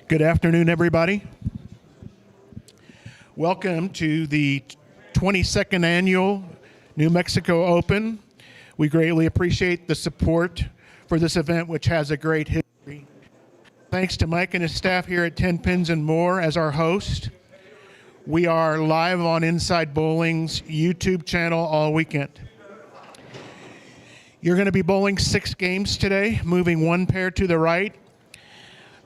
Good afternoon, everybody. Welcome to the 22nd Annual New Mexico Open. We greatly appreciate the support for this event, which has a great history. Thanks to Mike and his staff here at Tenpins More as our host. We are live on Inside Bowling's YouTube channel all weekend. You're going to be bowling 6 games today, moving 1 pair to the right.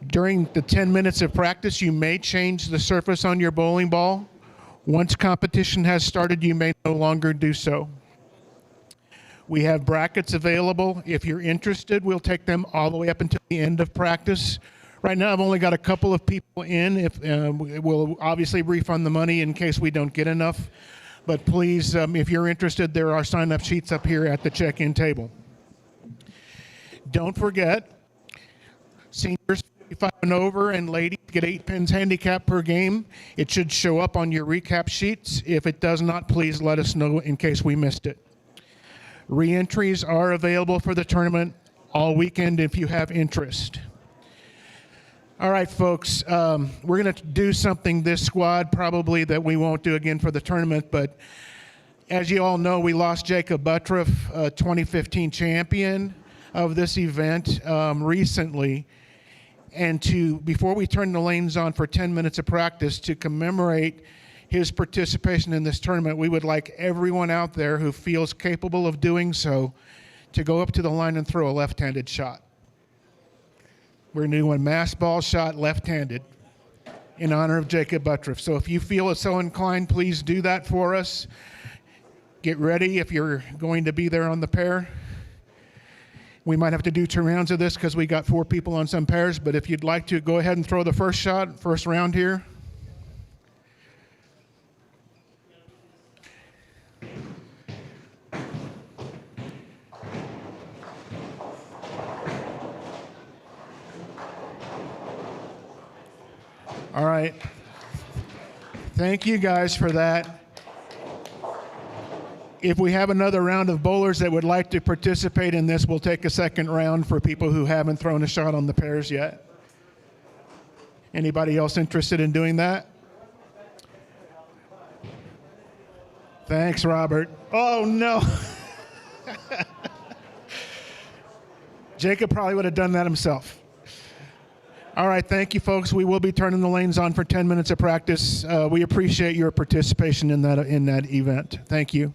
During the 10 minutes of practice, you may change the surface on your bowling ball. Once competition has started, you may no longer do so. We have brackets available. If you're interested, we'll take them all the way up until the end of practice. Right now, I've only got a couple of people in. We'll obviously refund the money in case we don't get enough. But please, if you're interested, there are sign-up sheets up here at the check-in table. Don't forget, seniors 55 and over and ladies get 8 pins handicap per game. It should show up on your recap sheets. If it does not, please let us know in case we missed it. Re-entries are available for the tournament all weekend if you have interest. All right, folks, we're going to do something this squad probably that we won't do again for the tournament, but as you all know, we lost Jacob Buttriff, 2015 champion of this event recently. And before we turn the lanes on for 10 minutes of practice, to commemorate his participation in this tournament, we would like everyone out there who feels capable of doing so to go up to the line and throw a left-handed shot. We're doing a mass ball shot left-handed in honor of Jacob Buttriff. So if you feel so inclined, please do that for us. Get ready if you're going to be there on the pair. We might have to do 2 rounds of this because we got 4 people on some pairs, but if you'd like to, go ahead and throw the first shot, first round here. All right. Thank you guys for that. If we have another round of bowlers that would like to participate in this, we'll take a second round for people who haven't thrown a shot on the pairs yet. Anybody else interested in doing that? Thanks, Robert. Oh, no. Jacob probably would have done that himself. All right, thank you, folks. We will be turning the lanes on for 10 minutes of practice. We appreciate your participation in that event. Thank you.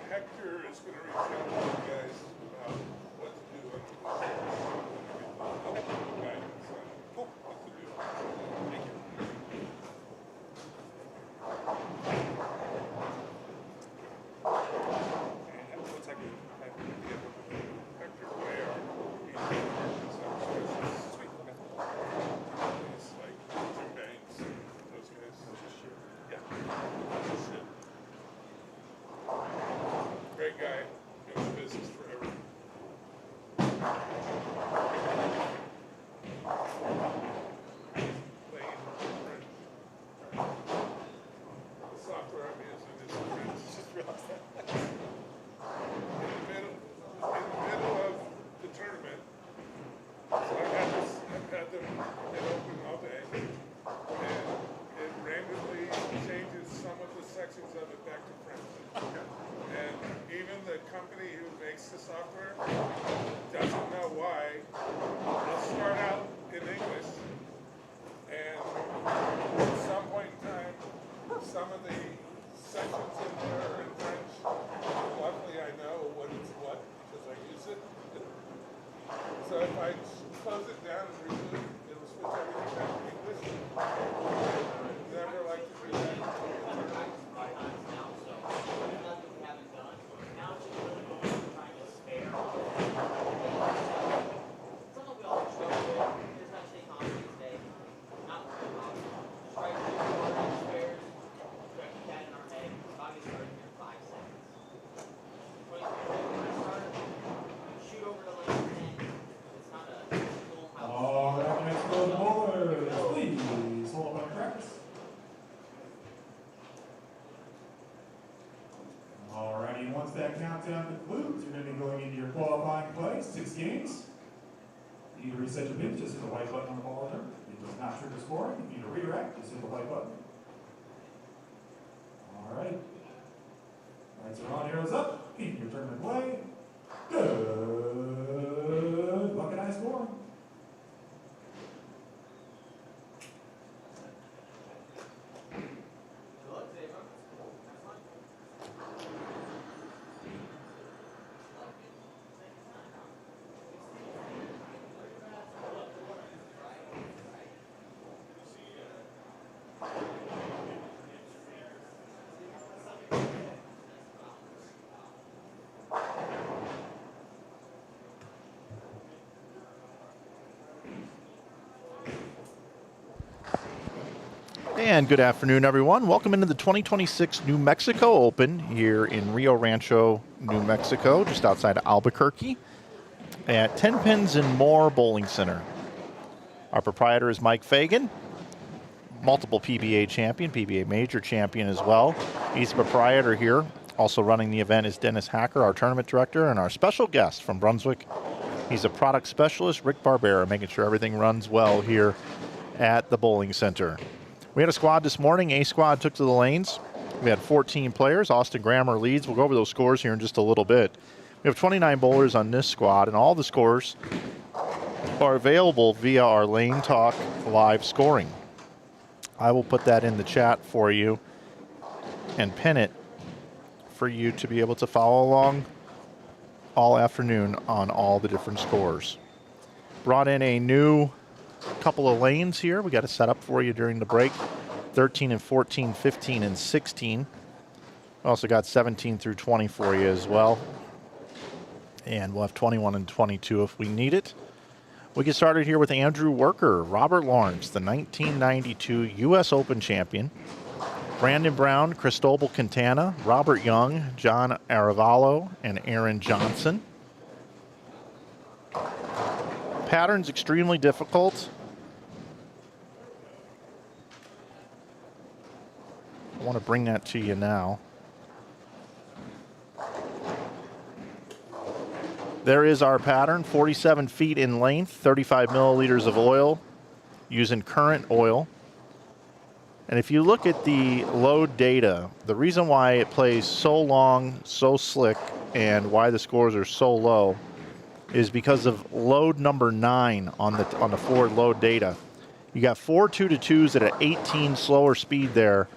Hector is going to reach out to you guys about what to do on the guidance on what to do. Thank you. And what's Hector? Hector Ware. Sweet. He's like Jim Banks, those guys. Yeah. Shit. Great guy, been in business forever. Playing French. The software I'm using is French. Just realized that. In the middle of the tournament, so I've had them get open all day, and it randomly changes some of the sections of it back to French. And even the company who makes the software doesn't know why. I'll start out in English, and at some point in time, some of the sections in there are in French. Luckily, I know what it's what because I use it. So if I close it down and reboot, it'll switch everything back to English. Never like to do that. Once that countdown concludes, you're going to be going into your qualifying play, 6 games. You need to reset your pins, just hit the white button on the ball there. It does not trigger scoring. If you need to redirect, just hit the white button. All right. Lights are on, arrows up. Keep your tournament play. Good luck and high scoring. And good afternoon, everyone. Welcome into the 2026 New Mexico Open here in Rio Rancho, New Mexico, just outside of Albuquerque at Tenpins More Bowling Center. Our proprietor is Mike Flanagan, multiple PBA champion, PBA major champion as well. He's the proprietor here. Also running the event is Dennis Hacker, our tournament director, and our special guest from Brunswick. He's a product specialist, Rick Barbera, making sure everything runs well here at the bowling center. We had a squad this morning. A squad took to the lanes. We had 14 players. Austin Grammer leads. We'll go over those scores here in just a little bit. We have 29 bowlers on this squad, and all the scores are available via our Lane Talk live scoring. I will put that in the chat for you and pin it for you to be able to follow along all afternoon on all the different scores. Brought in a new couple of lanes here. We got it set up for you during the break. 13 and 14, 15 and 16. We also got 17 through 20 for you as well. And we'll have 21 and 22 if we need it. We get started here with Andrew Worker, Robert Lawrence, the 1992 U.S. Open champion, Brandon Brown, Cristobal Quintana, Robert Young, John Aravalo, and Aaron Johnson. Pattern's extremely difficult. I want to bring that to you now. There is our pattern, 47 feet in length, 35 milliliters of oil, using current oil. And if you look at the load data, the reason why it plays so long, so slick, and why the scores are so low is because of load number 9 on the forward load data. You got 4 2-2s at an 18 slower speed there.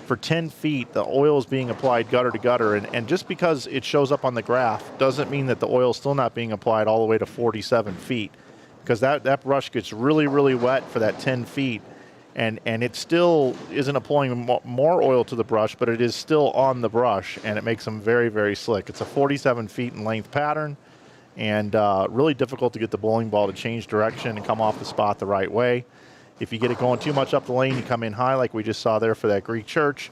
For 10 feet, the oil is being applied gutter to gutter, and just because it shows up on the graph doesn't mean that the oil is still not being applied all the way to 47 feet, because that brush gets really, really wet for that 10 feet, and it still isn't applying more oil to the brush, but it is still on the brush, and it makes them very, very slick. It's a 47 feet in length pattern, and really difficult to get the bowling ball to change direction and come off the spot the right way. If you get it going too much up the lane, you come in high like we just saw there for that Greek church,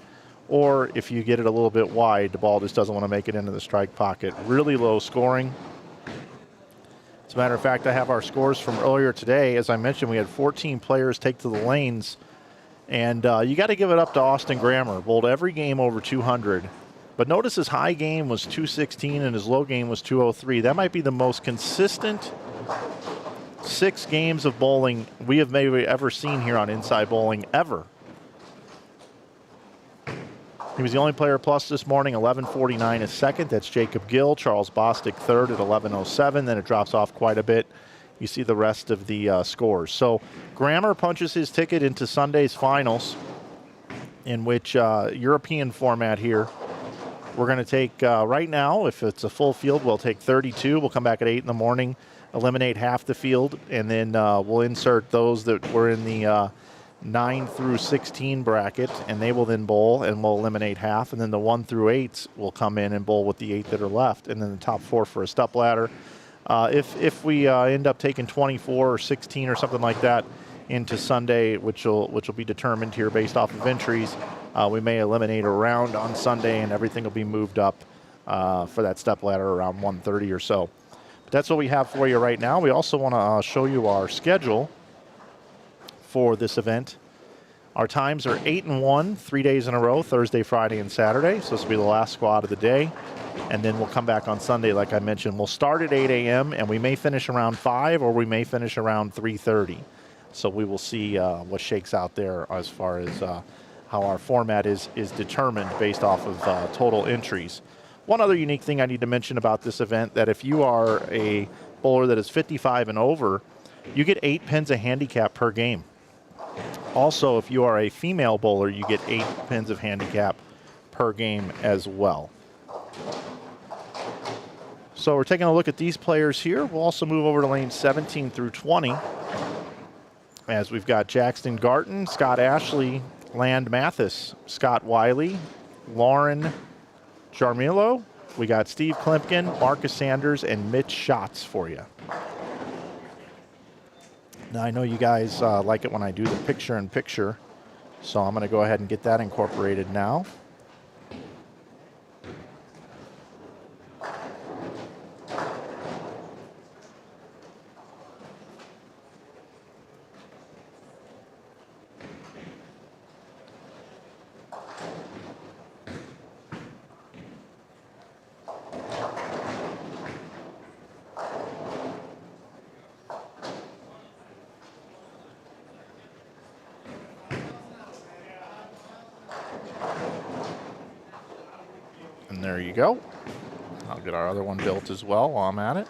or if you get it a little bit wide, the ball just doesn't want to make it into the strike pocket. Really low scoring. As a matter of fact, I have our scores from earlier today. As I mentioned, we had 14 players take to the lanes, and you got to give it up to Austin Grammer. Bowled every game over 200. But notice his high game was 216 and his low game was 203. That might be the most consistent 6 games of bowling we have maybe ever seen here on Inside Bowling, ever. He was the only player plus this morning. 11:49 is second. That's Jacob Gill. Charles Bostic third at 11:07. Then it drops off quite a bit. You see the rest of the scores. So Grammer punches his ticket into Sunday's finals, in which European format here. We're going to take, right now, if it's a full field, we'll take 32. We'll come back at 8 in the morning, eliminate half the field, and then we'll insert those that were in the 9 through 16 bracket, and they will then bowl, and we'll eliminate half, and then the 1 through 8s will come in and bowl with the 8 that are left, and then the top 4 for a step ladder. If we end up taking 24 or 16 or something like that into Sunday, which will be determined here based off of entries, we may eliminate a round on Sunday, and everything will be moved up for that step ladder around 1:30 or so. But that's what we have for you right now. We also want to show you our schedule for this event. Our times are 8 and 1, 3 days in a row, Thursday, Friday, and Saturday. So this will be the last squad of the day. And then we'll come back on Sunday, like I mentioned. We'll start at 8 a.m., and we may finish around 5, or we may finish around 3:30. So we will see what shakes out there as far as how our format is determined based off of total entries. One other unique thing I need to mention about this event, that if you are a bowler that is 55 and over, you get 8 pins of handicap per game. Also, if you are a female bowler, you get 8 pins of handicap per game as well. So we're taking a look at these players here. We'll also move over to lanes 17 through 20, as we've got Jackson Garton, Scott Ashley, Land Mathis, Scott Wiley, Lauren Jarmilo. We got Steve Klimpkin, Marcus Sanders, and Mitch Schatz for you. Now, I know you guys like it when I do the picture-in-picture, so I'm going to go ahead and get that incorporated now. And there you go. I'll get our other one built as well while I'm at it.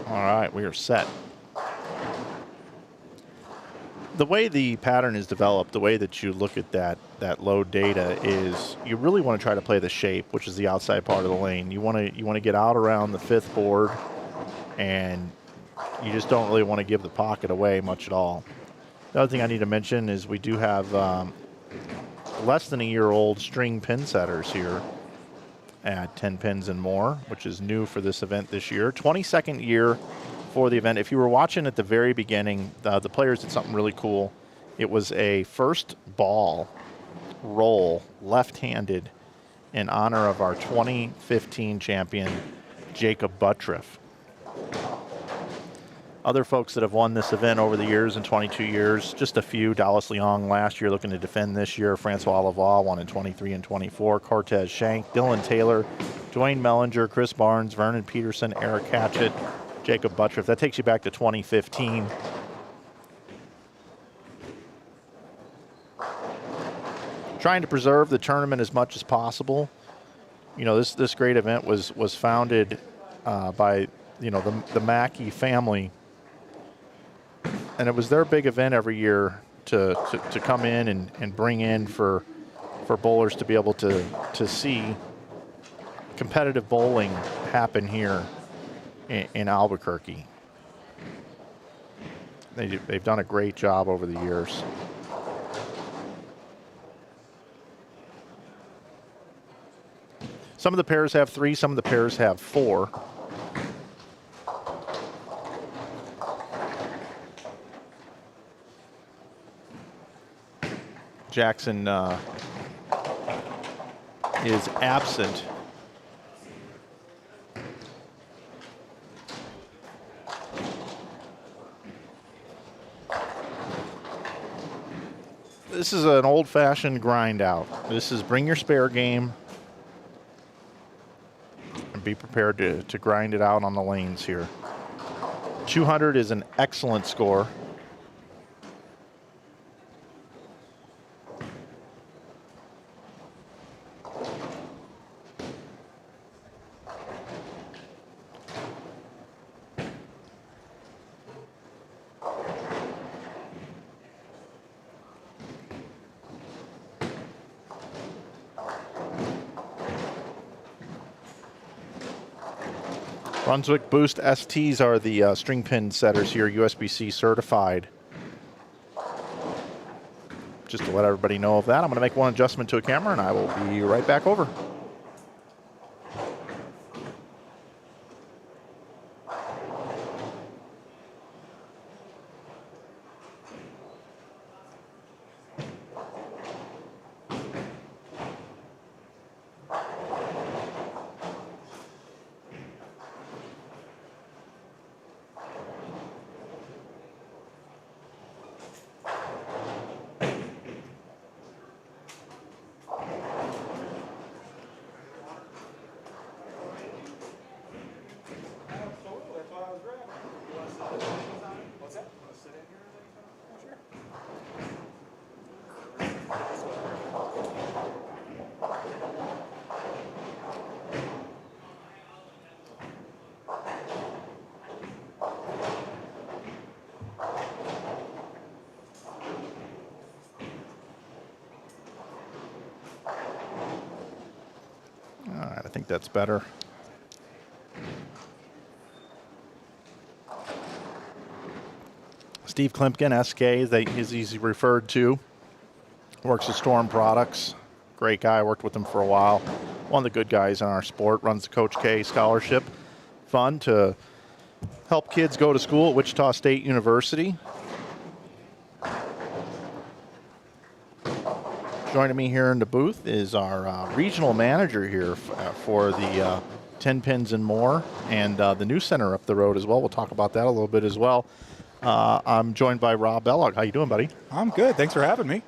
All right, we are set. The way the pattern is developed, the way that you look at that load data is you really want to try to play the shape, which is the outside part of the lane. You want to get out around the 5th board, and you just don't really want to give the pocket away much at all. The other thing I need to mention is we do have less than a year old string pin setters here. at Tenpins More, which is new for this event this year. 22nd year for the event. If you were watching at the very beginning, the players did something really cool. It was a first ball roll left-handed in honor of our 2015 champion, Jacob Buttriff. Other folks that have won this event over the years in 22 years, just a few. Dallas Leong last year looking to defend this year. Francois Lavoie won in 23 and 24. Cortez Shank, Dylan Taylor, Dwayne Mellinger, Chris Barnes, Vernon Peterson, Eric Hatchett, Jacob Buttriff. That takes you back to 2015. Trying to preserve the tournament as much as possible. You know, this great event was founded by, you know, the Mackey family. And it was their big event every year to come in and bring in for bowlers to be able to see competitive bowling happen here in Albuquerque. They've done a great job over the years. Some of the pairs have 3, some of the pairs have 4. Jackson is absent. This is an old-fashioned grind out. This is bring your spare game and be prepared to grind it out on the lanes here. 200 is an excellent score. Brunswick Boost STs are the string pin setters here, USBC certified. Just to let everybody know of that, I'm going to make one adjustment to a camera and I will be right back over. I think that's better. Steve Klimpkin, SK, as he's referred to, works at Storm Products. Great guy, worked with him for a while. One of the good guys in our sport, runs the Coach K Scholarship Fund to help kids go to school at Wichita State University. Joining me here in the booth is our regional manager here for the Tenpins More and the new center up the road as well. We'll talk about that a little bit as well. I'm joined by Rob Bellog. How you doing, buddy? I'm good. Thanks for having me.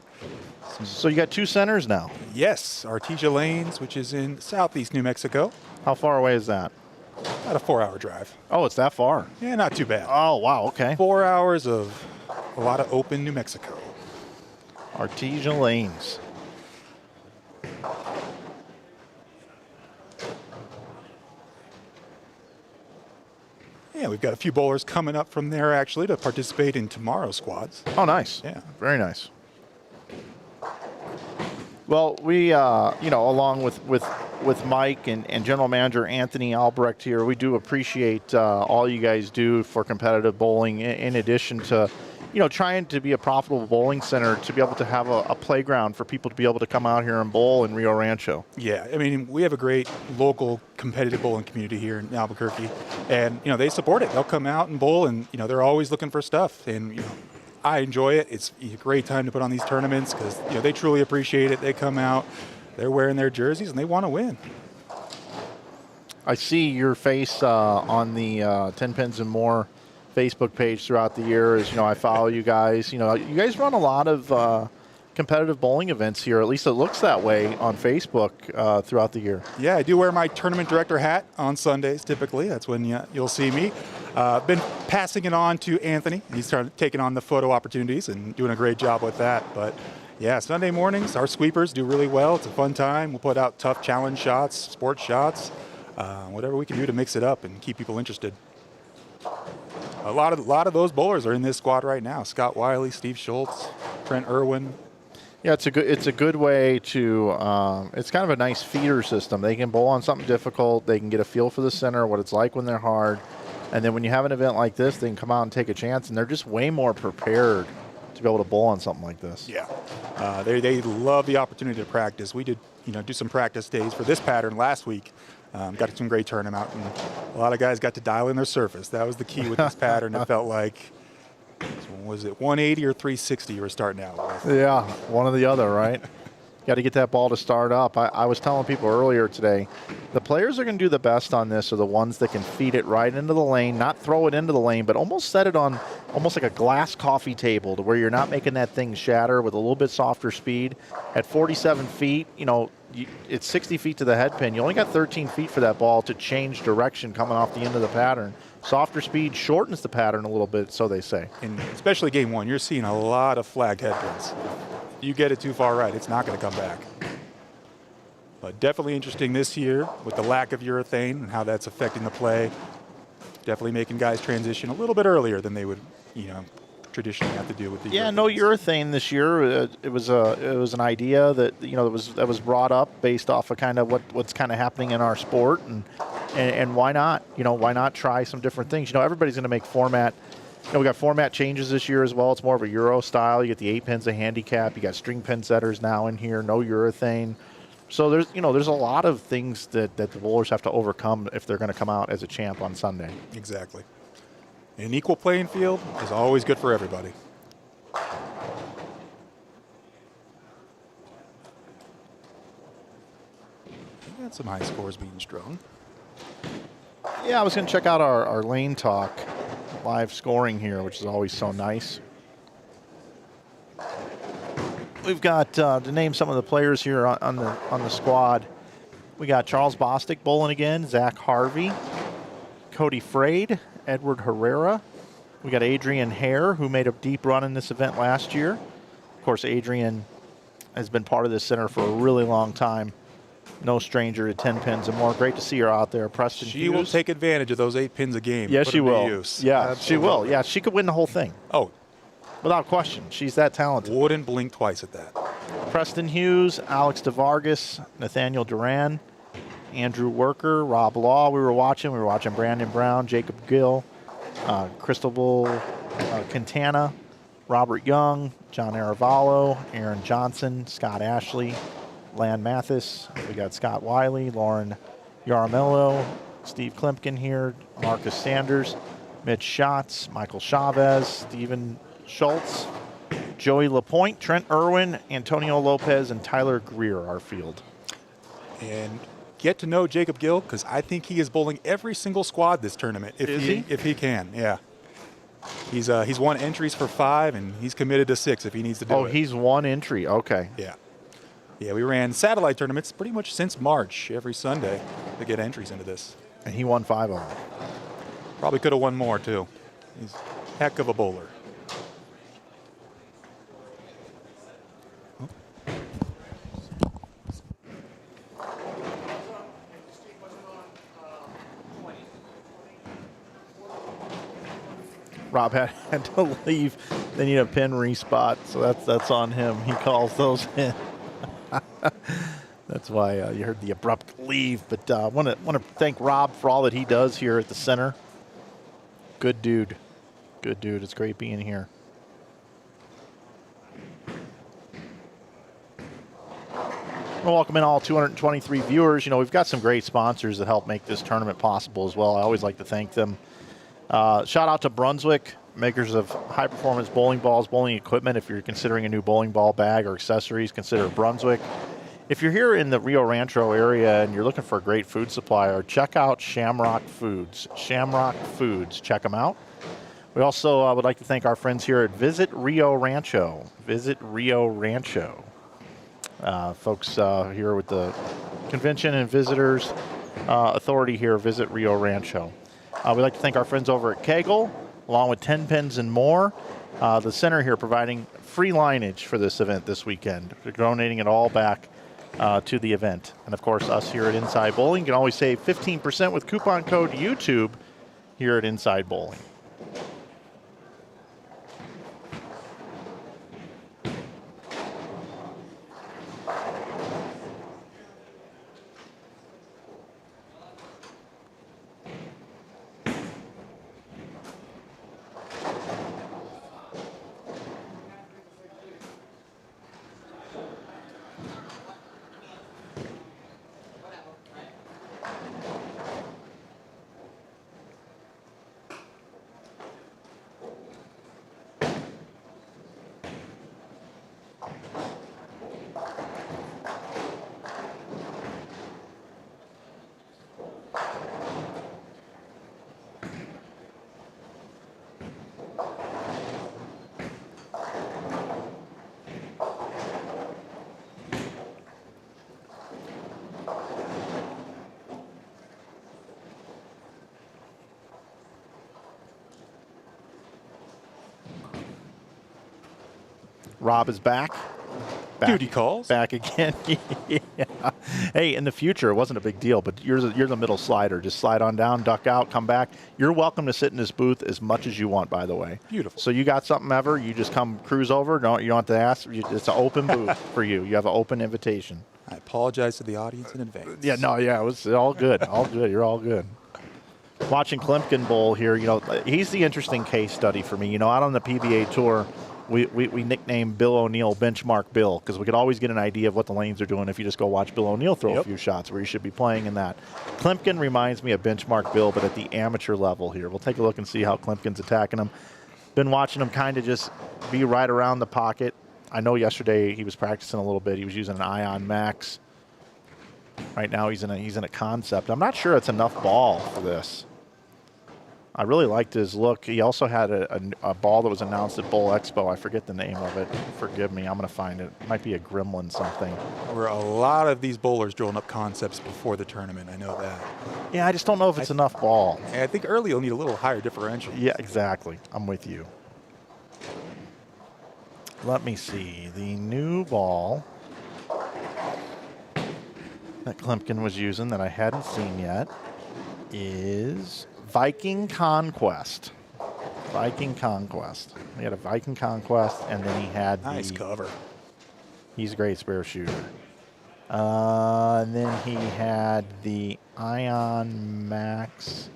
So you got 2 centers now. Yes, Artesia Lanes, which is in southeast New Mexico. How far away is that? About a 4-hour drive. Oh, it's that far. Yeah, not too bad. Oh, wow, okay. 4 hours of a lot of open New Mexico. Artesia Lanes. Yeah, we've got a few bowlers coming up from there actually to participate in tomorrow's squads. Oh, nice. Yeah. Very nice. Well, we, along with Mike and General Manager Anthony Albrecht here, we do appreciate all you guys do for competitive bowling. In addition to, trying to be a profitable bowling center to be able to have a playground for people to be able to come out here and bowl in Rio Rancho. Yeah, I mean, we have a great local competitive bowling community here in Albuquerque, and they support it. They'll come out and bowl, and they're always looking for stuff, and I enjoy it. It's a great time to put on these tournaments because they truly appreciate it. They come out, they're wearing their jerseys, and they want to win. I see your face on the Tenpins and More Facebook page throughout the year. As I follow you guys. You guys run a lot of competitive bowling events here. At least it looks that way on Facebook throughout the year. Yeah, I do wear my tournament director hat on Sundays. Typically, that's when you'll see me. Been passing it on to Anthony. He's taking on the photo opportunities and doing a great job with that. But yeah, Sunday mornings, our sweepers do really well. It's a fun time. We'll put out tough challenge shots, sports shots, whatever we can do to mix it up and keep people interested. A lot of those bowlers are in this squad right now. Scott Wiley, Steve Schultz, Trent Irwin. Yeah, it's a good way to. It's kind of a nice feeder system. They can bowl on something difficult. They can get a feel for the center, what it's like when they're hard, and then when you have an event like this, they can come out and take a chance, and they're just way more prepared to be able to bowl on something like this. Yeah, they love the opportunity to practice. We did do some practice days for this pattern last week. Got some great tournament out, and a lot of guys got to dial in their surface. That was the key with this pattern. It felt like, was it 180 or 360 you were starting out with? Yeah, one or the other, right? Got to get that ball to start up. I was telling people earlier today, the players are going to do the best on this are the ones that can feed it right into the lane, not throw it into the lane, but almost set it on almost like a glass coffee table to where you're not making that thing shatter with a little bit softer speed. At 47 feet, it's 60 feet to the head pin. You only got 13 feet for that ball to change direction coming off the end of the pattern. Softer speed shortens the pattern a little bit, so they say. And especially game one, you're seeing a lot of flagged head pins. You get it too far right, it's not going to come back. But definitely interesting this year with the lack of urethane and how that's affecting the play. Definitely making guys transition a little bit earlier than they would, traditionally have to do with the urethane. No urethane this year. It was an idea that that was brought up based off of kind of what's kind of happening in our sport, and why not? Why not try some different things? Everybody's going to make format. We got format changes this year as well. It's more of a Euro style. You get the 8 pins of handicap. You got string pin setters now in here. No urethane. So there's a lot of things that the bowlers have to overcome if they're going to come out as a champ on Sunday. Exactly. An equal playing field is always good for everybody. We got some high scores being strung. Yeah, I was going to check out our Lane Talk live scoring here, which is always so nice. We've got to name some of the players here on the squad. We got Charles Bostic bowling again, Zach Harvey, Cody Frade, Edward Herrera. We got Adrian Hare, who made a deep run in this event last year. Of course, Adrian has been part of this center for a really long time. No stranger to 10 pins and more. Great to see her out there. Preston She Hughes. will take advantage of those 8 pins a game. Yes, Put she them to will. use. Yeah, Absolutely. she will. Yeah, she could win the whole thing. Oh, without question. She's that talented. wouldn't blink twice at that. Preston Hughes, Alex DeVargas, Nathaniel Duran, Andrew Worker, Rob Law. We were watching Brandon Brown, Jacob Gill, Cristobal Quintana, Robert Young, John Aravallo, Aaron Johnson, Scott Ashley, Lan Mathis. We got Scott Wiley, Lauren Yaramillo, Steve Klimpkin here, Marcus Sanders, Mitch Schatz, Michael Chavez, Stephen Schultz, Joey LaPointe, Trent Irwin, Antonio Lopez, and Tyler Greer, our field. And get to know Jacob Gill, because I think he is bowling every single squad this tournament. If he can, yeah. He's won entries for 5, and he's committed to 6 if he needs to do it. Oh, he's one entry. Okay. Yeah. Yeah, we ran satellite tournaments pretty much since March every Sunday to get entries into this. And he won 5 of them. Probably could have won more, too. He's a heck of a bowler. Rob had to leave. They need a pin respot, so that's on him. He calls those in. That's why you heard the abrupt leave. But I want to thank Rob for all that he does here at the center. Good dude. Good dude. It's great being here. Well, welcome in all 223 viewers. You know, we've got some great sponsors that help make this tournament possible as well. I always like to thank them. Shout out to Brunswick, makers of high-performance bowling balls, bowling equipment. If you're considering a new bowling ball bag or accessories, consider Brunswick. If you're here in the Rio Rancho area and you're looking for a great food supplier, check out Shamrock Foods. Shamrock Foods. Check them out. We also would like to thank our friends here at Visit Rio Rancho. Visit Rio Rancho. Folks here with the Convention and Visitors Authority here, Visit Rio Rancho. We'd like to thank our friends over at Kegel, along with Tenpins More. The center here providing free lineage for this event this weekend. We're donating it all back to the event. And of course, us here at Inside Bowling can always save 15% with coupon code YouTube here at Inside Bowling. Rob is back. Duty calls. Back again. Yeah. Hey, in the future, it wasn't a big deal, but you're the middle slider. Just slide on down, duck out, come back. You're welcome to sit in this booth as much as you want, by the way. Beautiful. So you got something ever, you just come cruise over. You don't have to ask. It's an open booth for you. You have an open invitation. I apologize to the audience in advance. Yeah, no, yeah, it was all good. All good. You're all good. Watching Klimpkin bowl here, you know, he's the interesting case study for me. You know, out on the PBA tour, we nicknamed Bill O'Neill Benchmark Bill because we could always get an idea of what the lanes are doing if you just go watch Bill O'Neill throw a few shots where you should be playing in that. Klimpkin reminds me of Benchmark Bill, but at the amateur level here. We'll take a look and see how Klimpkin's attacking him. Been watching him kind of just be right around the pocket. I know yesterday he was practicing a little bit. He was using an Ion Max. Right now he's in a concept. I'm not sure it's enough ball for this. I really liked his look. He also had a ball that was announced at Bowl Expo. I forget the name of it. Forgive me. I'm going to find it. It might be a Gremlin something. There were a lot of these bowlers drilling up concepts before the tournament. I know that. Yeah, I just don't know if it's enough ball. And I think early you'll need a little higher differential. Yeah, exactly. I'm with you. Let me see. The new ball that Klimpkin was using that I hadn't seen yet is Viking Conquest. Viking Conquest. He had a Viking Conquest, and then he had nice cover. He's a great spare shooter. And then he had the Ion Max,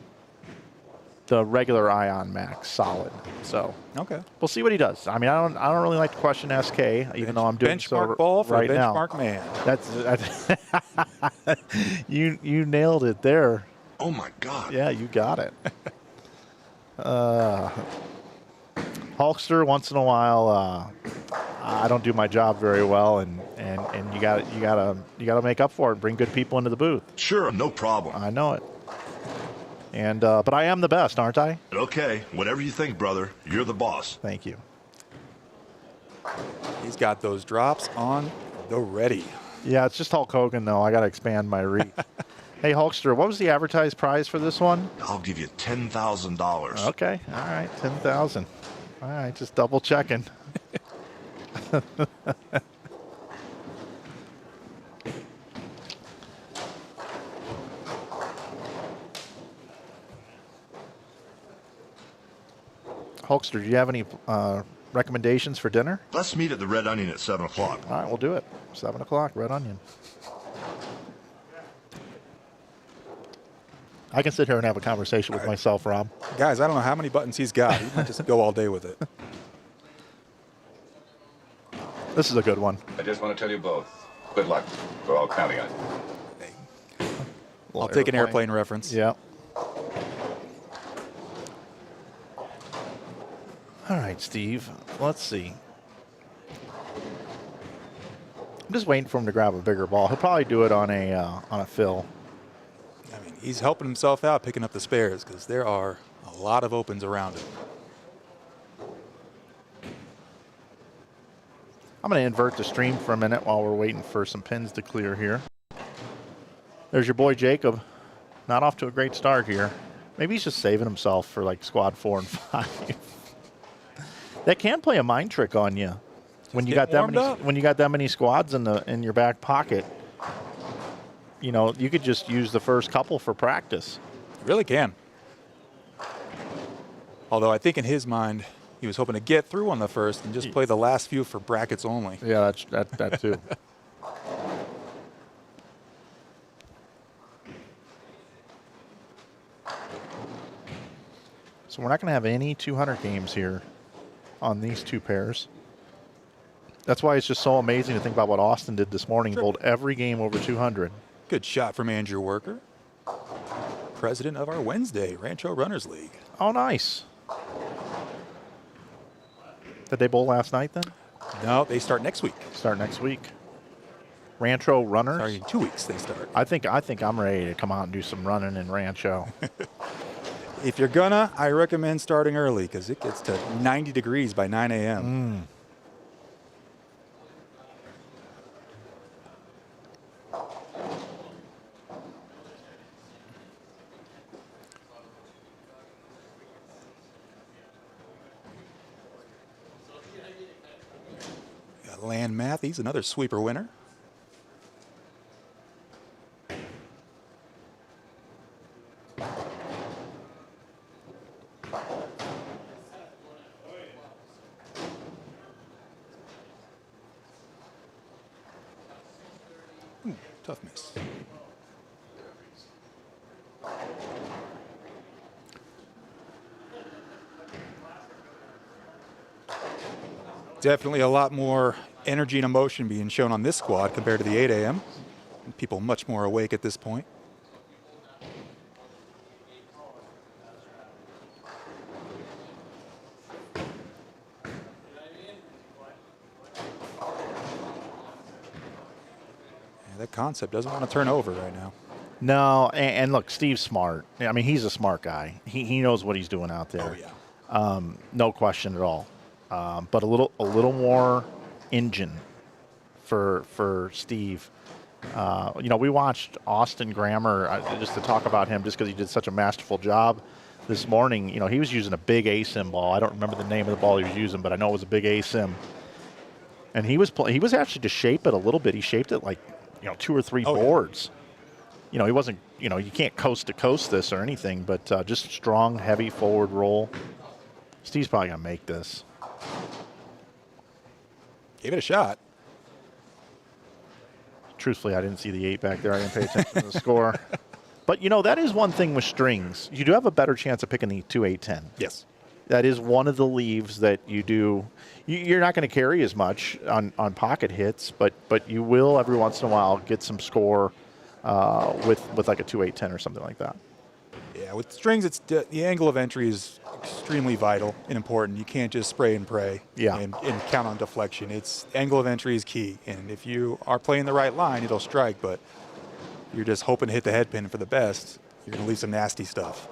the regular Ion Max solid. So okay, we'll see what he does. I mean, I don't really like to question SK, even though I'm doing benchmark so ball for right a now. benchmark man. That's you nailed it there. Oh my God. Yeah, you got it. Hulkster, once in a while, I don't do my job very well, and you gotta make up for it. Bring good people into the booth. Sure, no problem. I know it. And but I am the best, aren't I? Okay, whatever you think, brother. You're the boss. Thank you. He's got those drops on the ready. Yeah, it's just Hulk Hogan though. I gotta expand my reach. Hey, Hulkster, what was the advertised prize for this one? I'll give you $10,000. Okay, all right, 10,000. All right, just double checking. Hulkster, do you have any recommendations for dinner? Let's meet at the Red Onion at 7 o'clock. All right, we'll do it. 7 o'clock, Red Onion. I can sit here and have a conversation with myself, Rob. Guys, I don't know how many buttons he's got. He might just go all day with it. This is a good one. I just want to tell you both, Good luck. We're all counting on you. I'll take an airplane reference. Yeah. All right, Steve. Let's see. I'm just waiting for him to grab a bigger ball. He'll probably do it on a fill. I mean, he's helping himself out picking up the spares because there are a lot of opens around him. I'm going to invert the stream for a minute while we're waiting for some pins to clear here. There's your boy Jacob. Not off to a great start here. Maybe he's just saving himself for like squad 4 and 5. That can play a mind trick on you when you got that many squads in your back pocket. You know, you could just use the first couple for practice. You really can. Although I think in his mind, he was hoping to get through on the first and just play the last few for brackets only. Yeah, that too. So we're not going to have any 200 games here on these two pairs. That's why it's just so amazing to think about what Austin did this morning. He bowled every game over 200. Good shot from Andrew Worker, president of our Wednesday Rancho Runners League. Oh, nice. Did they bowl last night then? No, they start next week. Start next week. Rancho Runners? Sorry, in 2 weeks they start. I think I'm ready to come out and do some running in Rancho. If you're gonna, I recommend starting early because it gets to 90 degrees by 9 a.m. Got Land Matthews, another sweeper winner. Tough miss. Definitely a lot more energy and emotion being shown on this squad compared to the 8 a.m. People much more awake at this point. That concept doesn't want to turn over right now. No, and look, Steve's smart. I mean, he's a smart guy. He knows what he's doing out there. Oh, yeah. No question at all. But a little more engine for Steve. You know, we watched Austin Grammer just to talk about him, just because he did such a masterful job this morning. You know, he was using a big ASIM ball. I don't remember the name of the ball he was using, but I know it was a big ASIM. And he was actually to shape it a little bit. He shaped it like, 2 or 3 boards. Yeah. He wasn't, you can't coast to coast this or anything, but just strong, heavy forward roll. Steve's probably going to make this. Gave it a shot. Truthfully, I didn't see the 8 back there. I didn't pay attention to the score. But, that is one thing with strings. You do have a better chance of picking the 2-8-10. Yes. That is one of the leaves that you do. You're not going to carry as much on pocket hits, but you will every once in a while get some score with like a 2-8-10 or something like that. Yeah, with strings, it's the angle of entry is extremely vital and important. You can't just spray and pray and count on deflection. Angle of entry is key, and if you are playing the right line, it'll strike, but you're just hoping to hit the head pin for the best, you're going to leave some nasty stuff.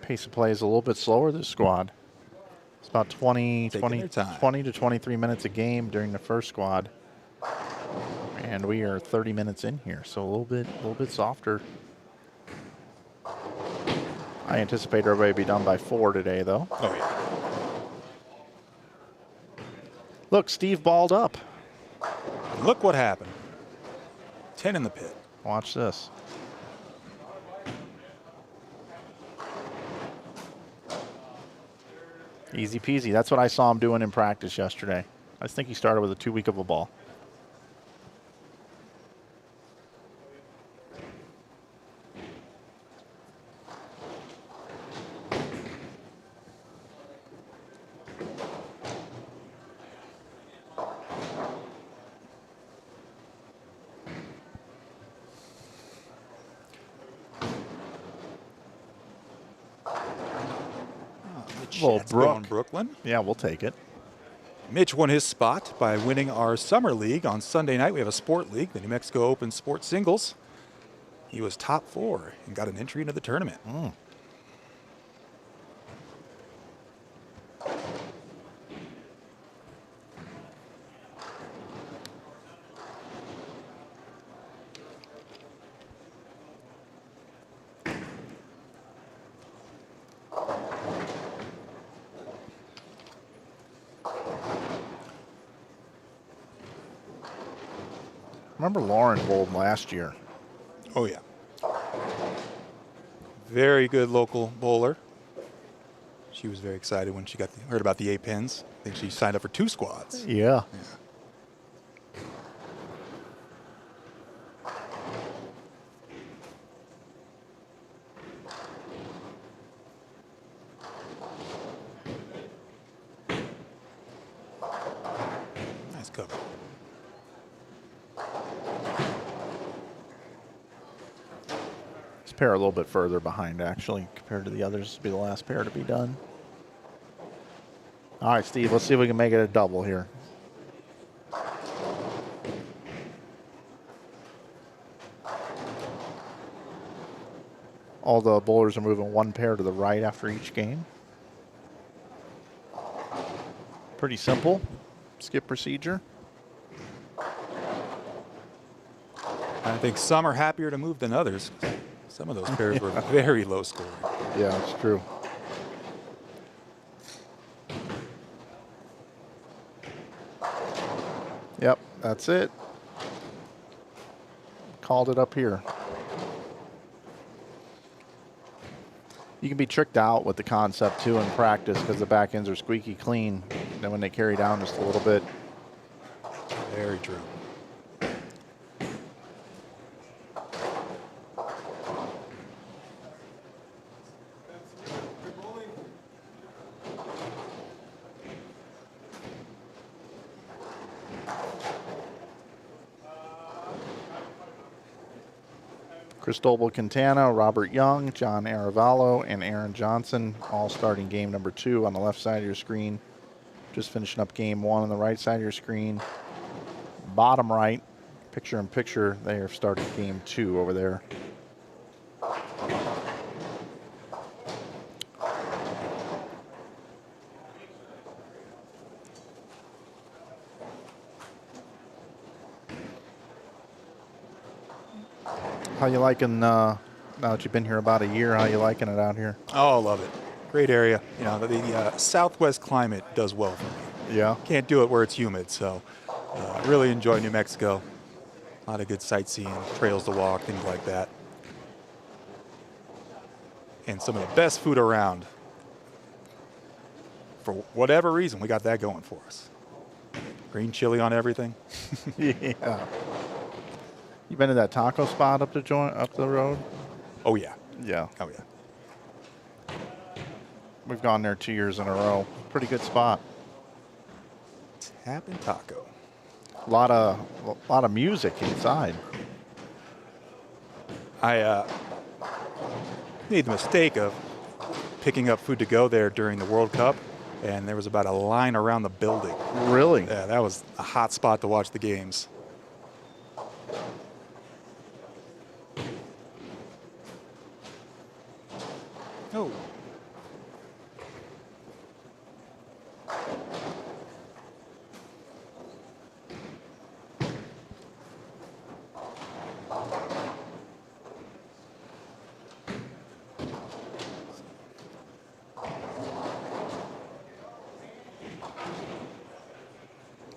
Pace of play is a little bit slower this squad. It's about 20 to 23 minutes a game during the first squad. And we are 30 minutes in here, so a little bit softer. I anticipate everybody to be done by 4 today, though. Oh, yeah. Look, Steve balled up. Look what happened. 10 in the pit. Watch this. Easy peasy. That's what I saw him doing in practice yesterday. I think he started with a 2-week of a ball. Little That's going Brook. Brooklyn. Yeah, we'll take it. Mitch won his spot by winning our summer league. On Sunday night, we have a sport league, the New Mexico Open Sports Singles. He was top 4 and got an entry into the tournament. Remember Lauren bowled last year. Oh, yeah. Very good local bowler. She was very excited when she heard about the A-Pins. I think she signed up for 2 squads. Yeah. Nice cover. This pair a little bit further behind, actually, compared to the others. This will be the last pair to be done. All right, Steve, let's see if we can make it a double here. All the bowlers are moving 1 pair to the right after each game. Pretty simple skip procedure. I think some are happier to move than others. Some of those pairs were very low scoring. Yeah, it's true. Yep, that's it. Called it up here. You can be tricked out with the concept too in practice because the back ends are squeaky clean. Then when they carry down just a little bit. Very true. Cristobal Quintana, Robert Young, John Aravallo, and Aaron Johnson all starting game number 2 on the left side of your screen. Just finishing up game 1 on the right side of your screen. Bottom right, picture in picture, they are starting game 2 over there. How you liking, now that you've been here about a year, how you liking it out here? Oh, love it. Great area. You know, the southwest climate does well for me. Yeah. Can't do it where it's humid, so really enjoy New Mexico. A lot of good sightseeing, trails to walk, things like that. And some of the best food around. For whatever reason, we got that going for us. Green chili on everything. Yeah. You been to that taco spot up the road? Oh, yeah. Yeah. Oh, yeah. We've gone there 2 years in a row. Pretty good spot. Tap and Taco. A lot of music inside. I made the mistake of picking up food to go there during the World Cup, and there was about a line around the building. Really? Yeah, that was a hot spot to watch the games. Oh.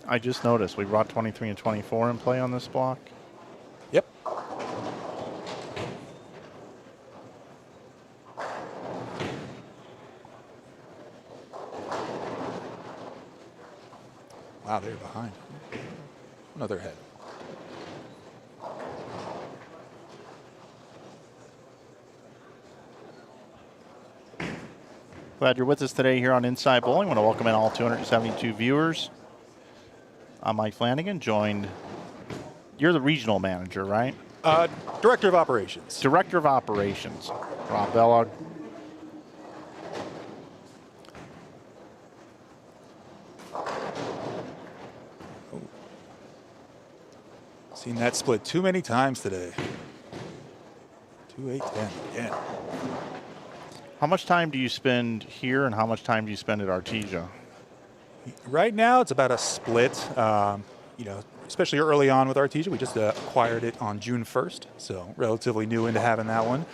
I just noticed we brought 23 and 24 in play on this block. Yep. Wow, they're behind. Another head. Glad you're with us today here on Inside Bowling. I want to welcome in all 272 viewers. I'm Mike Flanagan, joined. You're the regional manager, right? Director of Operations. Director of Operations, Rob Bellog. Seen that split too many times today. 2-8-10 again. How much time do you spend here and how much time do you spend at Artesia? Right now, it's about a split. Especially early on with Artesia, we just acquired it on June 1st, so relatively new into having that one.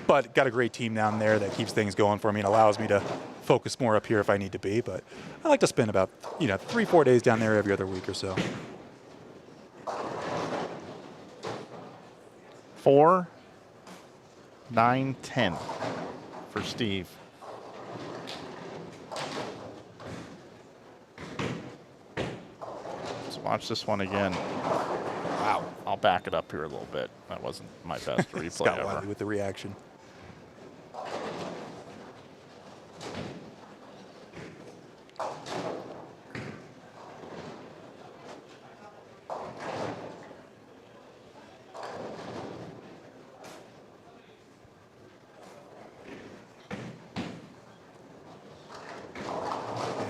But got a great team down there that keeps things going for me and allows me to focus more up here if I need to be. But I like to spend about 3-4 days down there every other week or so. 4, 9, 10 for Steve. Let's watch this one again. Wow. I'll back it up here a little bit. That wasn't my best replay Scott ever. Wiley with the reaction.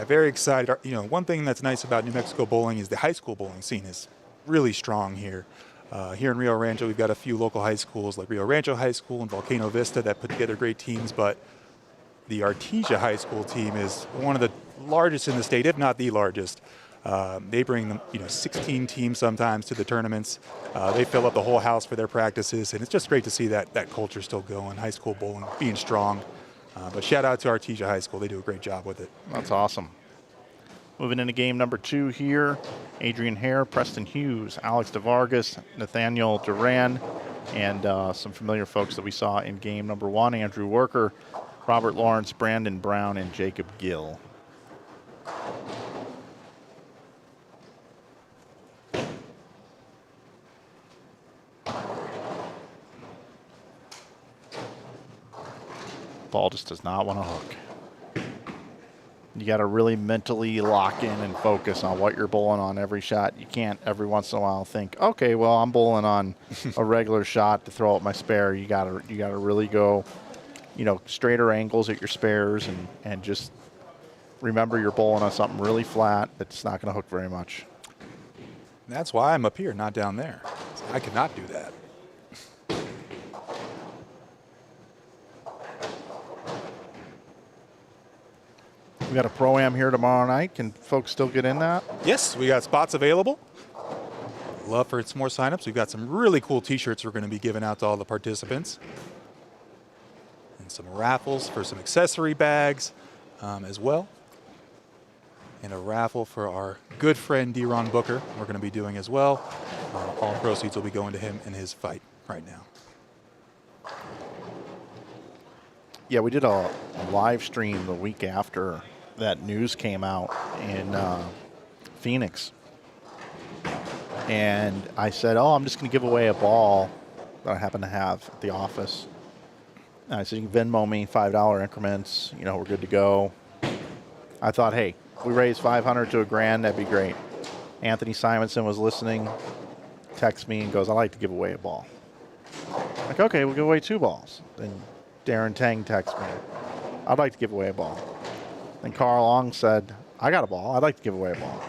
Very excited. One thing that's nice about New Mexico bowling is the high school bowling scene is really strong here. Here in Rio Rancho, we've got a few local high schools like Rio Rancho High School and Volcano Vista that put together great teams, but the Artesia High School team is one of the largest in the state, if not the largest. They bring them, 16 teams sometimes to the tournaments. They fill up the whole house for their practices, and it's just great to see that culture still going, high school bowling being strong. But shout out to Artesia High School. They do a great job with it. That's awesome. Moving into game number 2 here, Adrian Hare, Preston Hughes, Alex DeVargas, Nathaniel Duran, and some familiar folks that we saw in game number 1, Andrew Worker, Robert Lawrence, Brandon Brown, and Jacob Gill. Ball just does not want to hook. You got to really mentally lock in and focus on what you're bowling on every shot. You can't every once in a while think, okay, well, I'm bowling on a regular shot to throw at my spare. You got to really go, straighter angles at your spares and just remember you're bowling on something really flat that's not going to hook very much. That's why I'm up here, not down there. I could not do that. We got a Pro-Am here tomorrow night. Can folks still get in that? Yes, we got spots available. Love for some more signups. We've got some really cool T-shirts we're going to be giving out to all the participants. And some raffles for some accessory bags as well. And a raffle for our good friend D-Ron Booker we're going to be doing as well. All proceeds will be going to him in his fight right now. Yeah, we did a live stream the week after that news came out in Phoenix. And I said, I'm just going to give away a ball that I happen to have at the office. And I said, you can Venmo me $5 increments. We're good to go. I thought, hey, if we raise $500 to $1,000, that'd be great. Anthony Simonson was listening, texts me and goes, I'd like to give away a ball. I'm like, okay, we'll give away 2 balls. Then Darren Tang texts me, I'd like to give away a ball. And Carl Long said, I got a ball. I'd like to give away a ball.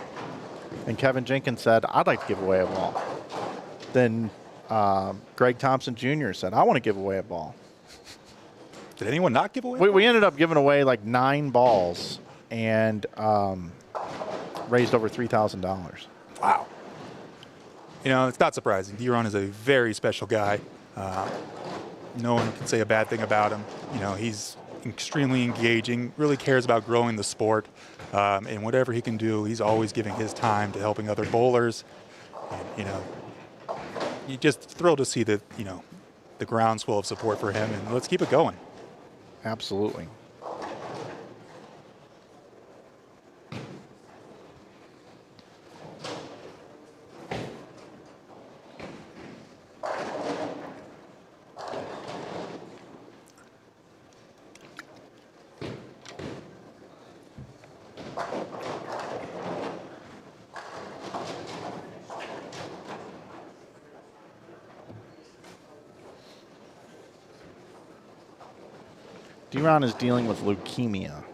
And Kevin Jenkins said, I'd like to give away a ball. Then Greg Thompson Jr. said, I want to give away a ball. Did anyone not give away? We ended up giving away like 9 balls and raised over $3,000. Wow. It's not surprising. D-Ron is a very special guy. No one can say a bad thing about him. He's extremely engaging, really cares about growing the sport. And whatever he can do, he's always giving his time to helping other bowlers. And, you're just thrilled to see the groundswell of support for him, and let's keep it going. D-Ron is dealing with leukemia.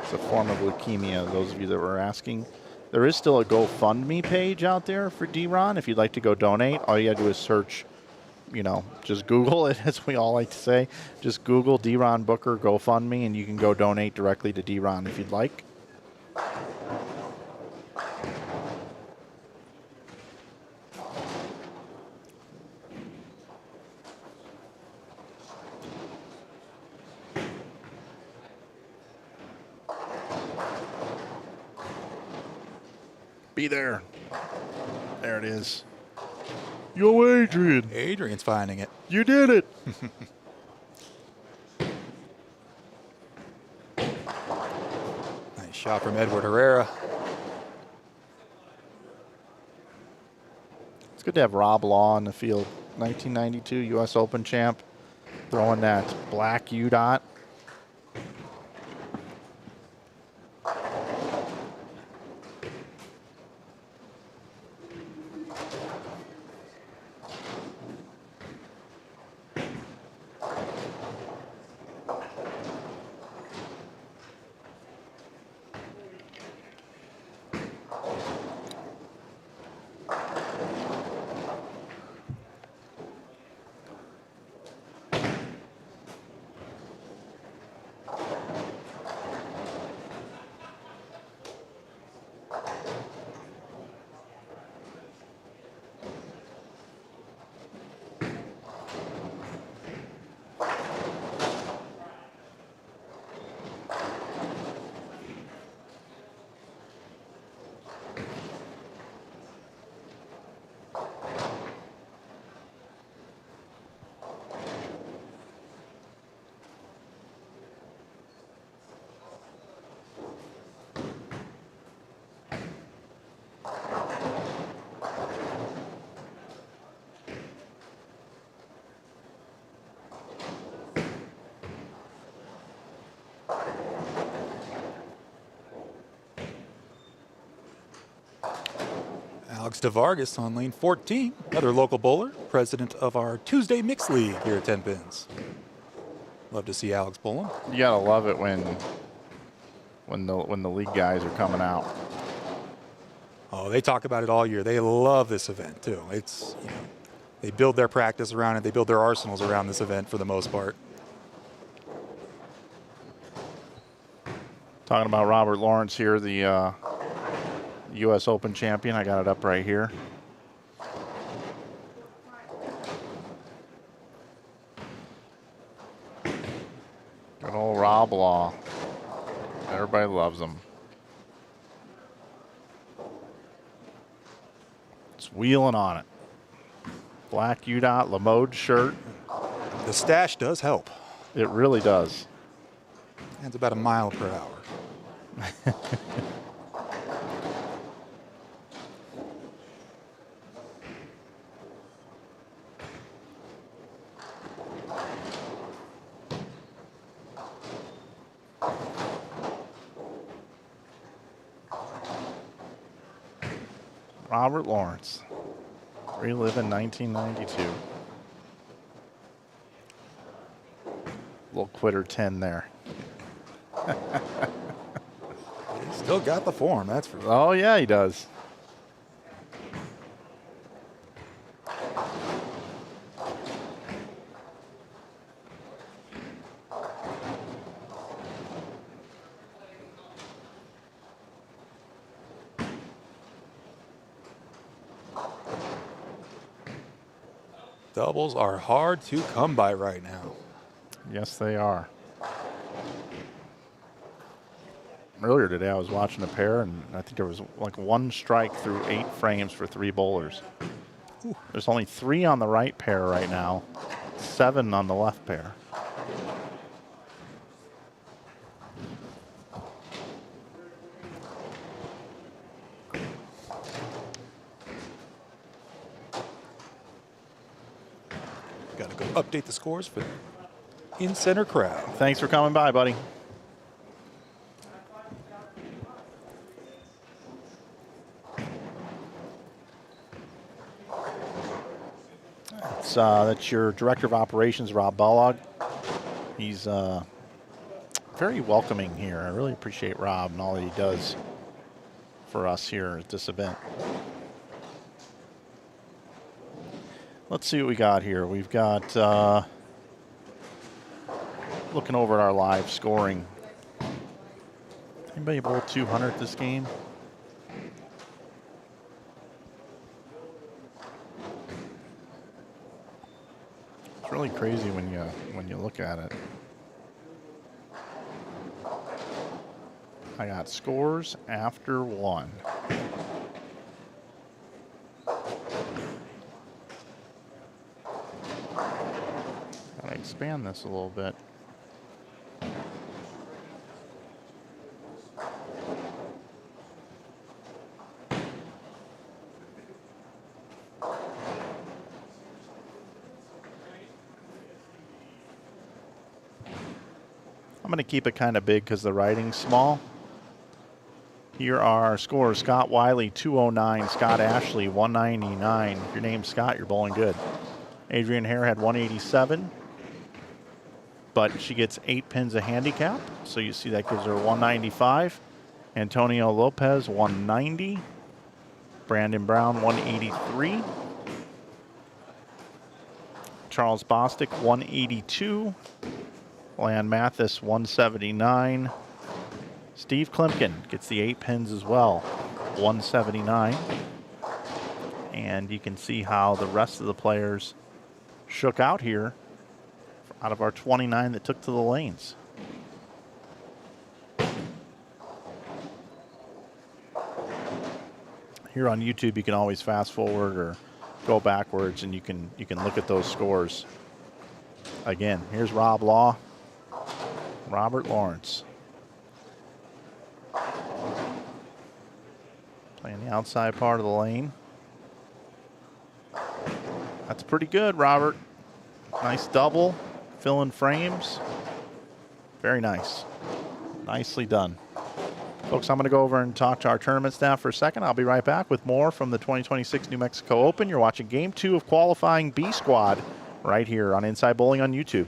It's a form of leukemia, those of you that were asking. There is still a GoFundMe page out there for D-Ron. If you'd like to go donate, all you got to do is search, just Google it, as we all like to say. Just Google D-Ron Booker GoFundMe, and you can go donate directly to D-Ron if you'd like. Be there. There it is. Yo, Adrian. Adrian's finding it. You did it. Nice shot from Edward Herrera. It's good to have Rob Law in the field. 1992 U.S. Open champ. Throwing that black U-dot. Alex DeVargas on lane 14, another local bowler, president of our Tuesday Mix League here at Tenpins. Love to see Alex bowling. You gotta love it when the league guys are coming out. Oh, they talk about it all year. They love this event too. It's, they build their practice around it. They build their arsenals around this event for the most part. Talking about Robert Lawrence here, the U.S. Open champion. I got it up right here. Good old Rob Law. Everybody loves him. It's wheeling on it. Black U-dot Lamode shirt. The stash does help. It really does. It's about a mile per hour. Robert Lawrence, reliving 1992. Little quitter 10 there. He's still got the form, that's for sure. Oh, yeah, he does. Doubles are hard to come by right now. Yes, they are. Earlier today, I was watching a pair, and I think there was like one strike through 8 frames for 3 bowlers. Ooh. There's only 3 on the right pair right now, 7 on the left pair. Got to go update the scores for the in-center crowd. Thanks for coming by, buddy. That's your Director of Operations, Rob Balog. He's very welcoming here. I really appreciate Rob and all that he does for us here at this event. Let's see what we got here. We've got, looking over at our live scoring. Anybody bowl 200 this game? It's really crazy when you look at it. I got scores after 1. Gotta expand this a little bit. I'm going to keep it kind of big because the writing's small. Here are our scores. Scott Wiley, 209. Scott Ashley, 199. If your name's Scott, you're bowling good. Adrian Hare had 187. But she gets 8 pins of handicap. So you see that gives her 195. Antonio Lopez, 190. Brandon Brown, 183. Charles Bostic, 182. Lan Mathis, 179. Steve Klimkin gets the 8 pins as well, 179. And you can see how the rest of the players shook out here out of our 29 that took to the lanes. Here on YouTube, you can always fast forward or go backwards, and you can look at those scores. Again, here's Rob Law, Robert Lawrence. Playing the outside part of the lane. That's pretty good, Robert. Nice double, filling frames. Very nice. Nicely done. Folks, I'm going to go over and talk to our tournament staff for a second. I'll be right back with more from the 2026 New Mexico Open. You're watching Game 2 of qualifying B Squad right here on Inside Bowling on YouTube.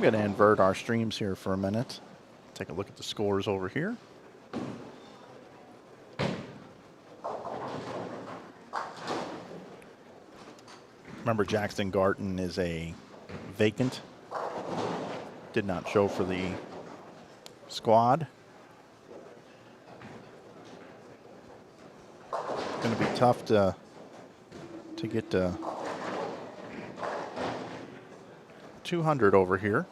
going to invert our streams here for a minute. Take a look at the scores over here. Remember, Jackson Garten is a vacant. Did not show for the squad. Going to be tough to get to 200 over here.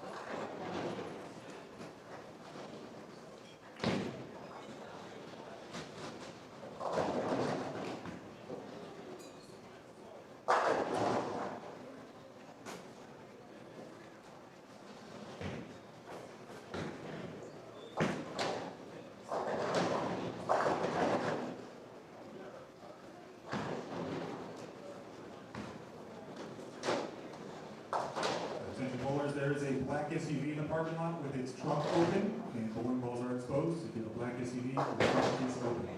Attention bowlers, there is a black SUV in the parking lot with its trunk open, and bowling balls are exposed. If you have a black SUV, the trunk is open.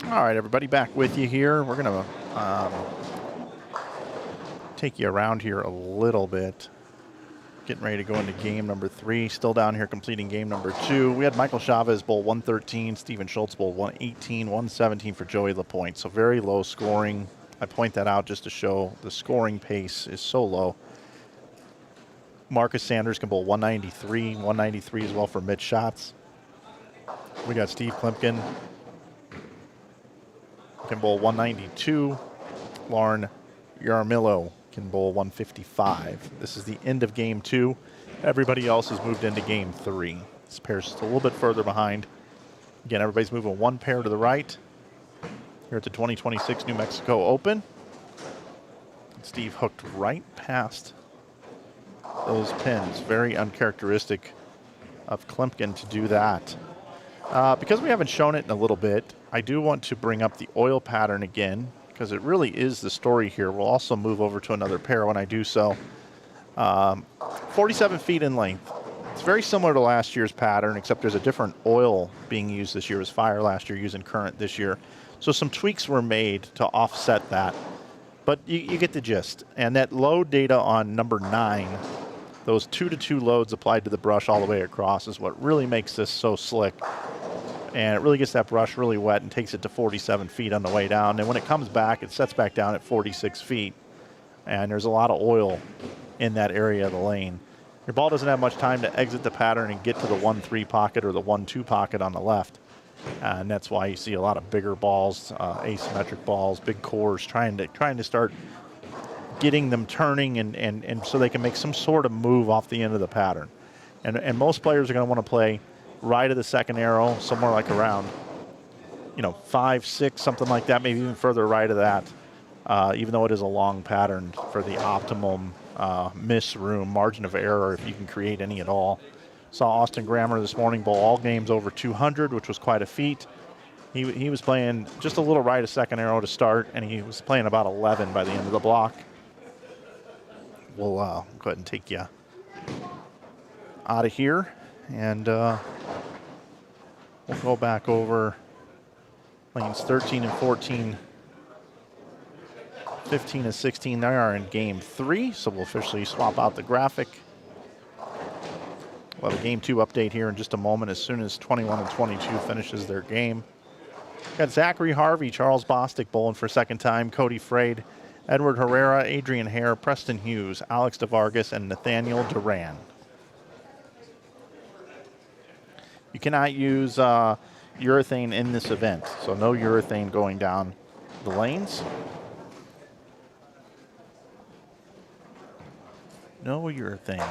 All right, everybody, back with you here. We're going to take you around here a little bit. Getting ready to go into game number 3. Still down here completing game number 2. We had Michael Chavez bowl 113, Stephen Schultz bowl 118, 117 for Joey LaPointe. So very low scoring. I point that out just to show the scoring pace is so low. Marcus Sanders can bowl 193, 193 as well for Mitch Schatz. We got Steve Klimpkin can bowl 192. Lauren Yarmillo can bowl 155. This is the end of game 2. Everybody else has moved into game 3. This pair's just a little bit further behind. Again, everybody's moving 1 pair to the right here at the 2026 New Mexico Open. Steve hooked right past those pins. Very uncharacteristic of Klimpkin to do that. Because we haven't shown it in a little bit, I do want to bring up the oil pattern again, because it really is the story here. We'll also move over to another pair when I do so. 47 feet in length. It's very similar to last year's pattern, except there's a different oil being used this year. It was fire last year, using current this year. So some tweaks were made to offset that. But you get the gist. And that load data on number 9, those 2-to-2 loads applied to the brush all the way across, is what really makes this so slick. And it really gets that brush really wet and takes it to 47 feet on the way down. And when it comes back, it sets back down at 46 feet. And there's a lot of oil in that area of the lane. Your ball doesn't have much time to exit the pattern and get to the 1-3 pocket or the 1-2 pocket on the left. And that's why you see a lot of bigger balls, asymmetric balls, big cores, trying to start getting them turning and so they can make some sort of move off the end of the pattern. And most players are going to want to play right of the second arrow, somewhere like around, 5, 6, something like that, maybe even further right of that, even though it is a long pattern for the optimum miss room, margin of error, if you can create any at all. Saw Austin Grammer this morning bowl all games over 200, which was quite a feat. He was playing just a little right of second arrow to start, and he was playing about 11 by the end of the block. We'll go ahead and take you out of here, and we'll go back over lanes 13 and 14, 15 and 16. They are in game 3, so we'll officially swap out the graphic. We'll have a game 2 update here in just a moment as soon as 21 and 22 finishes their game. Got Zachary Harvey, Charles Bostic bowling for a second time, Cody Frade, Edward Herrera, Adrian Hare, Preston Hughes, Alex DeVargas, and Nathaniel Duran. You cannot use urethane in this event, so no urethane going down the lanes. No urethane.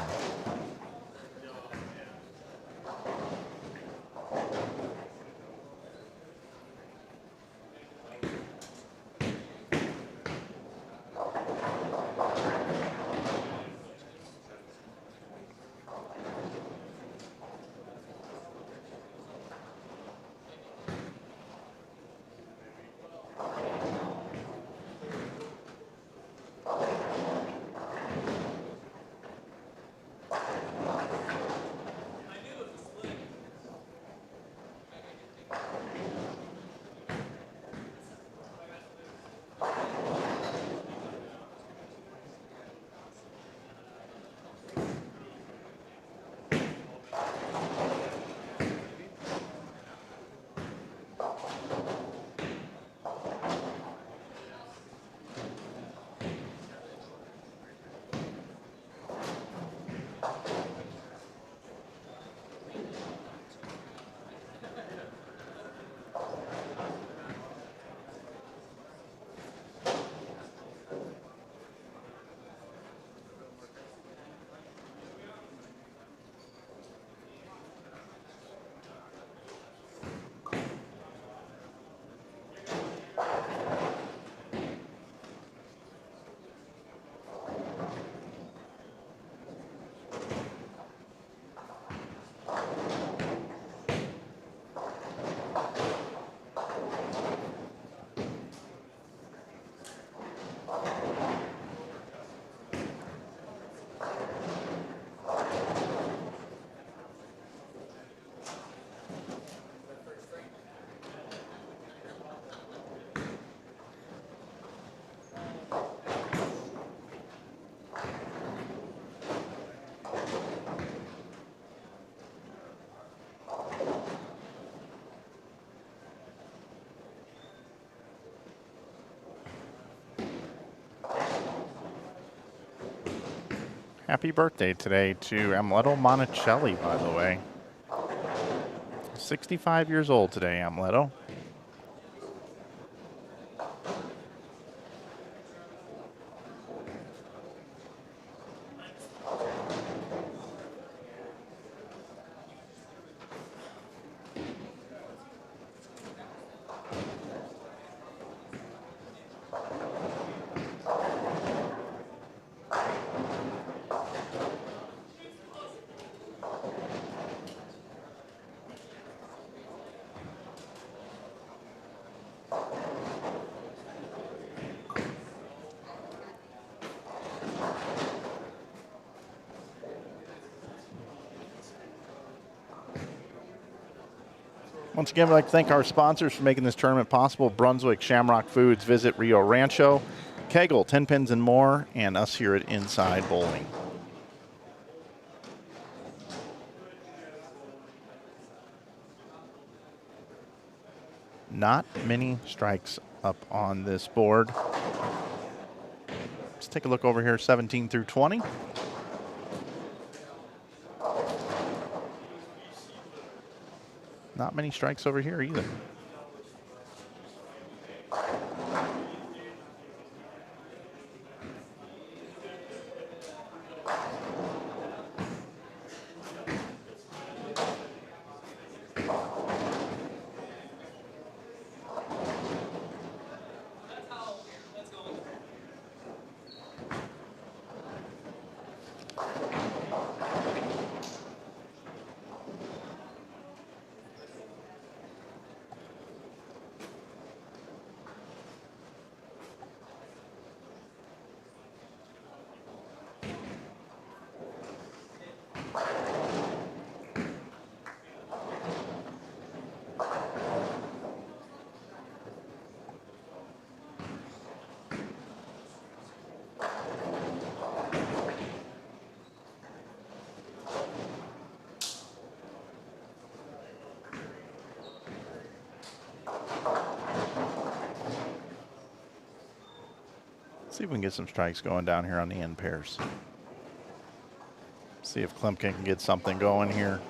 Happy birthday today to Amleto Monticelli, by the way. 65 years old today, Amleto. Once again, we'd like to thank our sponsors for making this tournament possible. Brunswick, Shamrock Foods, Visit Rio Rancho, Kegel, Tenpins and More, and us here at Inside Bowling. Not many strikes up on this board. Let's take a look over here, 17 through 20. Not many strikes over here either. See if we can get some strikes going down here on the end pairs. See if Klimkin can get something going here.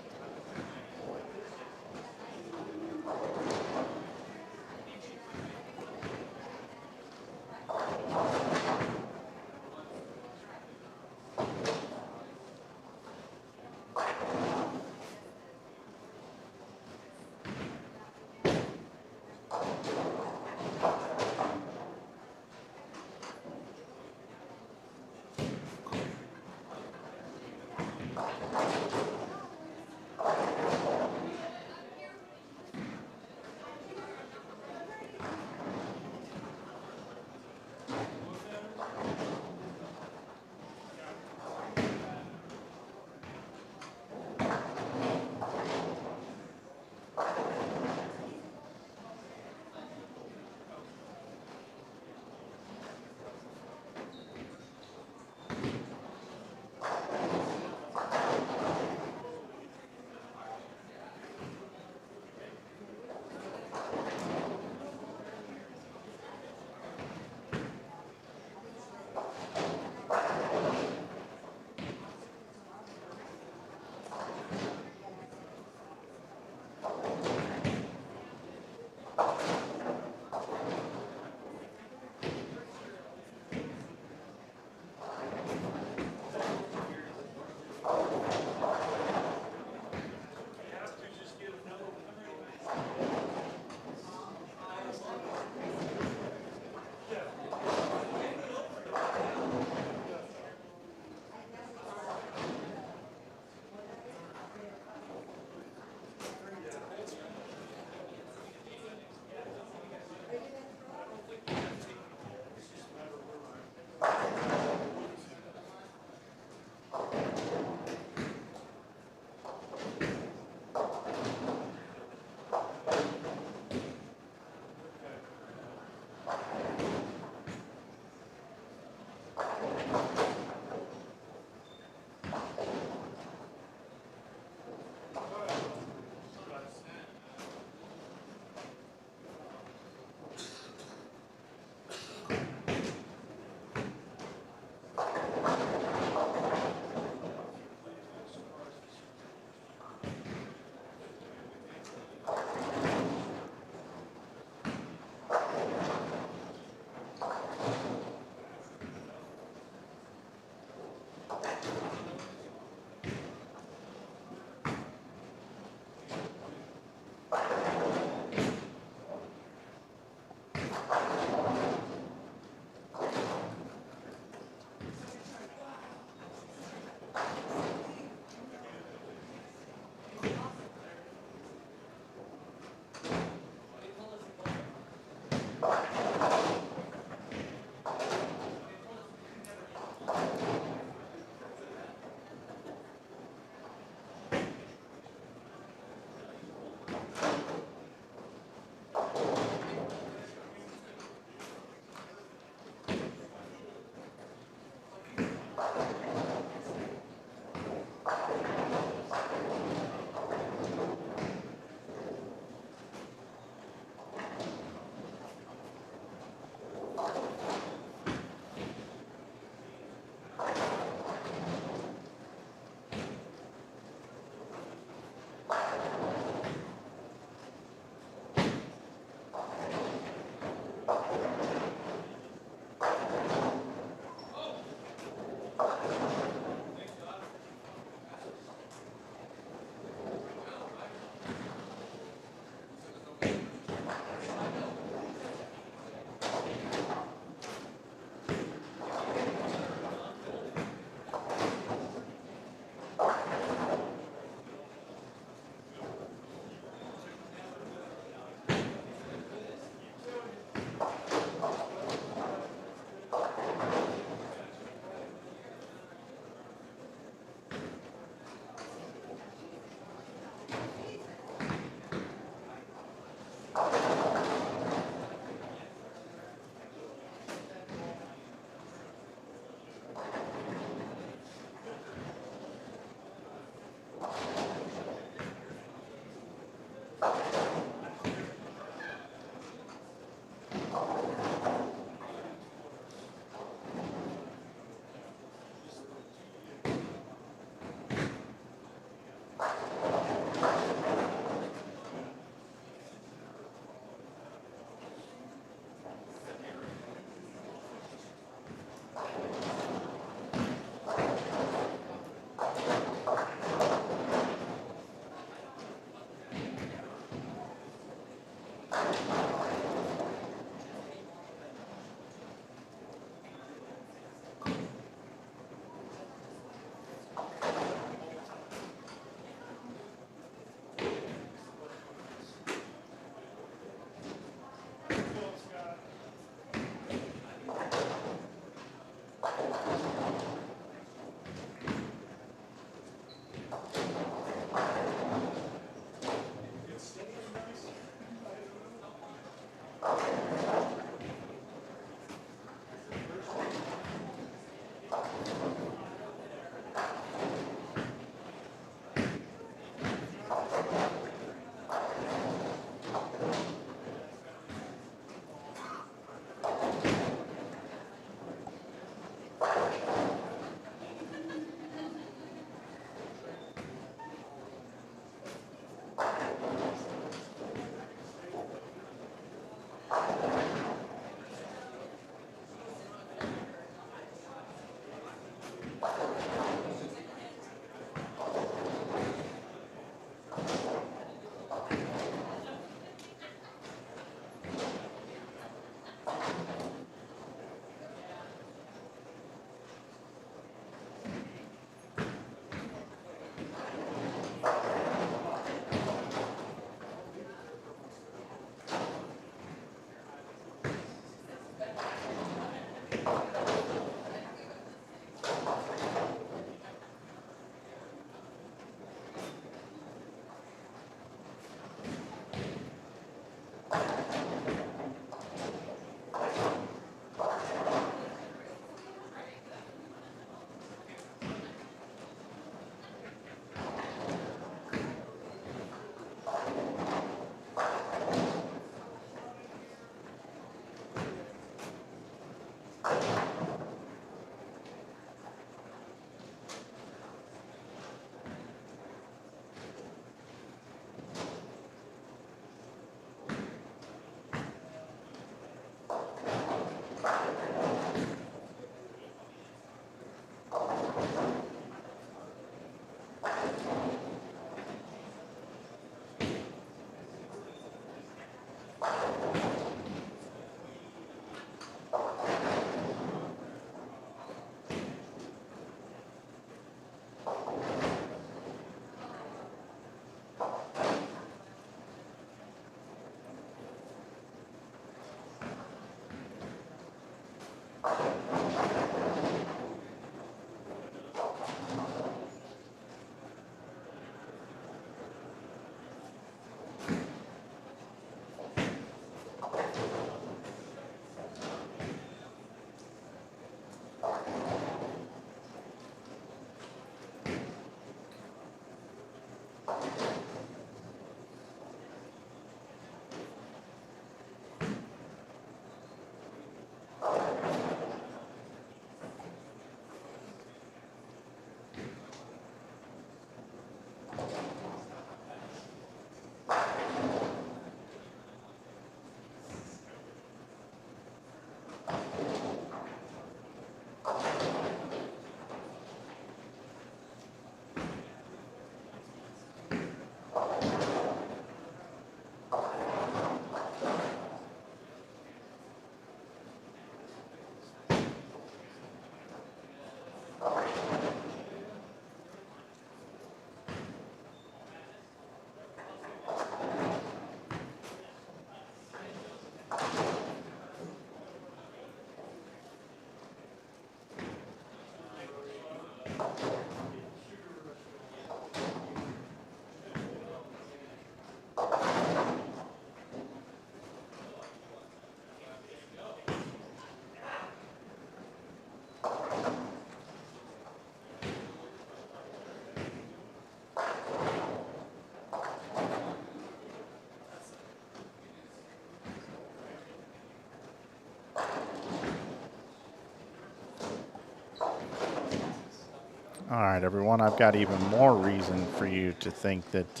All right, everyone, I've got even more reason for you to think that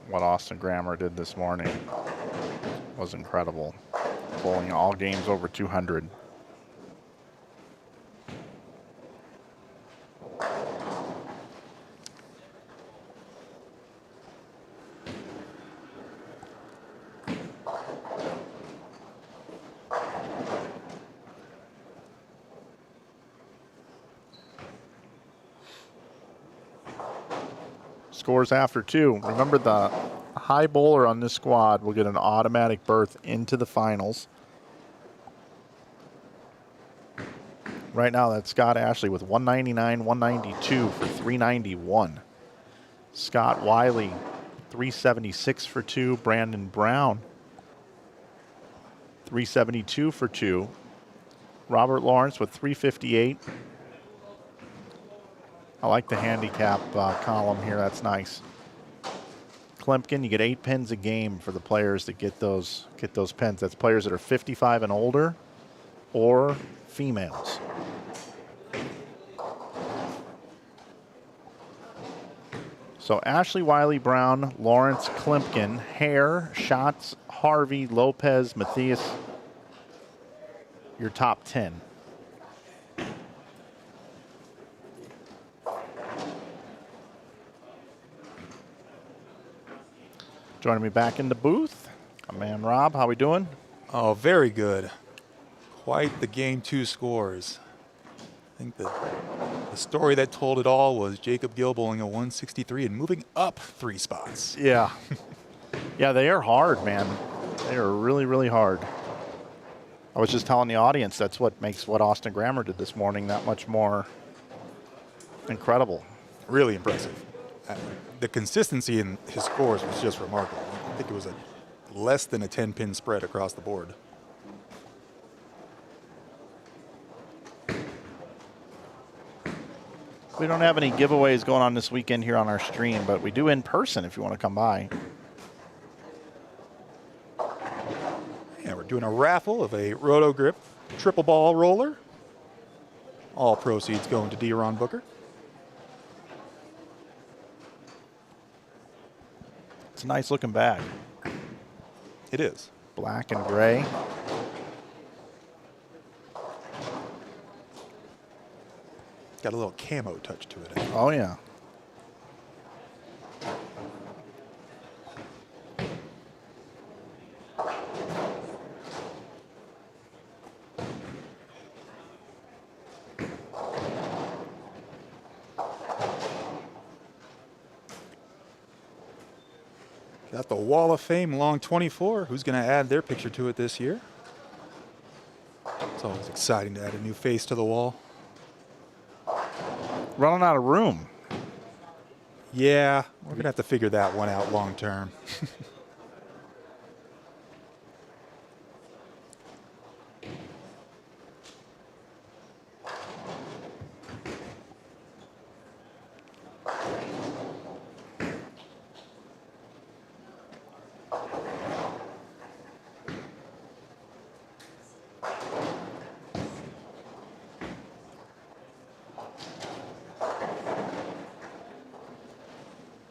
what Austin Grammer did this morning was incredible. Bowling all games over 200. Scores after 2. Remember, the high bowler on this squad will get an automatic berth into the finals. Right now, that's Scott Ashley with 199, 192 for 391. Scott Wiley, 376 for 2. Brandon Brown, 372 for 2. Robert Lawrence with 358. I like the handicap column here. That's nice. Klimpkin, you get 8 pins a game for the players that get those pins. That's players that are 55 and older or females. So Ashley, Wiley, Brown, Lawrence, Klimpkin, Hare, Schatz, Harvey, Lopez, Matthias, your top 10. Joining me back in the booth, my man Rob. How we doing? Oh, very good. Quite the game 2 scores. I think the story that told it all was Jacob Gill bowling a 163 and moving up 3 spots. Yeah. Yeah, they are hard, man. They are really, really hard. I was just telling the audience that's what makes what Austin Grammer did this morning that much more incredible. Really impressive. The consistency in his scores was just remarkable. I think it was a less than a 10-pin spread across the board. We don't have any giveaways going on this weekend here on our stream, but we do in person if you want to come by. Yeah, we're doing a raffle of a Roto Grip triple ball roller. All proceeds going to D-Ron Booker. It's a nice looking bag. It is. Black and gray. Got a little camo touch to it. I think. Oh, yeah. Got the Wall of Fame long 24. Who's going to add their picture to it this year? It's always exciting to add a new face to the wall. Running out of room. Yeah, we're going to have to figure that one out long term.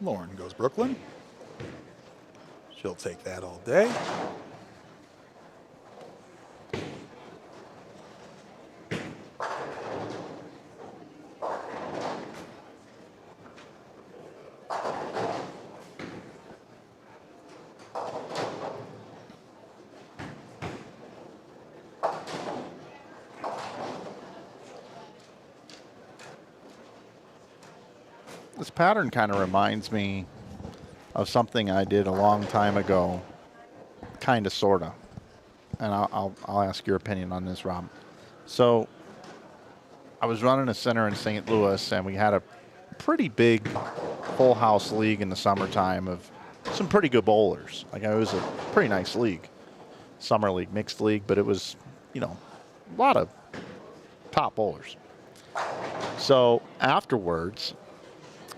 Lauren goes Brooklyn. She'll take that all day. This pattern kind of reminds me of something I did a long time ago, kind of, sort of. And I'll ask your opinion on this, Rob. So I was running a center in St. Louis, and we had a pretty big full house league in the summertime of some pretty good bowlers. Like, it was a pretty nice league, summer league, mixed league, but it was, you know, a lot of top bowlers. So afterwards,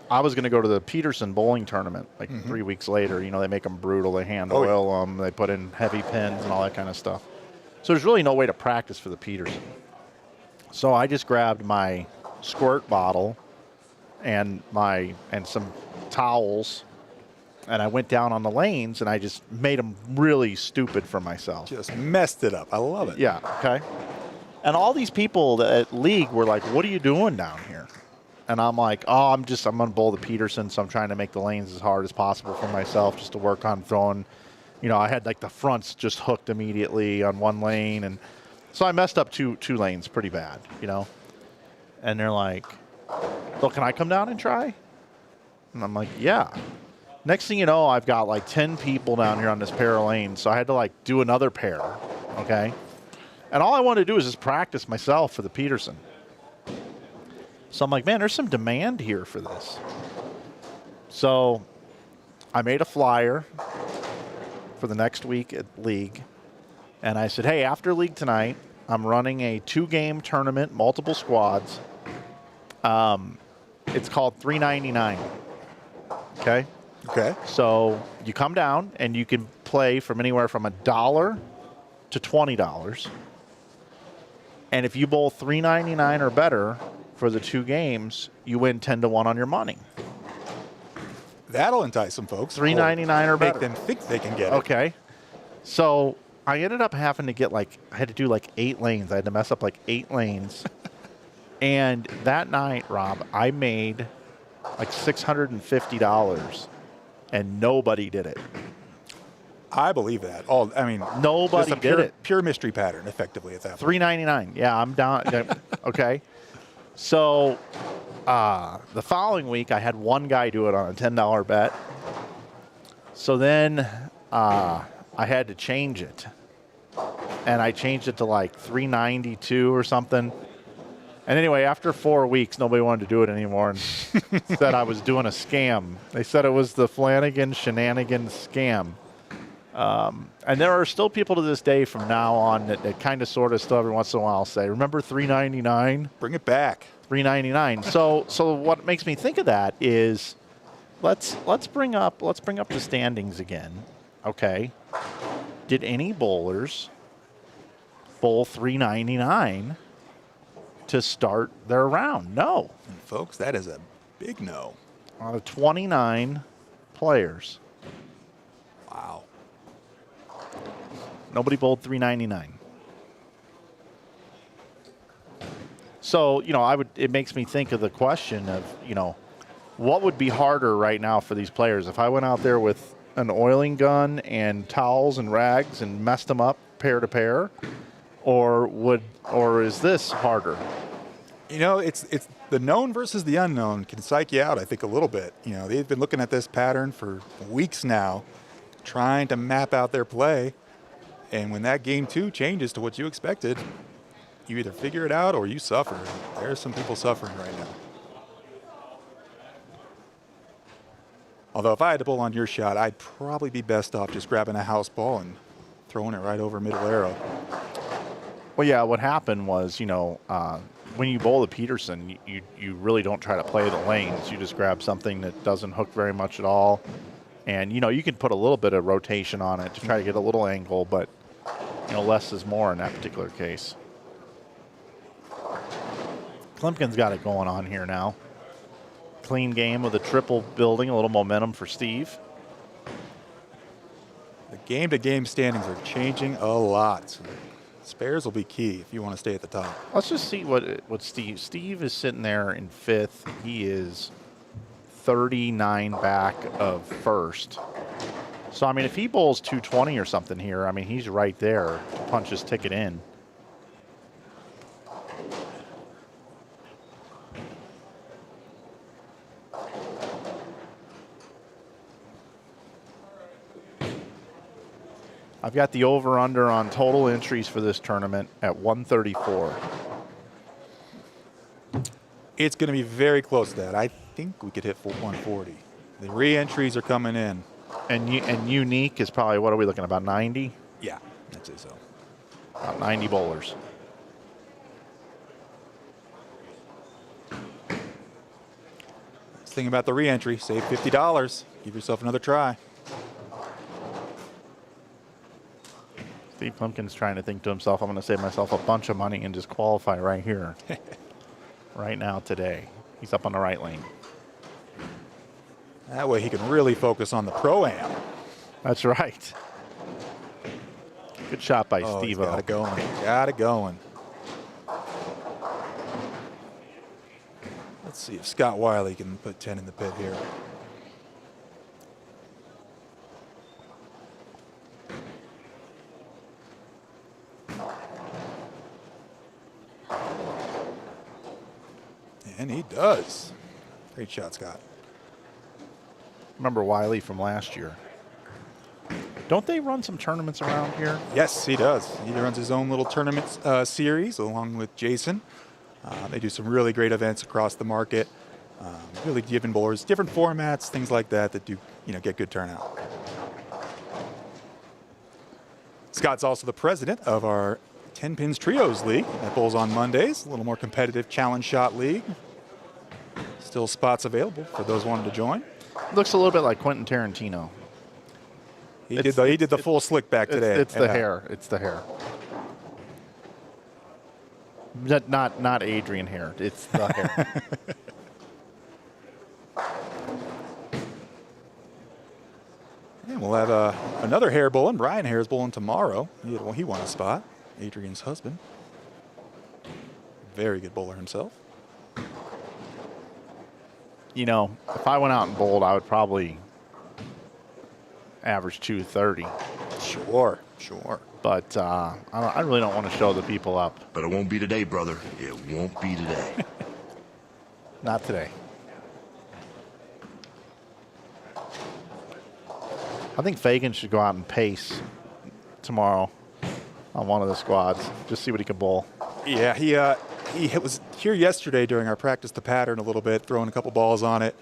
I was going to go to the Peterson bowling tournament like 3 weeks later. You know, they make them brutal. They hand oil them. They put in heavy pins and all that kind of stuff. So there's really no way to practice for the Peterson. So I just grabbed my squirt bottle and some towels, and I went down on the lanes, and I just made them really stupid for myself. Just messed it up. I love it. Yeah, okay. And all these people at league were like, "What are you doing down here?" And I'm like, "Oh, I'm going to bowl the Peterson, so I'm trying to make the lanes as hard as possible for myself just to work on throwing." You know, I had like the fronts just hooked immediately on one lane, and so I messed up two lanes pretty bad, you know. And they're like, "Well, can I come down and try?" And I'm like, yeah. Next thing you know, I've got like 10 people down here on this pair of lanes, so I had to like do another pair, okay? And all I wanted to do is just practice myself for the Peterson. So I'm like, man, there's some demand here for this. So I made a flyer for the next week at League, and I said, hey, after League tonight, I'm running a 2-game tournament, multiple squads. It's called $3.99, okay? Okay. So you come down and you can play from anywhere from $1 to $20. And if you bowl $3.99 or better for the 2 games, you win 10-1 on your money. That'll entice some folks. $3.99 or better. Make them think they can get it. Okay. So I ended up having to get I had to do 8 lanes. I had to mess up 8 lanes. And that night, Rob, I made $650. And nobody did it. I believe that. Nobody just a did it. Pure mystery pattern, effectively, at that point. $3.99. Yeah, I'm down. Okay. So the following week, I had one guy do it on a $10 bet. So then I had to change it. And I changed it to $3.92 or something. And anyway, after 4 weeks, nobody wanted to do it anymore and said I was doing a scam. They said it was the Flanagan shenanigans scam. And there are still people to this day from now on that kind of sort of still every once in a while say, remember $3.99? Bring it back. $3.99. So what makes me think of that is let's bring up the standings again. Okay. Did any bowlers bowl $3.99 to start their round? No. And folks, that is a big no. 29 players. Wow. Nobody bowled $3.99. So, it makes me think of the question of, what would be harder right now for these players? If I went out there with an oiling gun and towels and rags and messed them up pair to pair, or is this harder? It's the known versus the unknown can psych you out, I think, a little bit. They've been looking at this pattern for weeks now, trying to map out their play. And when that game 2 changes to what you expected, you either figure it out or you suffer. There's some people suffering right now. Although if I had to bowl on your shot, I'd probably be best off just grabbing a house ball and throwing it right over middle arrow. Well, yeah, what happened was, when you bowl the Peterson, you really don't try to play the lanes. You just grab something that doesn't hook very much at all. And, you can put a little bit of rotation on it to try to get a little angle, but, less is more in that particular case. Klimpkin's got it going on here now. Clean game with a triple building, a little momentum for Steve. The game-to-game standings are changing a lot. So spares will be key if you want to stay at the top. Let's just see what Steve is sitting there in 5th. He is 39 back of 1st. So, if he bowls 220 or something here, he's right there to punch his ticket in. I've got the over-under on total entries for this tournament at 134. It's going to be very close to that. I think we could hit 140. The re-entries are coming in. And unique is probably, what are we looking at, about 90? Yeah, I'd say so. About 90 bowlers. Nice thing about the re-entry, save $50. Give yourself another try. Steve Klimpkin's trying to think to himself, I'm going to save myself a bunch of money and just qualify right here. Right now, today. He's up on the right lane. That way he can really focus on the Pro-Am. That's right. Good shot by Oh, Steve-O. got it going. Got it going. Let's see if Scott Wiley can put 10 in the pit here. And he does. Great shot, Scott. Remember Wiley from last year. Don't they run some tournaments around here? Yes, he does. He runs his own little tournament series along with Jason. They do some really great events across the market. Really giving bowlers different formats, things like that that do get good turnout. Scott's also the president of our 10 Pins Trios League that bowls on Mondays, a little more competitive challenge shot league. Still spots available for those wanting to join. Looks a little bit like Quentin Tarantino. He did the full slick back today. It's the hair. It's the hair. Not Adrian hair. It's the hair. And we'll have another hair bowling. Brian Hare's bowling tomorrow. He won a spot. Adrian's husband. Very good bowler himself. If I went out and bowled, I would probably average 230. Sure. But I really don't want to show the people up. But it won't be today, brother. It won't be today. Not today. I think Fagan should go out and pace tomorrow on one of the squads. Just see what he can bowl. Yeah, he was here yesterday during our practice the pattern a little bit, throwing a couple balls on it.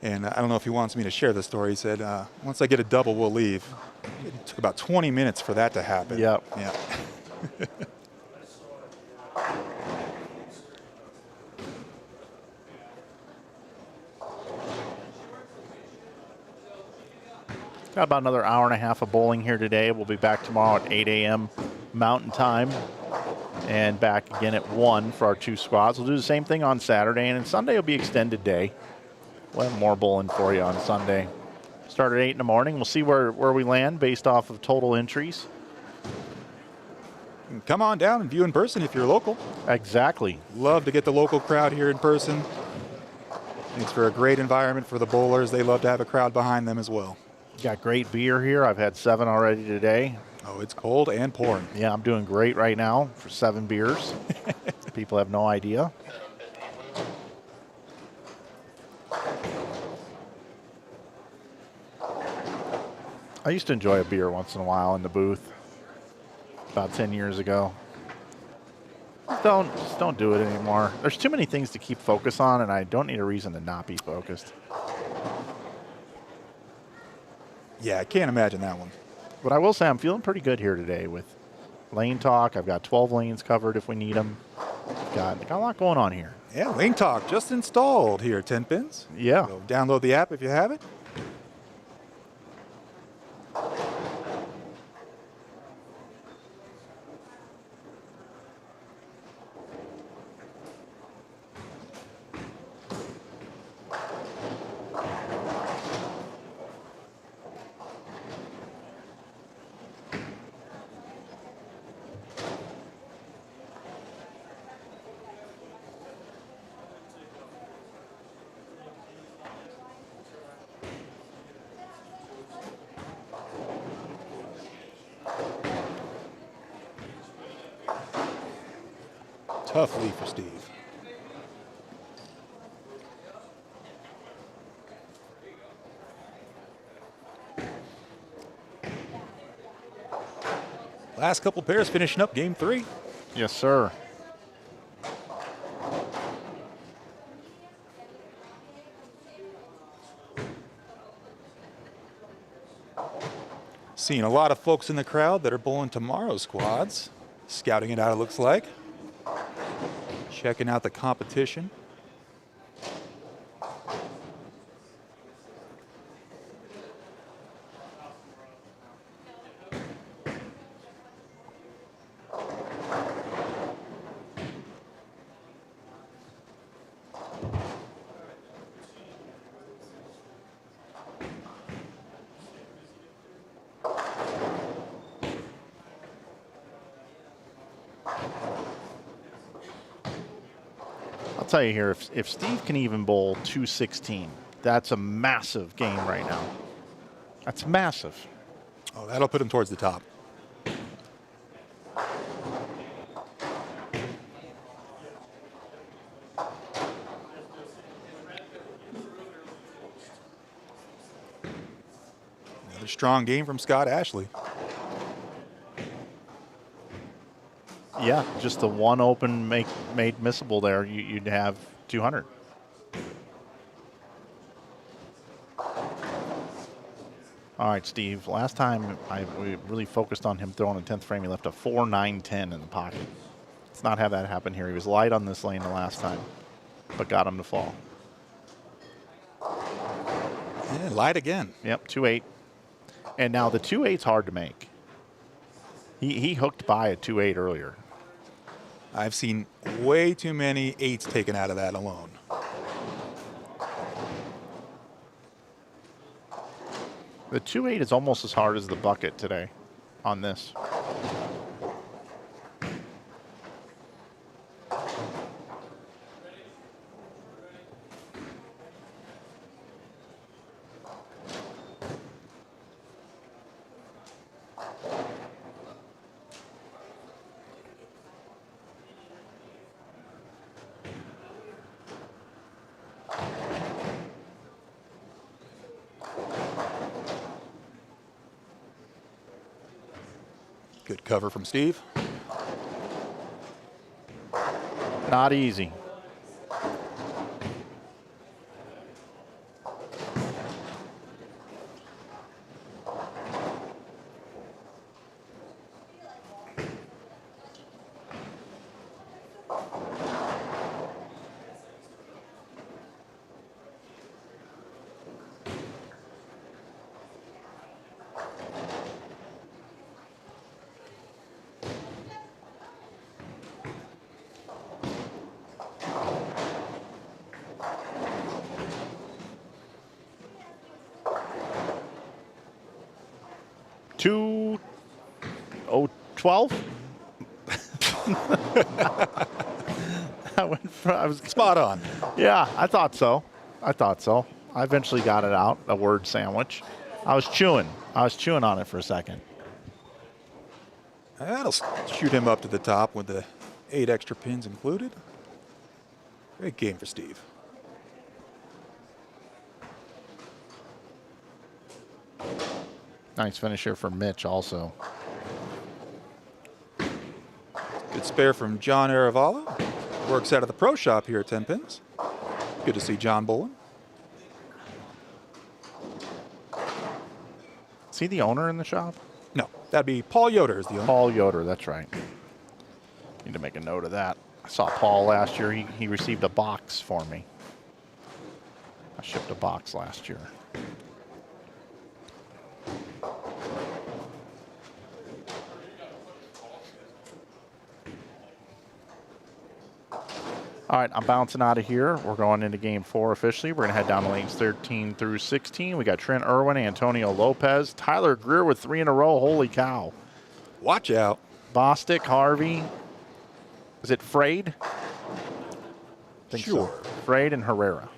And I don't know if he wants me to share the story. He said, once I get a double, we'll leave. It took about 20 minutes for that to happen. Yep. Yeah. Got about another hour and a half of bowling here today. We'll be back tomorrow at 8 a.m. Mountain Time and back again at 1 for our 2 squads. We'll do the same thing on Saturday, and then Sunday will be extended day. We'll have more bowling for you on Sunday. Start at 8 in the morning. We'll see where we land based off of total entries. Come on down and view in person if you're local. Exactly. Love to get the local crowd here in person. It's for a great environment for the bowlers. They love to have a crowd behind them as well. Got great beer here. I've had 7 already today. Oh, it's cold and pouring. Yeah, I'm doing great right now for 7 beers. People have no idea. I used to enjoy a beer once in a while in the booth about 10 years ago. Just don't do it anymore. There's too many things to keep focus on, and I don't need a reason to not be focused. Yeah, I can't imagine that one. But I will say I'm feeling pretty good here today with lane talk. I've got 12 lanes covered if we need them. Got a lot going on here. Yeah, Lane Talk just installed here at 10 Pins. Yeah. So download the app if you have it. Tough lead for Steve. Last couple pairs finishing up game 3. Yes, sir. Seeing a lot of folks in the crowd that are bowling tomorrow's squads. Scouting it out, it looks like. Checking out the competition. I'll tell you here, if Steve can even bowl 216, that's a massive game right now. That's massive. Oh, that'll put him towards the top. Another strong game from Scott Ashley. Yeah, just the one open made missable there, you'd have 200. All right, Steve. Last time we really focused on him throwing in 10th frame, he left a 4-9-10 in the pocket. Let's not have that happen here. He was light on this lane the last time, but got him to fall. Yeah, light again. Yep, 2-8. And now the 2-8's hard to make. He hooked by a 2-8 earlier. I've seen way too many 8s taken out of that alone. The 2-8 is almost as hard as the bucket today on this. Good cover from Steve. Not easy. Two, 12. I was Spot on. Yeah, I thought so. I eventually got it out, a word sandwich. I was chewing on it for a second. That'll shoot him up to the top with the 8 extra pins included. Great game for Steve. Nice finisher for Mitch also. Good spare from John Aravala. Works out of the pro shop here at Tenpins. Good to see John bowling. Is he the owner in the shop? No, that'd be Paul Yoder is the owner. Paul Yoder, that's right. Need to make a note of that. I saw Paul last year. He received a box for me. I shipped a box last year. All right, I'm bouncing out of here. We're going into game 4 officially. We're going to head down to lanes 13 through 16. We got Trent Irwin, Antonio Lopez, Tyler Greer with 3 in a row. Holy cow. Watch out. Bostic, Harvey. Is it Frade? Sure. So. Frade and Herrera.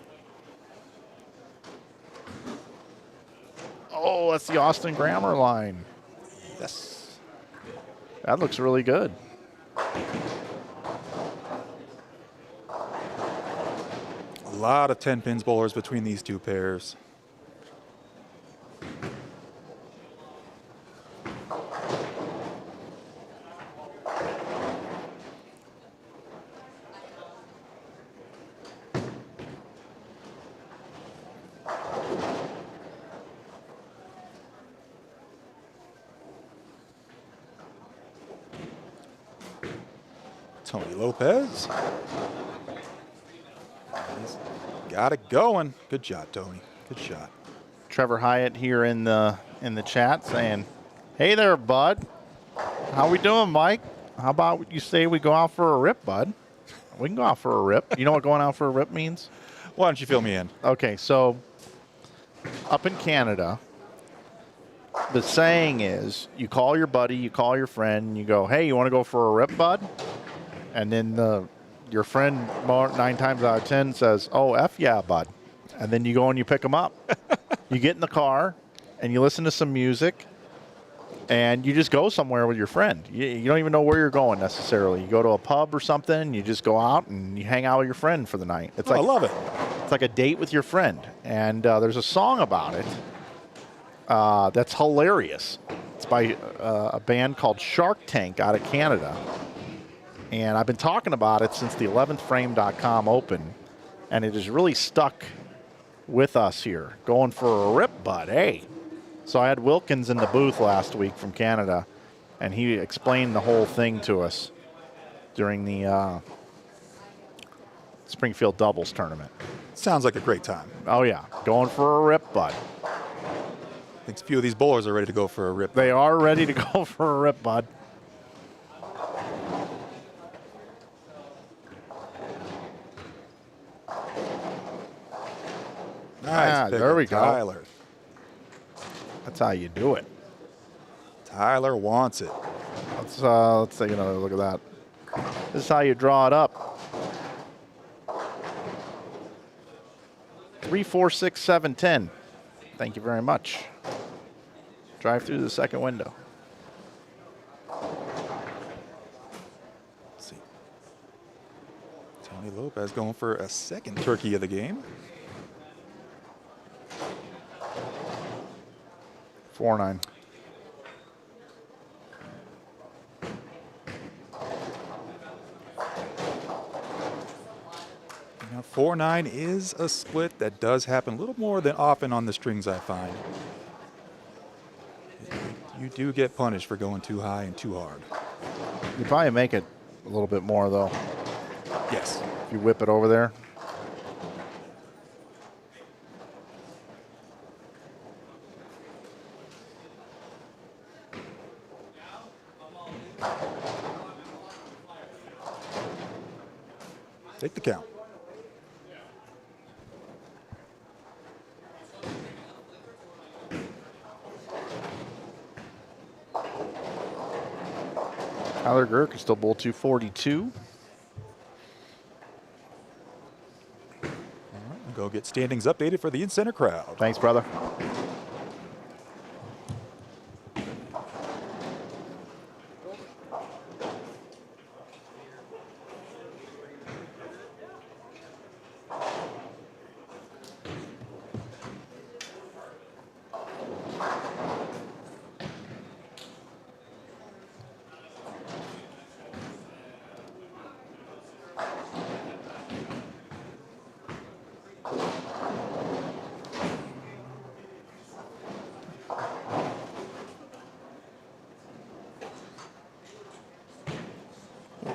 Oh, that's the Austin Grammer line. Yes. That looks really good. A lot of 10 pins bowlers between these two pairs. Tony Lopez. He's got it going. Good shot, Tony. Good shot. Trevor Hyatt here in the chat saying, "Hey there, bud. How we doing, Mike? How about you say we go out for a rip, bud? We can go out for a rip. You know what going out for a rip means? Why don't you fill me in? Okay, so up in Canada, the saying is you call your buddy, you call your friend, and you go, hey, you want to go for a rip, bud? And then your friend 9 times out of 10 says, oh, F yeah, bud. And then you go and you pick them up. You get in the car and you listen to some music and you just go somewhere with your friend. You don't even know where you're going necessarily. You go to a pub or something, you just go out and you hang out with your friend for the night. I love it. It's like a date with your friend. And there's a song about it. That's hilarious. It's by a band called Shark Tank out of Canada. And I've been talking about it since the 11thframe.com Open. And it has really stuck with us here. Going for a rip, bud. Hey. So I had Wilkins in the booth last week from Canada. And he explained the whole thing to us during the Springfield Doubles tournament. Sounds like a great time. Oh, yeah. Going for a rip, bud. I think a few of these bowlers are ready to go for a rip. They are ready to go for a rip, bud. Nice. There we go. Tyler. That's how you do it. Tyler wants it. Let's take another look at that. This is how you draw it up. 3, 4, 6, 7, 10. Thank you very much. Drive through the second window. Let's see. Tony Lopez going for a second turkey of the game. 4-9. Now 4-9 is a split that does happen a little more than often on the strings, I find. You do get punished for going too high and too hard. You probably make it a little bit more, though. Yes. If you whip it over there. Take the count. Tyler Gurk is still bowl 242. All right, we'll go get standings updated for the in-center crowd. Thanks, brother.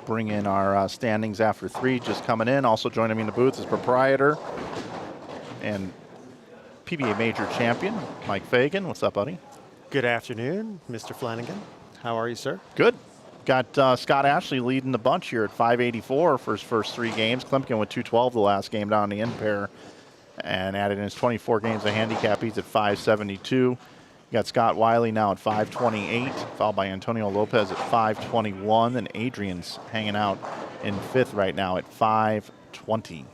Bring in our standings after 3 just coming in. Also joining me in the booth is proprietor and PBA Major champion, Mike Flanagan. What's up, buddy? Good afternoon, Mr. Flanagan. How are you, sir? Good. Got Scott Ashley leading the bunch here at 584 for his first 3 games. Klimpkin with 212 the last game down the end pair and added in his 24 games of handicap. He's at 572. You got Scott Wiley now at 528, followed by Antonio Lopez at 521, and Adrian's hanging out in 5th right now at 520.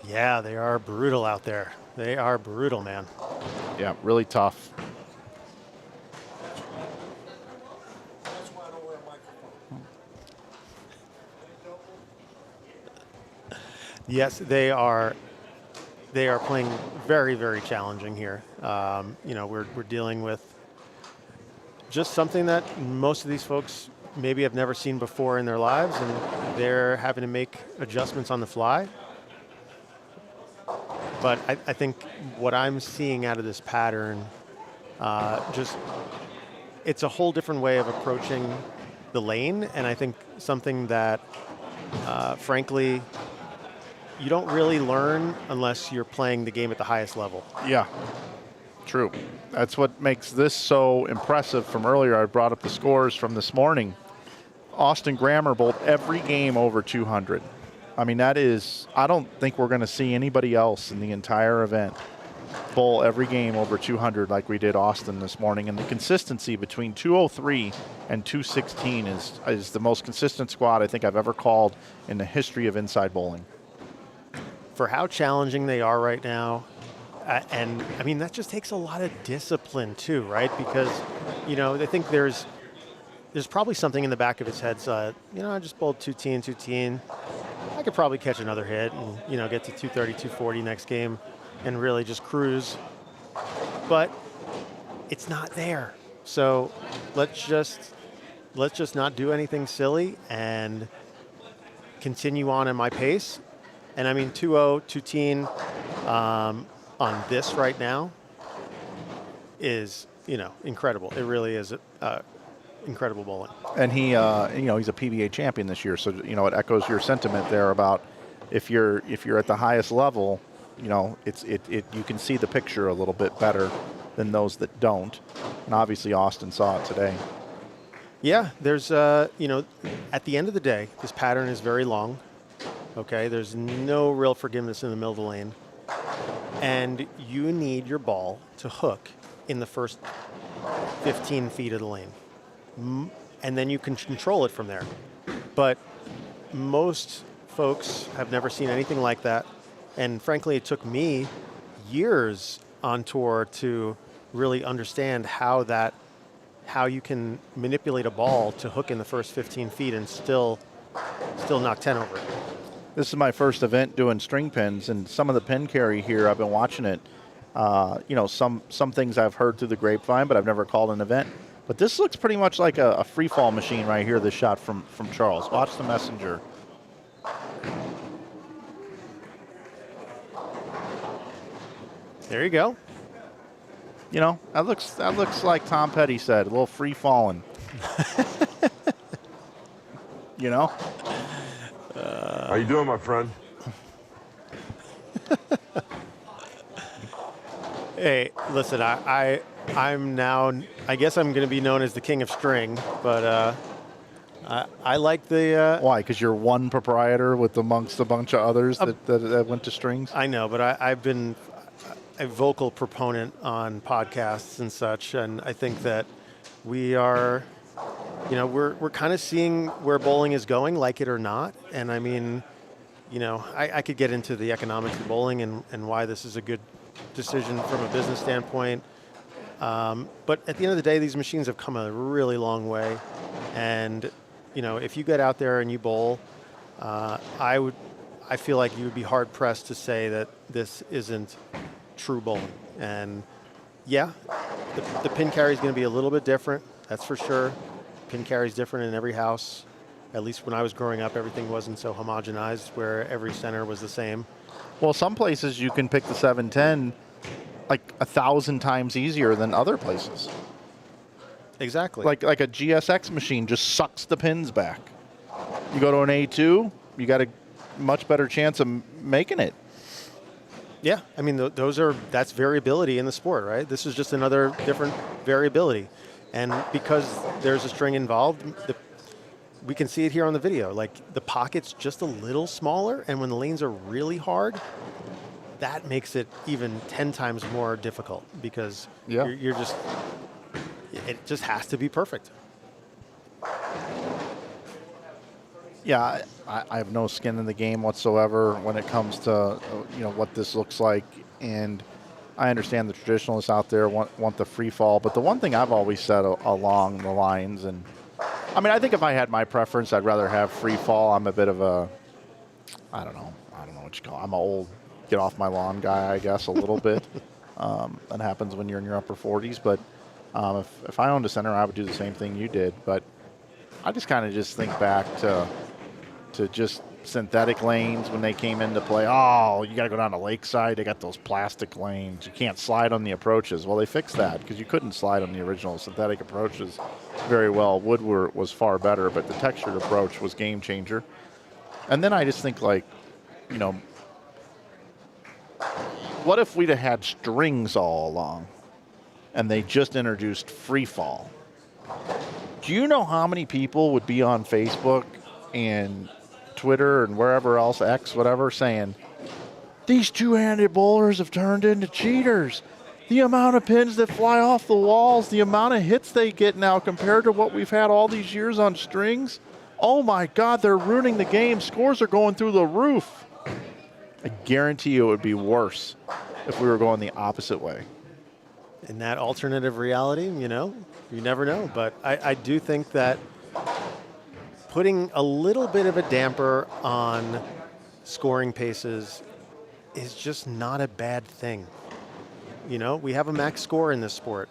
Yeah, they are brutal out there. They are brutal, man. Yeah, really tough. Yes, they are playing very, very challenging here. You know, we're dealing with just something that most of these folks maybe have never seen before in their lives, and they're having to make adjustments on the fly. But I think what I'm seeing out of this pattern, it's a whole different way of approaching the lane, and I think something that, frankly, you don't really learn unless you're playing the game at the highest level. Yeah, true. That's what makes this so impressive from earlier. I brought up the scores from this morning. Austin Grammer bowled every game over 200. I mean, that is, I don't think we're going to see anybody else in the entire event bowl every game over 200 like we did Austin this morning. And the consistency between 203 and 216 is the most consistent squad I think I've ever called in the history of inside bowling. For how challenging they are right now, and I mean, that just takes a lot of discipline too, right? Because, you know, I think there's probably something in the back of his head, you know, I just bowled 210. I could probably catch another hit and, you know, get to 230, 240 next game and really just cruise. But it's not there. So let's just not do anything silly and continue on in my pace. And I mean, 2-0, 2-teen on this right now is, incredible. It really is incredible bowling. And he, he's a PBA champion this year, so it echoes your sentiment there about if you're at the highest level, you can see the picture a little bit better than those that don't. And obviously Austin saw it today. Yeah, there's at the end of the day, this pattern is very long. Okay, there's no real forgiveness in the middle of the lane, and you need your ball to hook in the first 15 feet of the lane, and then you can control it from there. But most folks have never seen anything like that, and frankly, it took me years on tour to really understand how you can manipulate a ball to hook in the first 15 feet and still knock 10 over it. This is my first event doing string pins, and some of the pin carry here, I've been watching it. Some things I've heard through the grapevine, but I've never called an event. But this looks pretty much like a free fall machine right here, this shot from Charles. Watch the messenger. There you go. That looks like Tom Petty said, a little free falling. How you doing, my friend? Hey, listen, I'm now, I guess I'm going to be known as the king of string, but I like the... Why? Because you're one proprietor with amongst a bunch of others that went to strings? I know, but I've been a vocal proponent on podcasts and such, and I think that we are... we're kind of seeing where bowling is going, like it or not. And I mean, I could get into the economics of bowling and why this is a good decision from a business standpoint. But at the end of the day, these machines have come a really long way. And, if you get out there and you bowl, I feel like you would be hard pressed to say that this isn't true bowling. And yeah, the pin carry is going to be a little bit different. That's for sure. Pin carry is different in every house. At least when I was growing up, everything wasn't so homogenized where every center was the same. Well, some places you can pick the 710 like 1,000 times easier than other places. Exactly. Like a GSX machine just sucks the pins back. You go to an A2, you got a much better chance of making it. Yeah, I mean, that's variability in the sport, right? This is just another different variability. And because there's a string involved, we can see it here on the video. Like, the pocket's just a little smaller, and when the lanes are really hard, that makes it even 10 times more difficult because you're just, it just has to be perfect. Yeah, I have no skin in the game whatsoever when it comes to what this looks like, and I understand the traditionalists out there want the free fall, but the one thing I've always said along the lines, and I mean, I think if I had my preference, I'd rather have free fall. I'm a bit of a, I don't know what you call it. I'm an old get off my lawn guy, I guess, a little bit. That happens when you're in your upper 40s, but if I owned a center, I would do the same thing you did. But I just kind of think back to just synthetic lanes when they came into play. Oh, you got to go down to Lakeside. They got those plastic lanes. You can't slide on the approaches. Well, they fixed that because you couldn't slide on the original synthetic approaches very well. Wood was far better, but the textured approach was game changer. And then I just think, like, what if we'd have had strings all along and they just introduced free fall? Do you know how many people would be on Facebook and Twitter and wherever else, X, whatever, saying, these two-handed bowlers have turned into cheaters. The amount of pins that fly off the walls, the amount of hits they get now compared to what we've had all these years on strings. Oh my God, they're ruining the game. Scores are going through the roof. I guarantee you it would be worse if we were going the opposite way. In that alternative reality, you never know. But I do think that putting a little bit of a damper on scoring paces is just not a bad thing. We have a max score in this sport.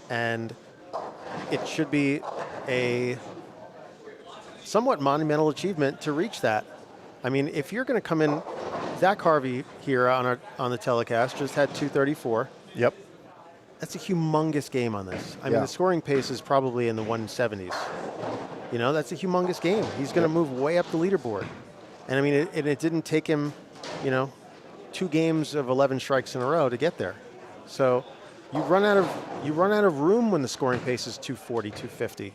And it should be a somewhat monumental achievement to reach that. I mean, if you're going to come in, Zach Harvey here on the telecast just had 234. Yep. That's a humongous game on this. I mean, the scoring pace is probably in the 170s. You know, that's a humongous game. He's going to move way up the leaderboard. And I mean, it didn't take him, 2 games of 11 strikes in a row to get there. So you run out of room when the scoring pace is 240, 250.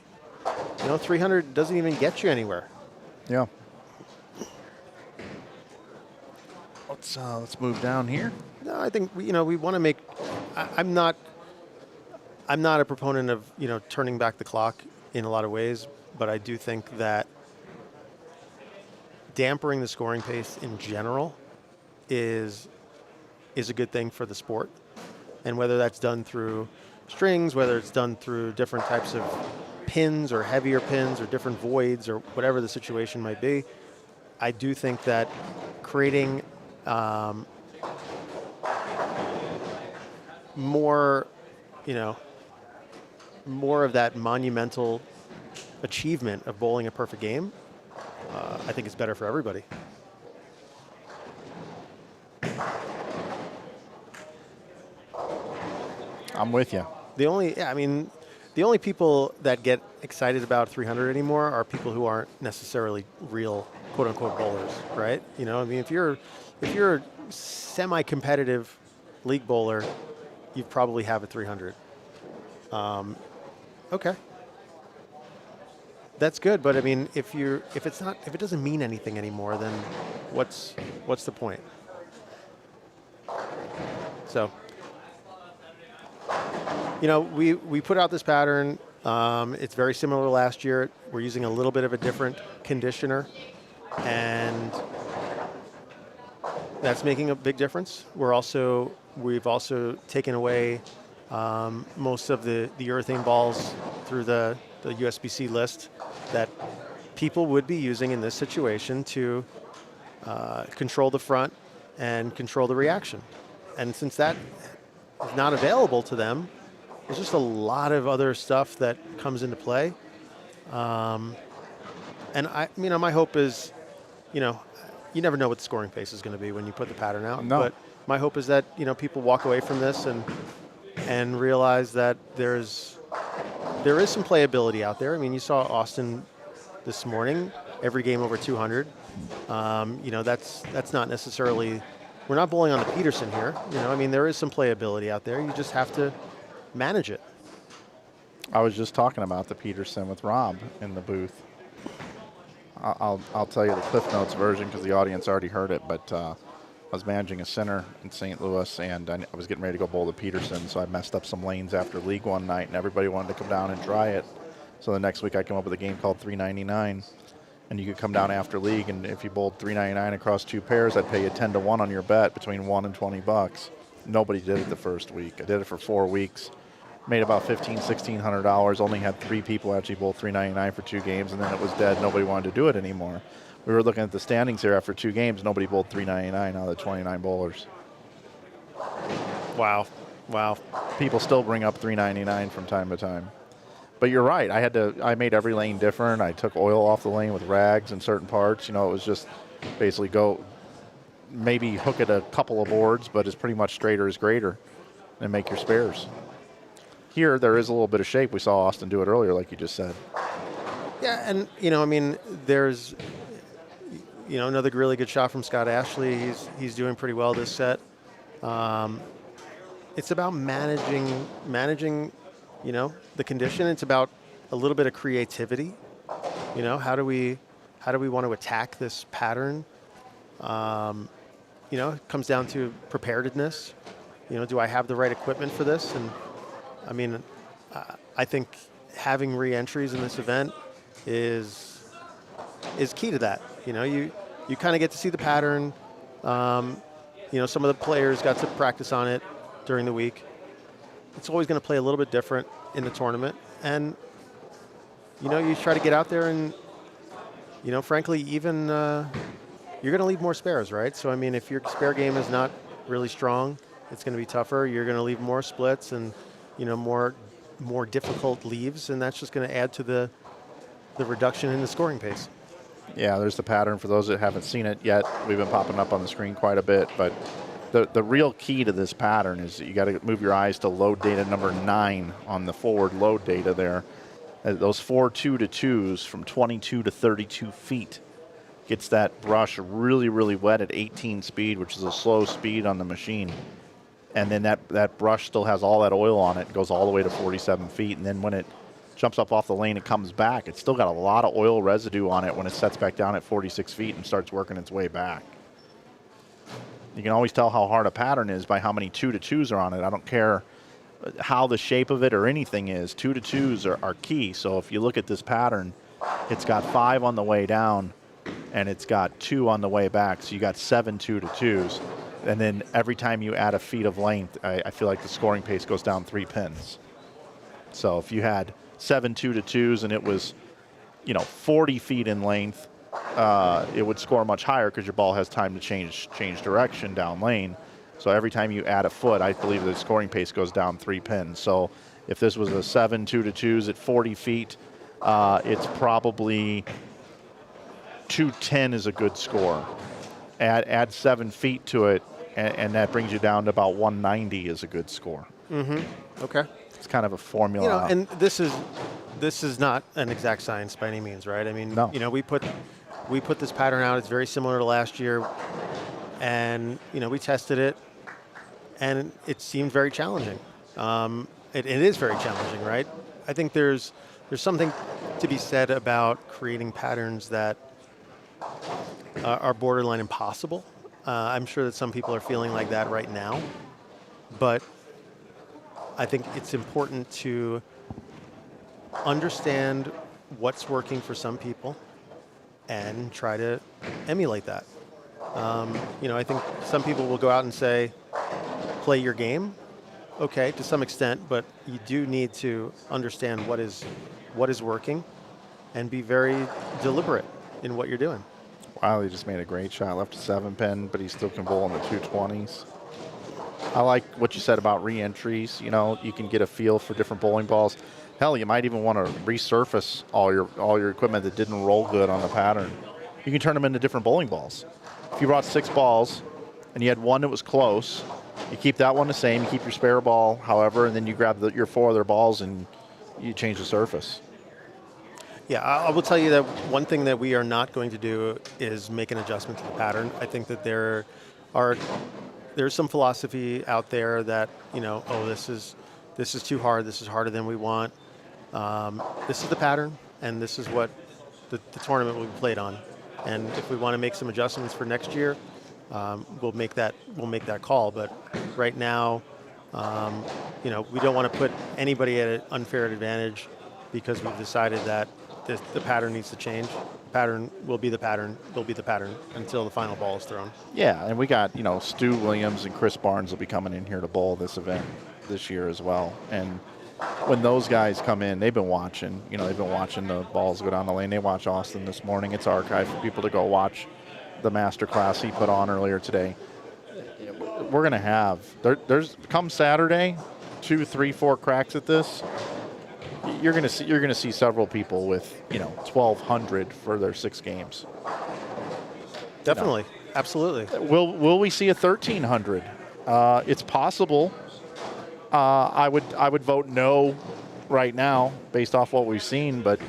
300 doesn't even get you anywhere. Yeah. Let's move down here. No, I think we want to make. I'm not a proponent of turning back the clock in a lot of ways, but I do think that dampering the scoring pace in general is a good thing for the sport. And whether that's done through strings, whether it's done through different types of pins or heavier pins or different voids or whatever the situation might be, I do think that creating more of that monumental achievement of bowling a perfect game, I think it's better for everybody. I'm with you. The only people that get excited about 300 anymore are people who aren't necessarily real quote unquote bowlers, right? If you're a semi-competitive league bowler, you probably have a 300. Okay. That's good, but I mean, if it doesn't mean anything anymore, then what's the point? So, we put out this pattern. It's very similar to last year. We're using a little bit of a different conditioner, and that's making a big difference. We've also taken away most of the urethane balls through the USBC list that people would be using in this situation to control the front and control the reaction. And since that is not available to them, there's just a lot of other stuff that comes into play. And my hope is, you never know what the scoring pace is going to be when you put the pattern out. No. But my hope is that, people walk away from this and realize that there is some playability out there. I mean, you saw Austin this morning, every game over 200. That's not necessarily, we're not bowling on the Peterson here. There is some playability out there. You just have to manage it. I was just talking about the Peterson with Rob in the booth. I'll tell you the Cliff Notes version because the audience already heard it, but I was managing a center in St. Louis, and I was getting ready to go bowl the Peterson, so I messed up some lanes after league one night, and everybody wanted to come down and try it. So the next week I came up with a game called 399, and you could come down after league, and if you bowled 399 across 2 pairs, I'd pay you 10-1 on your bet between $1 and $20. Nobody did it the first week. I did it for 4 weeks. Made about $1,600. Only had 3 people actually bowl 399 for 2 games, and then it was dead. Nobody wanted to do it anymore. We were looking at the standings here after 2 games. Nobody bowled 399 out of the 29 bowlers. Wow. People still bring up 399 from time to time. But you're right. I made every lane different. I took oil off the lane with rags in certain parts. It was just basically go, maybe hook it a couple of boards, but it's pretty much straighter is greater, and make your spares. Here, there is a little bit of shape. We saw Austin do it earlier, like you just said. Yeah, and, there's, another really good shot from Scott Ashley. He's doing pretty well this set. It's about managing, the condition. It's about a little bit of creativity. How do we want to attack this pattern? It comes down to preparedness. Do I have the right equipment for this? And I think having re-entries in this event is key to that. You kind of get to see the pattern. Some of the players got to practice on it during the week. It's always going to play a little bit different in the tournament. And, you try to get out there and, frankly, even you're going to leave more spares, right? So, if your spare game is not really strong, it's going to be tougher. You're going to leave more splits and, more more difficult leaves, and that's just going to add to the reduction in the scoring pace. Yeah, there's the pattern. For those that haven't seen it yet, we've been popping up on the screen quite a bit. But the real key to this pattern is that you got to move your eyes to load data number 9 on the forward load data there. Those 4 2-2s from 22 to 32 feet gets that brush really, really wet at 18 speed, which is a slow speed on the machine. And then that brush still has all that oil on it. It goes all the way to 47 feet. And then when it jumps up off the lane and comes back, it's still got a lot of oil residue on it when it sets back down at 46 feet and starts working its way back. You can always tell how hard a pattern is by how many 2-2s are on it. I don't care how the shape of it or anything is. 2-2s are key. So if you look at this pattern, it's got 5 on the way down and it's got 2 on the way back. So you got 7 2-2s. And then every time you add a feet of length, I feel like the scoring pace goes down 3 pins. So if you had 7 2-2s and it was, 40 feet in length, it would score much higher because your ball has time to change direction down lane. So every time you add a foot, I believe the scoring pace goes down 3 pins. So if this was a 7 2-2s at 40 feet, it's probably 210 is a good score. Add 7 feet to it, and that brings you down to about 190 is a good score. Mm-hmm. Okay. It's kind of a formula. And this is not an exact science by any means, right? I mean, No. we put this pattern out. It's very similar to last year, and we tested it, and it seemed very challenging. It is very challenging, right? I think there's something to be said about creating patterns that are borderline impossible. I'm sure that some people are feeling like that right now, but I think it's important to understand what's working for some people and try to emulate that. I think some people will go out and say, play your game. Okay, to some extent, but you do need to understand what is working and be very deliberate in what you're doing. Wiley just made a great shot, left a 7-pin, but he still can bowl in the 220s. I like what you said about re-entries. You can get a feel for different bowling balls. Hell, you might even want to resurface all your equipment that didn't roll good on the pattern. You can turn them into different bowling balls. If you brought 6 balls and you had one that was close, you keep that one the same, you keep your spare ball, however, and then you grab your 4 other balls and you change the surface. Yeah, I will tell you that one thing that we are not going to do is make an adjustment to the pattern. I think that there's some philosophy out there that, this is too hard, this is harder than we want. This is the pattern, and this is what the tournament will be played on. And if we want to make some adjustments for next year, we'll make that call. But right now, we don't want to put anybody at an unfair advantage because we've decided that the pattern needs to change. Pattern will be the pattern. Will be the pattern until the final ball is thrown. Yeah, and we got Stu Williams and Chris Barnes will be coming in here to bowl this event this year as well. And when those guys come in, they've been watching. They've been watching the balls go down the lane. They watched Austin this morning. It's archived for people to go watch the master class he put on earlier today. We're gonna have there's come Saturday, 2, 3, 4 cracks at this. You're gonna see several people with 1,200 for their 6 games. Definitely, absolutely. Will we see a 1,300? It's possible. I would vote no right now based off what we've seen, but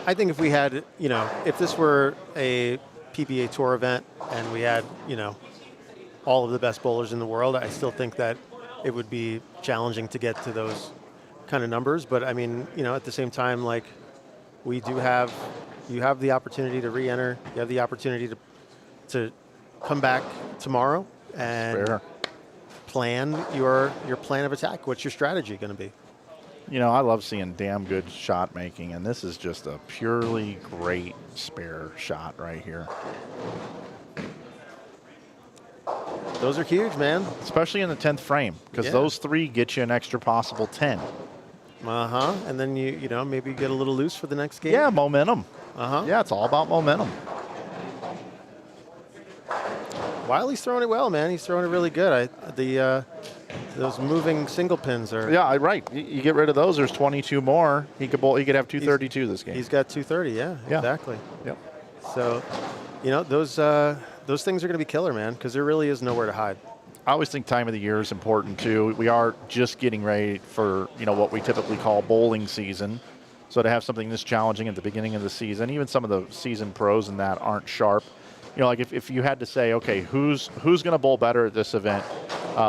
I think if we had if this were a PBA Tour event and we had all of the best bowlers in the world, I still think that it would be challenging to get to those kind of numbers. But I mean, at the same time, like you have the opportunity to re-enter. You have the opportunity to come back tomorrow and plan your plan of attack. What's your strategy going to be? I love seeing damn good shot making, and this is just a purely great spare shot right here. Those are huge, man. Especially in the 10th frame, because those 3 get you an extra possible 10. And then you maybe get a little loose for the next game. Yeah, momentum. Yeah, it's all about momentum. Wiley's throwing it well, man. He's throwing it really good. Those moving single pins are. Yeah, right. You get rid of those. There's 22 more. He could bowl. He could have 232 this game. He's got 230. Yeah, exactly. Yep. So, those things are going to be killer, man, because there really is nowhere to hide. I always think time of the year is important too. We are just getting ready for what we typically call bowling season. So to have something this challenging at the beginning of the season, even some of the seasoned pros in that aren't sharp. Like if you had to say, okay, who's going to bowl better at this event,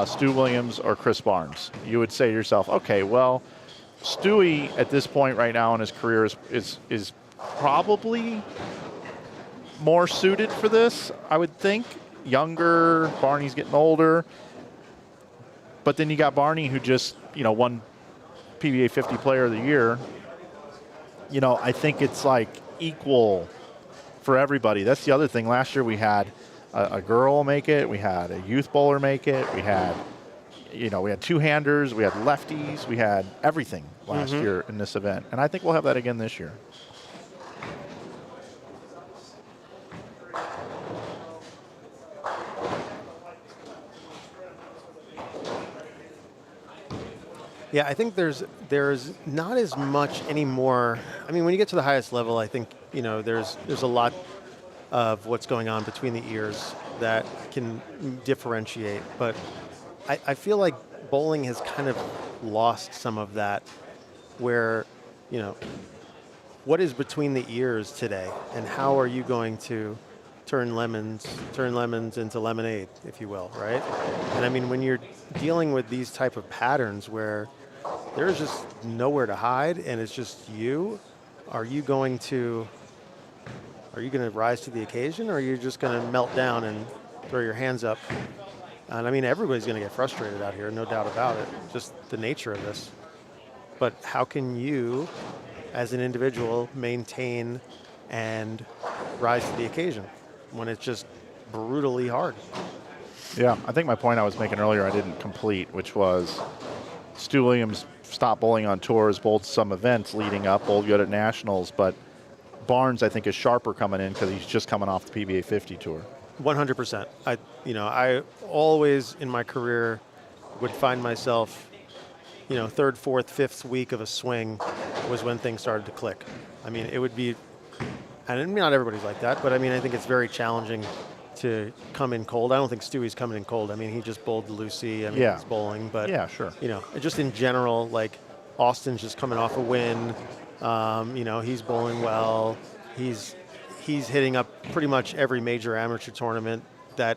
Stu Williams or Chris Barnes, you would say to yourself, okay, well, Stewie at this point right now in his career is probably more suited for this, I would think. Younger, Barney's getting older. But then you got Barney who just, won PBA 50 Player of the Year. I think it's like equal for everybody. That's the other thing. Last year we had a girl make it. We had a youth bowler make it. We had, we had two-handers. We had lefties. We had everything last year in this event. And I think we'll have that again this year. Yeah, I think there's not as much anymore. I mean, when you get to the highest level, I think there's a lot of what's going on between the ears that can differentiate. But I feel like bowling has kind of lost some of that, where what is between the ears today, and how are you going to turn lemons into lemonade, if you will, right? And I mean, when you're dealing with these type of patterns where there's just nowhere to hide and it's just you, are you going to rise to the occasion, or are you just going to melt down and throw your hands up? And I mean, everybody's going to get frustrated out here, no doubt about it, just the nature of this. But how can you, as an individual, maintain and rise to the occasion when it's just brutally hard? Yeah, I think my point I was making earlier I didn't complete, which was Stu Williams stopped bowling on tours, bowled some events leading up, bowled good at nationals, but Barnes I think is sharper coming in because he's just coming off the PBA 50 tour. 100%. I always in my career would find myself, third, fourth, fifth week of a swing was when things started to click. I mean, it would be, and not everybody's like that, but I mean, I think it's very challenging to come in cold. I don't think Stewie's coming in cold. I mean, he just bowled Lucy. I mean, he's bowling, but yeah, sure. Just in general, like Austin's just coming off a win. He's bowling well. He's hitting up pretty much every major amateur tournament that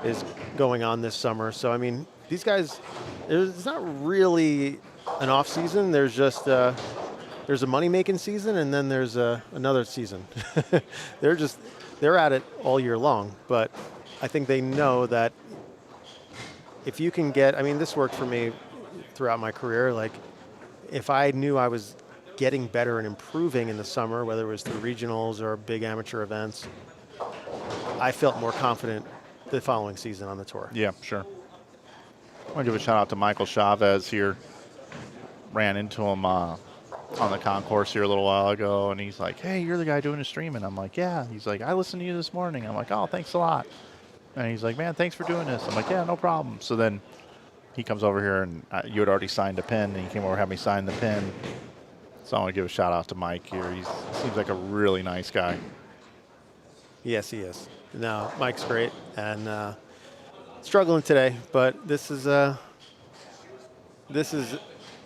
is going on this summer. So I mean, these guys, it's not really an off season. There's just there's a money-making season, and then there's another season. They're at it all year long, but I think they know that if you can get, I mean, this worked for me throughout my career. Like, if I knew I was getting better and improving in the summer, whether it was through regionals or big amateur events, I felt more confident the following season on the tour. Yeah, sure. I want to give a shout out to Michael Chavez here. Ran into him on the concourse here a little while ago, and he's like, hey, you're the guy doing the streaming. I'm like, yeah. He's like, I listened to you this morning. I'm like, oh, thanks a lot. And he's like, man, thanks for doing this. I'm like, yeah, no problem. So then he comes over here, and you had already signed a pin, and he came over and had me sign the pin. So I want to give a shout out to Mike here. He seems like a really nice guy. Yes, he is. No, Mike's great, and struggling today, but this is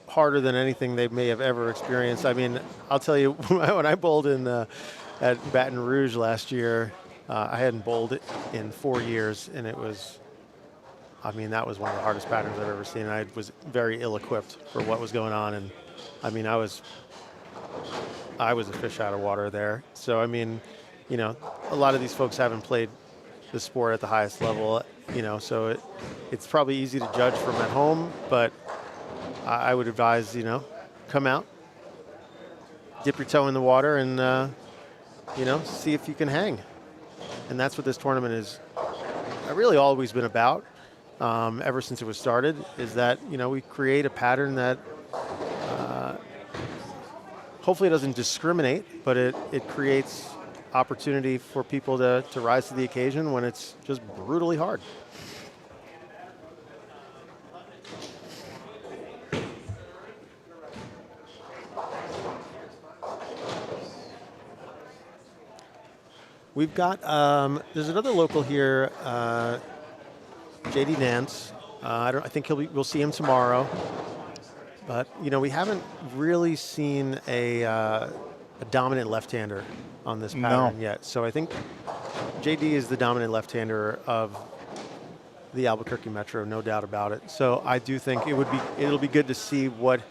harder than anything they may have ever experienced. I mean, I'll tell you, when I bowled at Baton Rouge last year, I hadn't bowled it in 4 years, and it was, I mean, that was one of the hardest patterns I've ever seen. I was very ill-equipped for what was going on, and I mean, I was a fish out of water there. So, I mean, a lot of these folks haven't played the sport at the highest level, so it's probably easy to judge from at home, but I would advise, come out, dip your toe in the water, and, see if you can hang. And that's what this tournament is really always been about, ever since it was started, is that, we create a pattern that hopefully it doesn't discriminate, but it creates opportunity for people to rise to the occasion when it's just brutally hard. We've got, there's another local here, JD Nance. I think we'll see him tomorrow. But, we haven't really seen a dominant left-hander on this pattern yet. So I think JD is the dominant left-hander of the Albuquerque Metro, no doubt about it. So I do think it'll be good to see what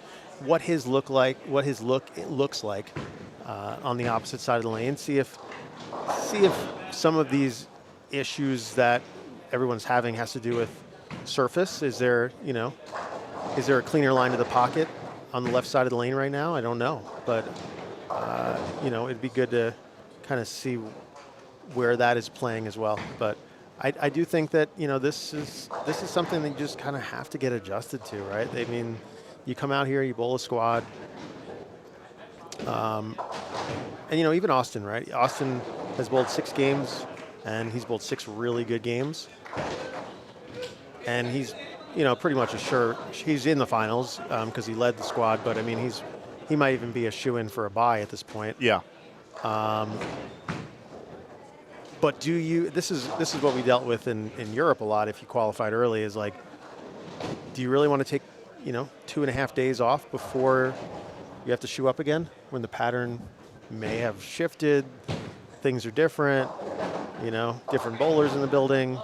his look looks like on the opposite side of the lane. See if some of these issues that everyone's having has to do with surface. Is there a cleaner line to the pocket on the left side of the lane right now? I don't know, but it'd be good to kind of see where that is playing as well. But I do think that this is something that you just kind of have to get adjusted to, right? I mean, you come out here, you bowl a squad, and even Austin, right? Austin has bowled 6 games, and he's bowled 6 really good games, and he's pretty much he's in the finals because he led the squad. But I mean, he might even be a shoo-in for a bye at this point. Yeah. But this is what we dealt with in Europe a lot. If you qualified early, is like, do you really want to take 2.5 days off before you have to shoe up again when the pattern may have shifted, things are different, different bowlers in the building.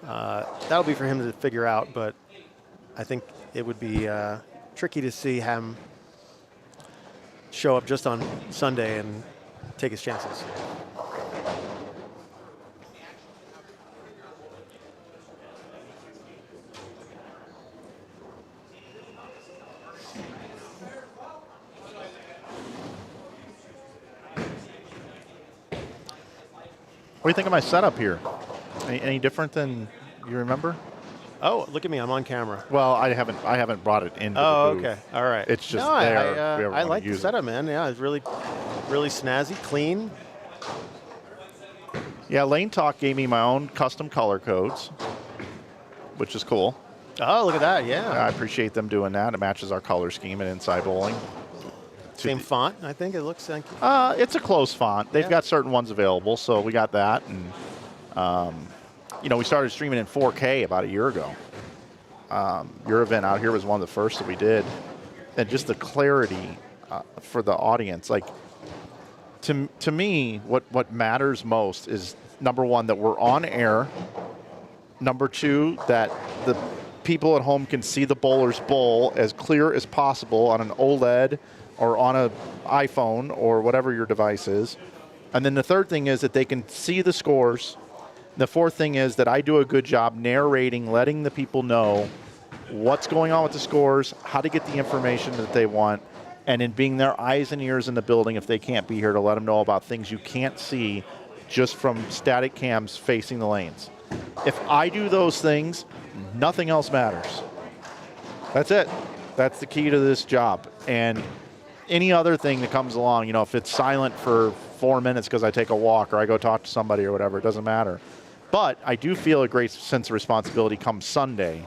That'll be for him to figure out, but I think it would be tricky to see him show up just on Sunday and take his chances. What do you think of my setup here? Any different than you remember? Oh, look at me! I'm on camera. Well, I haven't brought it into the booth. Okay, all right. It's just there. I like the setup, man. Yeah, it's really, really snazzy, clean. Yeah, Lane Talk gave me my own custom color codes, which is cool. Oh, look at that! Yeah, I appreciate them doing that. It matches our color scheme at Inside Bowling. Same font, I think it looks like. It's a close font. They've got certain ones available, so we got that. And, we started streaming in 4K about a year ago. Your event out here was one of the first that we did. And just the clarity for the audience. Like, to me, what matters most is, number one, that we're on air. Number two, that the people at home can see the bowlers bowl as clear as possible on an OLED or on an iPhone or whatever your device is. And then the third thing is that they can see the scores. The fourth thing is that I do a good job narrating, letting the people know what's going on with the scores, how to get the information that they want, and in being their eyes and ears in the building if they can't be here, to let them know about things you can't see just from static cams facing the lanes. If I do those things, nothing else matters. That's it. That's the key to this job. And any other thing that comes along, if it's silent for 4 minutes because I take a walk or I go talk to somebody or whatever, it doesn't matter. But I do feel a great sense of responsibility come Sunday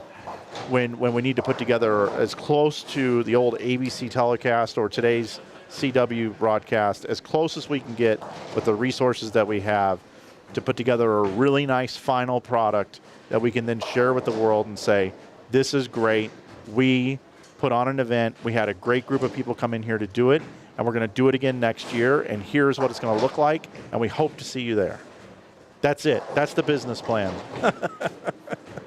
when we need to put together as close to the old ABC telecast or today's CW broadcast, as close as we can get with the resources that we have to put together a really nice final product that we can then share with the world and say, this is great. We put on an event. We had a great group of people come in here to do it, and we're going to do it again next year, and here's what it's going to look like, and we hope to see you there. That's it. That's the business plan.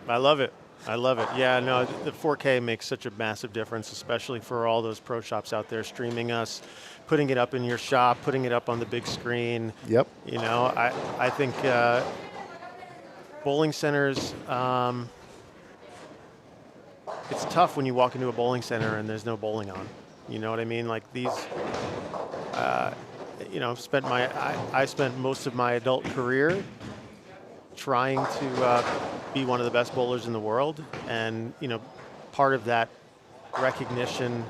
I love it. Yeah, no, the 4K makes such a massive difference, especially for all those pro shops out there streaming us, putting it up in your shop, putting it up on the big screen. Yep. I think bowling centers, it's tough when you walk into a bowling center and there's no bowling on. You know what I mean? Like these, I spent most of my adult career trying to be one of the best bowlers in the world, and part of that recognition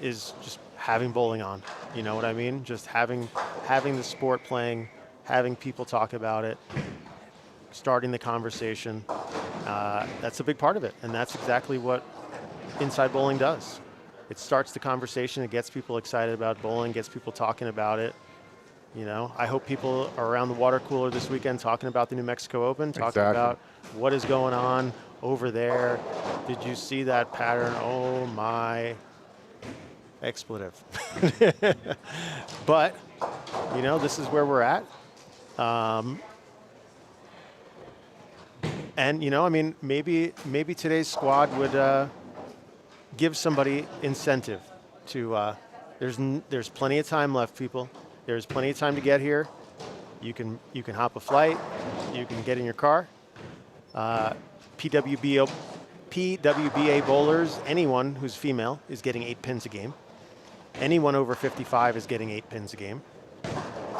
is just having bowling on. You know what I mean? Just having the sport playing, having people talk about it, starting the conversation. That's a big part of it, and that's exactly what Inside Bowling does. It starts the conversation, it gets people excited about bowling, gets people talking about it, You know, I hope people are around the water cooler this weekend talking about the New Mexico Open, talking about what is going on over there. Did you see that pattern? Oh my, expletive. But, you know, this is where we're at. And, you know, I mean, maybe today's squad would give somebody incentive to, there's plenty of time left, people. There's plenty of time to get here. You can hop a flight. You can get in your car. PWBA bowlers, anyone who's female is getting 8 pins a game. Anyone over 55 is getting 8 pins a game.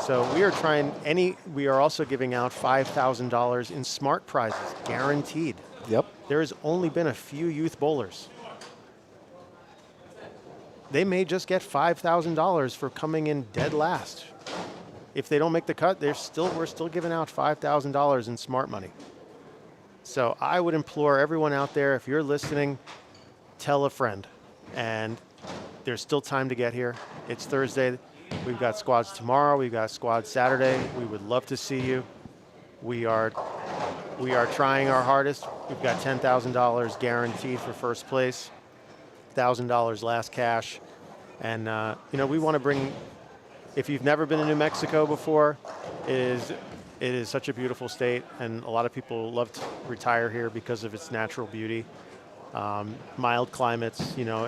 So we are also giving out $5,000 in smart prizes, guaranteed. Yep. There has only been a few youth bowlers. They may just get $5,000 for coming in dead last. If they don't make the cut, we're still giving out $5,000 in smart money. So I would implore everyone out there, if you're listening, tell a friend. And there's still time to get here. It's Thursday. We've got squads tomorrow. We've got squads Saturday. We would love to see you. We are trying our hardest. We've got $10,000 guaranteed for first place, $1,000 last cash. And, you know, we want to bring, if you've never been to New Mexico before, it is such a beautiful state, and a lot of people love to retire here because of its natural beauty. Mild climates, you know,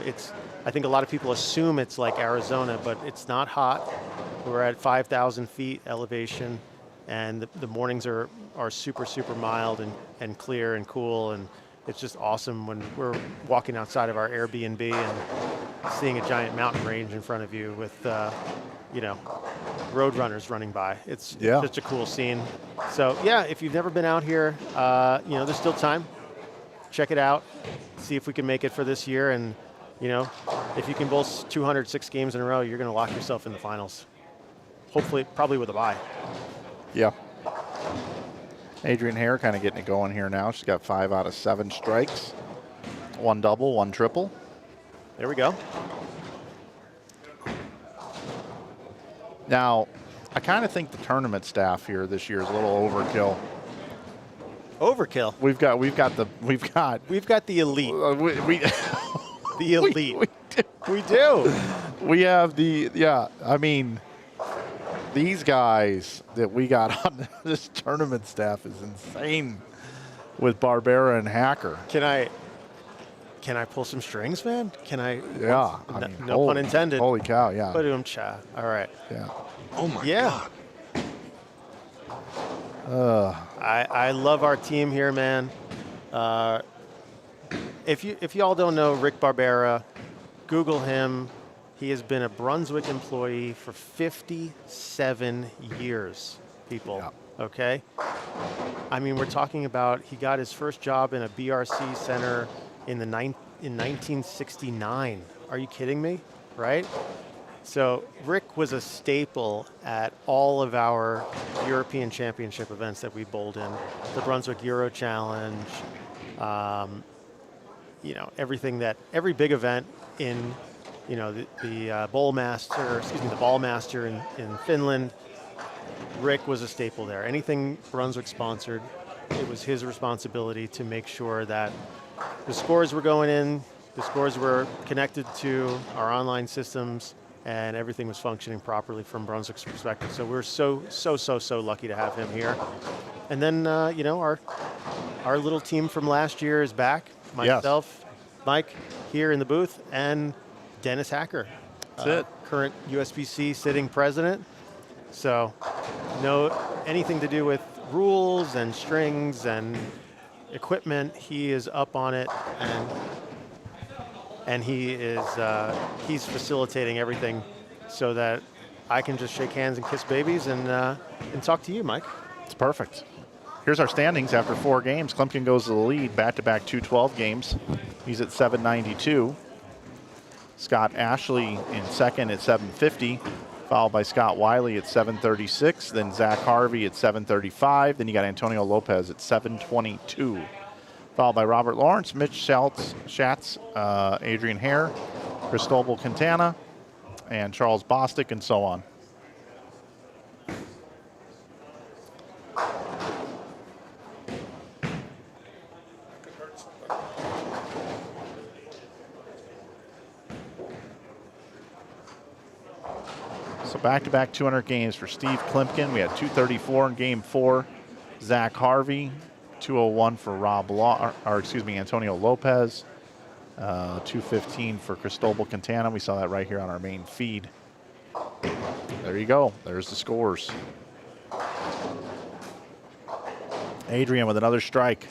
I think a lot of people assume it's like Arizona, but it's not hot. We're at 5,000 feet elevation, and the mornings are super, super mild and clear and cool, and it's just awesome when we're walking outside of our Airbnb and seeing a giant mountain range in front of you with, you know, road runners running by. It's such a cool scene. So yeah, if you've never been out here, you know, there's still time. Check it out. See if we can make it for this year. And, you know, if you can bowl 206 games in a row, you're going to lock yourself in the finals. Hopefully, probably with a bye. Yeah. Adrian Hare kind of getting it going here now. She's got 5 out of 7 strikes. 1 double, 1 triple. There we go. Now, I kind of think the tournament staff here this year is a little overkill. Overkill. We've got the elite. The elite. We do. We have I mean, these guys that we got on this tournament staff is insane with Barbera and Hacker. Can I pull some strings, man? Can I? Yeah. No pun intended. Holy cow, yeah. Ba-doom-cha. All right. Yeah. Oh my Yeah. God. I love our team here, man. If y'all don't know Rick Barbera, Google him. He has been a Brunswick employee for 57 years, people. Yeah. Okay? I mean, we're talking about he got his first job in a BRC center in 1969. Are you kidding me? Right? So Rick was a staple at all of our European Championship events that we bowled in, the Brunswick Euro Challenge, you know, every big event in, you know, the Ballmaster in Finland. Rick was a staple there. Anything Brunswick sponsored, it was his responsibility to make sure that the scores were going in, the scores were connected to our online systems, and everything was functioning properly from Brunswick's perspective. So we're so lucky to have him here. And then, you know, our little team from last year is back. Myself, Mike here in the booth, and Dennis Hacker. That's it. Current USBC sitting president. So anything to do with rules and strings and equipment, he is up on it, and he's facilitating everything so that I can just shake hands and kiss babies and talk to you, Mike. It's perfect. Here's our standings after 4 games. Klumpkin goes to the lead, back-to-back 212 games. He's at 792. Scott Ashley in second at 750, followed by Scott Wiley at 736, then Zach Harvey at 735, then you got Antonio Lopez at 722, followed by Robert Lawrence, Mitch Schatz, Adrian Hare, Cristobal Quintana, and Charles Bostic, and so on. So back-to-back 200 games for Steve Klimpkin. We had 234 in Game 4. Zach Harvey, 201 for Antonio Lopez. 215 for Cristobal Quintana. We saw that right here on our main feed. There you go. There's the scores. Adrian with another strike.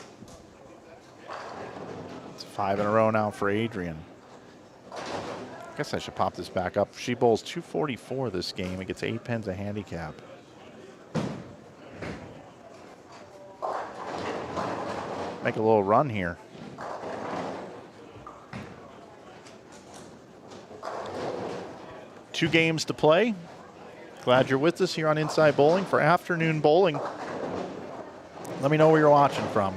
It's 5 in a row now for Adrian. I guess I should pop this back up. She bowls 244 this game. It gets 8 pins a handicap. Make a little run here. Two games to play. Glad you're with us here on Inside Bowling for afternoon bowling. Let me know where you're watching from.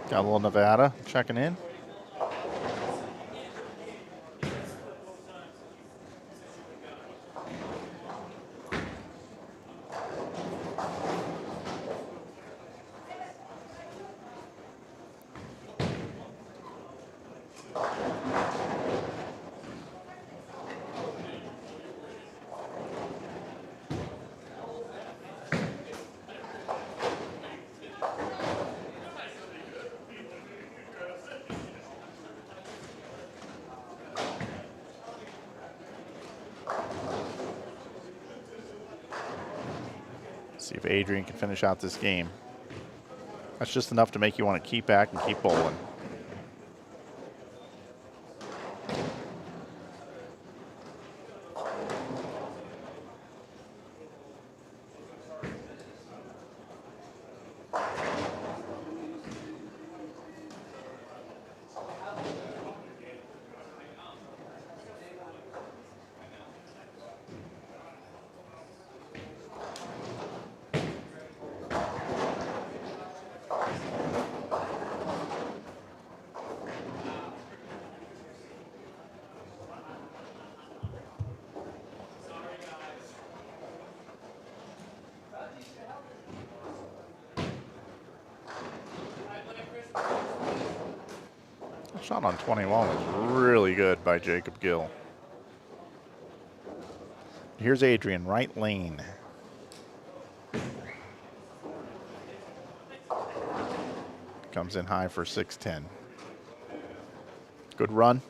Got a little Nevada checking in. See if Adrian can finish out this game. That's just enough to make you want to keep back and keep bowling. Shot on 21 was really good by Jacob Gill. Here's Adrian, right lane. Comes in high for 610. Good run.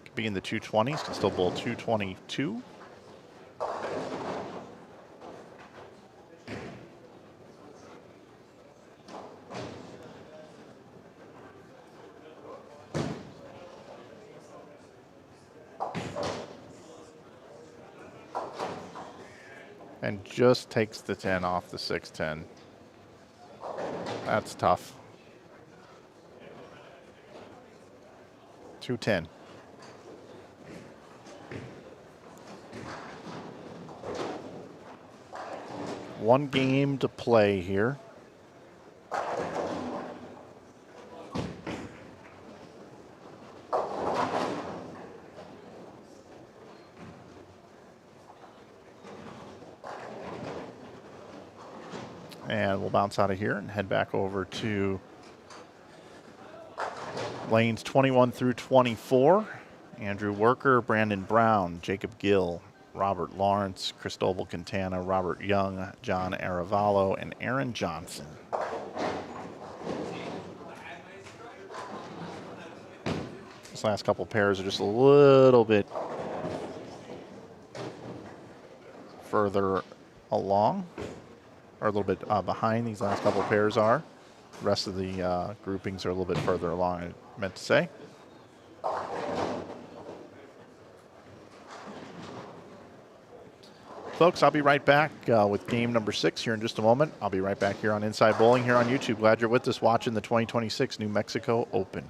Could be in the 220s, can still bowl 222. And just takes the 10 off the 610. That's tough. 210. One game to play here. And we'll bounce out of here and head back over to lanes 21 through 24. Andrew Worker, Brandon Brown, Jacob Gill, Robert Lawrence, Cristobal Quintana, Robert Young, John Aravallo, and Aaron Johnson. This last couple pairs are just a little bit further along, or a little bit behind these last couple pairs are. The rest of the groupings are a little bit further along, I meant to say. Folks, I'll be right back with game number 6 here in just a moment. I'll be right back here on Inside Bowling here on YouTube. Glad you're with us watching the 2026 New Mexico Open.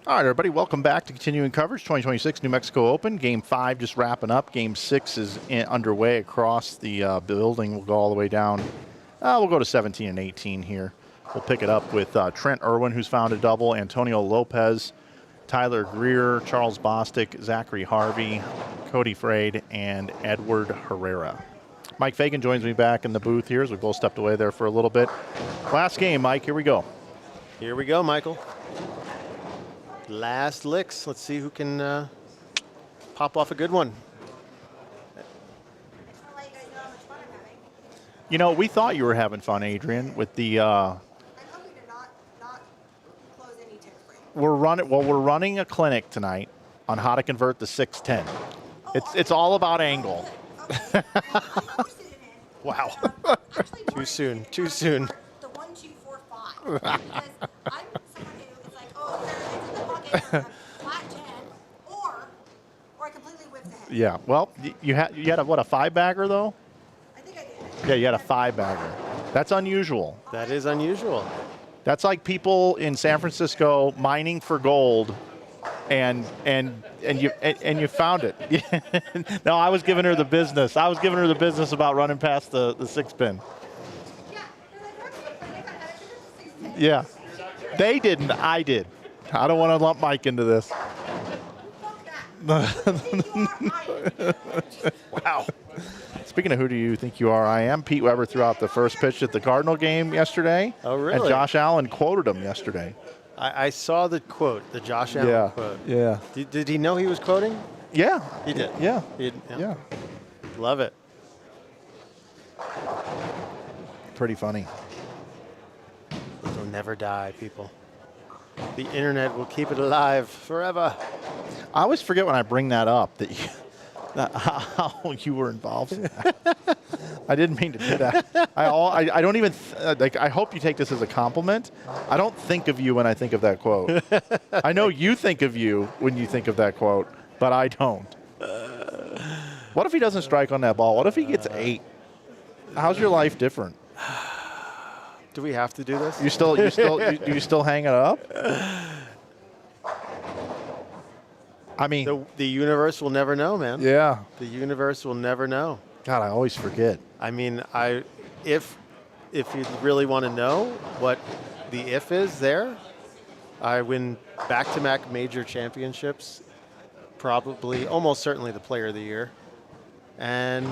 All right, everybody, welcome back to continuing coverage, 2026 New Mexico Open. Game 5 just wrapping up. Game 6 is underway across the building. We'll go all the way down. We'll go to 17 and 18 here. We'll pick it up with Trent Irwin, who's found a double, Antonio Lopez, Tyler Greer, Charles Bostic, Zachary Harvey, Cody Frade, and Edward Herrera. Mike Fagan joins me back in the booth here as we both stepped away there for a little bit. Last game, Mike, here we go. Here we go, Michael. Last licks. Let's see who can pop off a good one. You know, we thought you were having fun, Adrian, with the. I'm hoping to not close any tips for you. We're running a clinic tonight on how to convert the 610. It's all about angle. Okay. I'm interested in it. Wow. Actually, Too soon. Too soon. The 1, 2, 4, 5. Because I'm someone who is like, oh, it's in the bucket, flat 10, or I completely whip the head. Yeah. Well, you had a 5-bagger though. I think I did. Yeah, you had a 5-bagger. That's unusual. That is unusual. That's like people in San Francisco mining for gold, and you found it. No, I was giving her the business. I was giving her the business about running past the 6-pin. Yeah. They're like, but I got it. I should have 6, 10. Yeah. They didn't. I did. I don't want to lump Mike into this. Fuck that. Wow. Speaking of who do you think you are, I am Pete Weber threw out the first pitch at the Cardinal game yesterday. Oh, really? And Josh Allen quoted him yesterday. I saw the quote, the Josh Allen quote. Yeah. Did he know he was quoting? Yeah. He did. Yeah. Yeah. Love it. Pretty funny. It'll never die, people. The internet will keep it alive forever. I always forget when I bring that up how you were involved in that. I didn't mean to do that. I don't even I hope you take this as a compliment. I don't think of you when I think of that quote. I know you think of you when you think of that quote, but I don't. What if he doesn't strike on that ball? What if he gets 8? How's your life different? Do we have to do this? Do you still hang it up? I mean, the universe will never know, man. yeah. The universe will never know. God, I always forget. I mean, if you really want to know what the if is there, I win back-to-back major championships, probably, almost certainly the player of the year, and,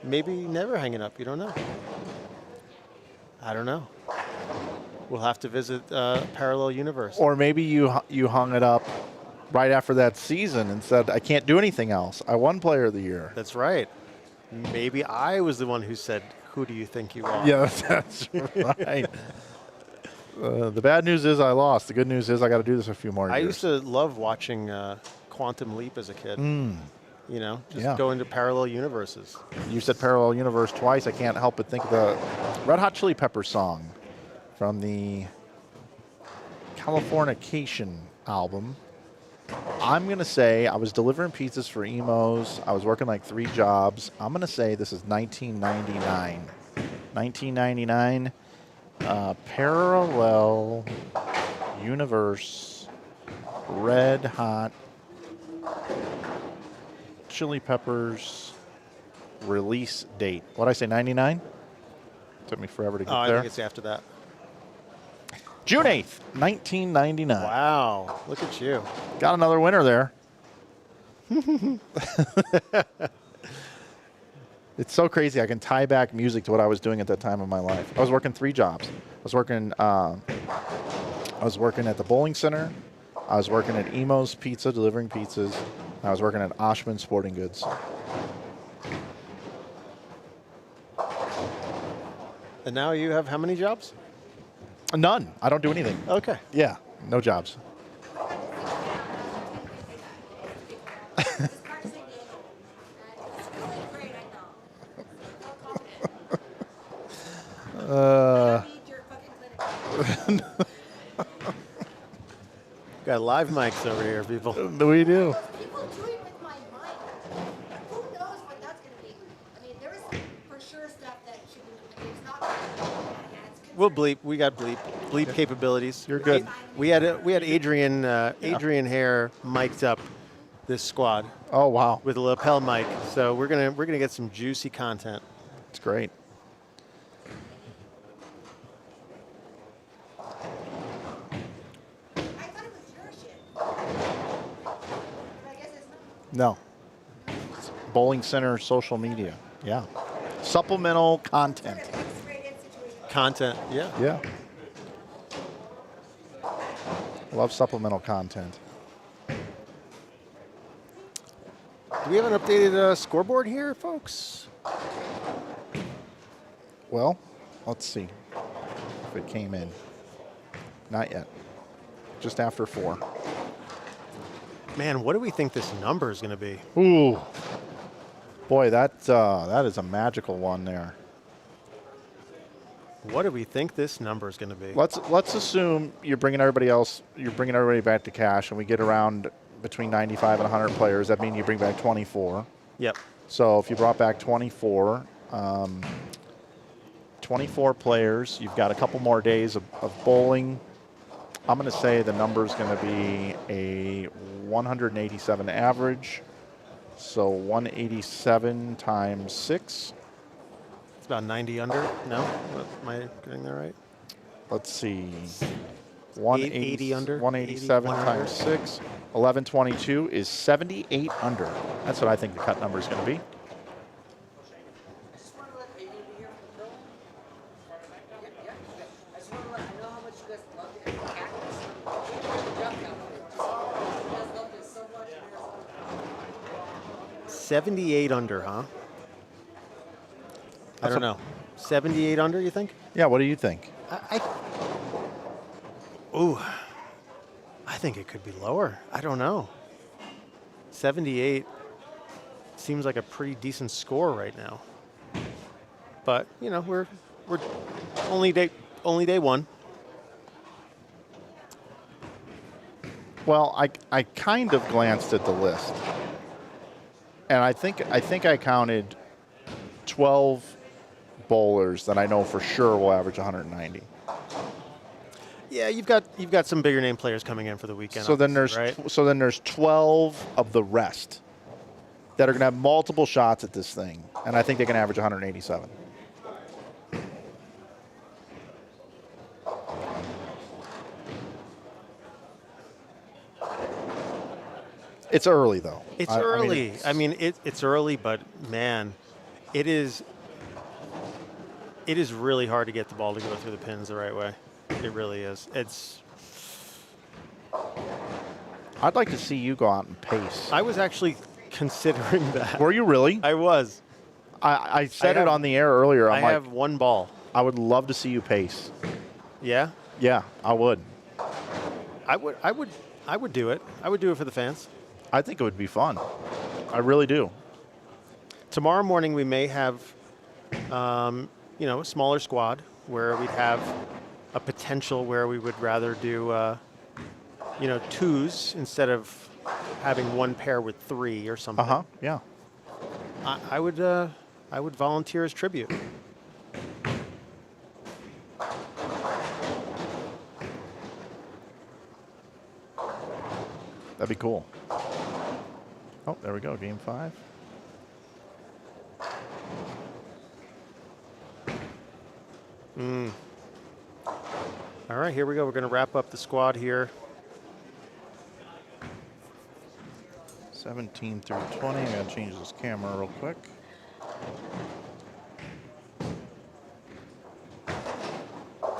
maybe never hang it up. You don't know. I don't know. We'll have to visit parallel universe. Or maybe you hung it up right after that season and said, I can't do anything else. I won player of the year. That's right. Maybe I was the one who said, who do you think you are? Yeah, that's right. The bad news is I lost. The good news is I got to do this a few more years. I used to love watching Quantum Leap as a kid. Just go into parallel universes. You said parallel universe twice. I can't help but think of the Red Hot Chili Peppers song from the Californication album. I'm going to say I was delivering pizzas for emos. I was working like 3 jobs. I'm going to say this is 1999. 1999, parallel universe, Red Hot Chili Peppers release date. What did I say, 99? Took me forever to get there. I think it's after that. June 8th, 1999. Wow, look at you. Got another winner there. It's so crazy. I can tie back music to what I was doing at that time of my life. I was working 3 jobs. I was working at the bowling center. I was working at Emo's Pizza, delivering pizzas. I was working at Oshman Sporting Goods. And now you have how many jobs? None. I don't do anything. Okay. Yeah, no jobs. Got live mics over here, people. We do. People do it with my mind. Who knows what that's going to be? I mean, there is for sure stuff that should be. It's not. We'll bleep. We got bleep capabilities. You're good. We had Adrian Hare mic'd up this squad Oh, wow. with a lapel mic, so we're gonna get some juicy content. It's great. I thought it was your shit. But I guess it's not. No. It's Bowling Center social media. Yeah. Supplemental content. X-rated situation. Content, yeah. Yeah. Love supplemental content. Do we have an updated scoreboard here, folks? Well, let's see if it came in. Not yet. Just after 4. Man, what do we think this number is going to be? Ooh. Boy, that is a magical one there. What do we think this number is going to be? Let's assume you're bringing everybody back to cash, and we get around between 95 and 100 players. That means you bring back 24. Yep. So if you brought back 24, 24 players, you've got a couple more days of bowling. I'm going to say the number is going to be a 187 average. So 187 times 6. It's about 90 under. No? Am I getting that right? Let's see. 80 under. 187 80, times 6. 1122 is 78 under. That's what I think the cut number is going to be. I just want to let Adrian be here for the film. Yeah. I just want to let, I know how much you guys love it and cactus. Good job, California. You guys love this so much in Arizona. 78 under, huh? I don't know. 78 under, you think? Yeah, what do you think? I think it could be lower. I don't know. 78 seems like a pretty decent score right now. But, you know, we're only day 1. Well, I kind of glanced at the list, and I think I counted 12 bowlers that I know for sure will average 190. Yeah, you've got some bigger name players coming in for the weekend. So then there's 12 of the rest that are going to have multiple shots at this thing, and I think they can average 187. It's early though. It's early. I mean, it's early, but man, it is really hard to get the ball to go through the pins the right way. It really is. I'd like to see you go out and pace. I was actually considering that. Were you really? I was. I said it on the air earlier. I have one ball. I would love to see you pace. Yeah? Yeah, I would. I would do it. I would do it for the fans. I think it would be fun. I really do. Tomorrow morning we may have, a smaller squad where we'd have a potential where we would rather do, twos instead of having one pair with 3 or something. Yeah. I would volunteer as tribute. That'd be cool. Oh, there we go. Game 5. All right, here we go. We're going to wrap up the squad here. 17 through 20. I'm going to change this camera real quick. All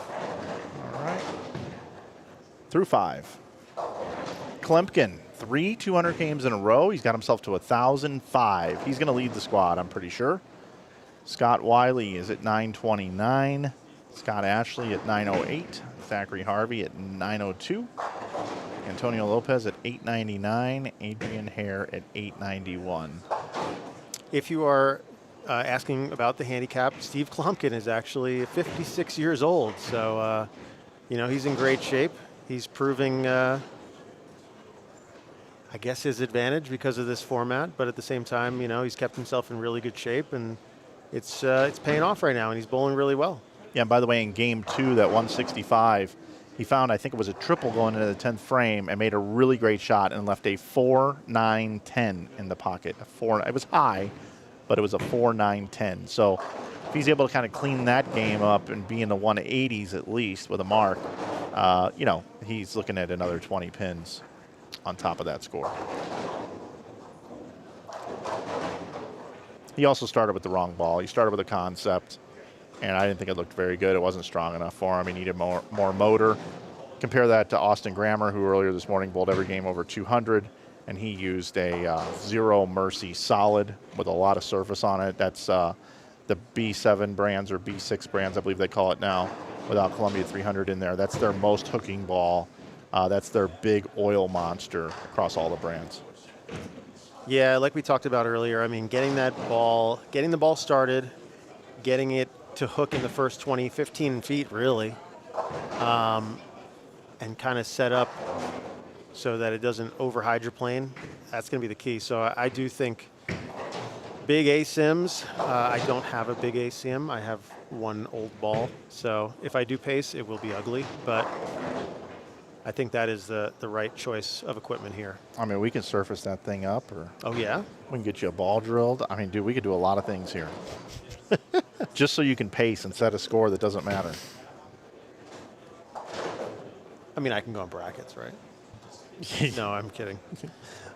right. Through 5. Klempkin, 3 200 games in a row. He's got himself to 1,005. He's going to lead the squad, I'm pretty sure. Scott Wiley is at 929. Scott Ashley at 908. Zachary Harvey at 902. Antonio Lopez at 899. Adrian Hare at 891. If you are asking about the handicap, Steve Klempkin is actually 56 years old. So, he's in great shape. He's proving, I guess, his advantage because of this format. But at the same time, he's kept himself in really good shape. And it's paying off right now, and he's bowling really well. Yeah, and by the way, in game 2, that 165, he found, I think it was a triple going into the 10th frame and made a really great shot and left a 4-9-10 in the pocket. It was high, but it was a 4-9-10. So if he's able to kind of clean that game up and be in the 180s at least with a mark, you know, he's looking at another 20 pins on top of that score. He also started with the wrong ball. He started with a concept, and I didn't think it looked very good. It wasn't strong enough for him. He needed more motor. Compare that to Austin Grammer, who earlier this morning bowled every game over 200, and he used a Zero Mercy solid with a lot of surface on it. That's the B7 brands or B6 brands, I believe they call it now, without Columbia 300 in there. That's their most hooking ball. That's their big oil monster across all the brands. Yeah, like we talked about earlier, I mean, getting the ball started, getting it to hook in the first 20, 15 feet, really, and kind of set up so that it doesn't over hydroplane, that's going to be the key. So I do think big ASIMs, I don't have a big ASIM. I have one old ball. So if I do pace, it will be ugly, but I think that is the right choice of equipment here. I mean, we can surface that thing up, or oh yeah, we can get you a ball drilled. I mean, dude, we could do a lot of things here, just so you can pace and set a score that doesn't matter. I mean, I can go in brackets, right? No, I'm kidding.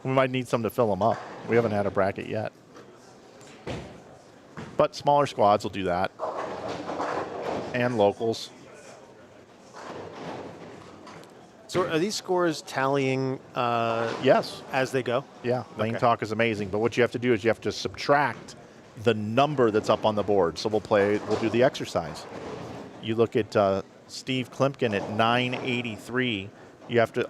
We might need some to fill them up. We haven't had a bracket yet, but smaller squads will do that, and locals. So are these scores tallying yes, as they go? Yeah, lane Okay. talk is amazing, but what you have to do is you have to subtract the number that's up on the board. So we'll do the exercise. You look at Steve Klimpkin at 983. You have to,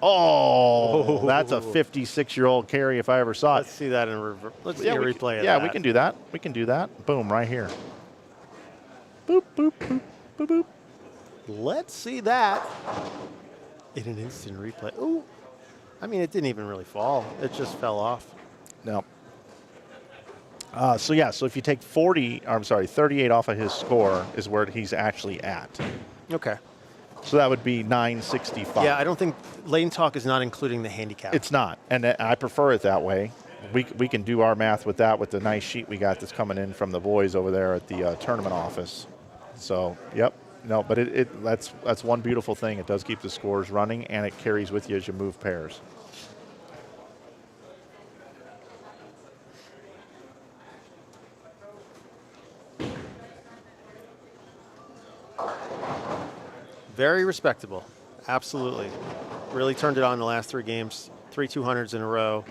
that's a 56-year-old carry if I ever saw it. Let's see that in reverse. Let's see a we replay of yeah, that. we can do that. We can do that. Boom, right here. Boop, boop, boop, boop, boop. Let's see that in an instant replay. Ooh, I mean, it didn't even really fall. It just fell off. No. So if you take 38 off of his score is where he's actually at. Okay. So that would be 965. Yeah, I don't think lane talk is not including the handicap. It's not, and I prefer it that way. We can do our math with that with the nice sheet we got that's coming in from the boys over there at the tournament office. So, yep. No, but that's one beautiful thing. It does keep the scores running, and it carries with you as you move pairs. Very respectable. Absolutely. Really turned it on the last 3 games. 3 200s in a row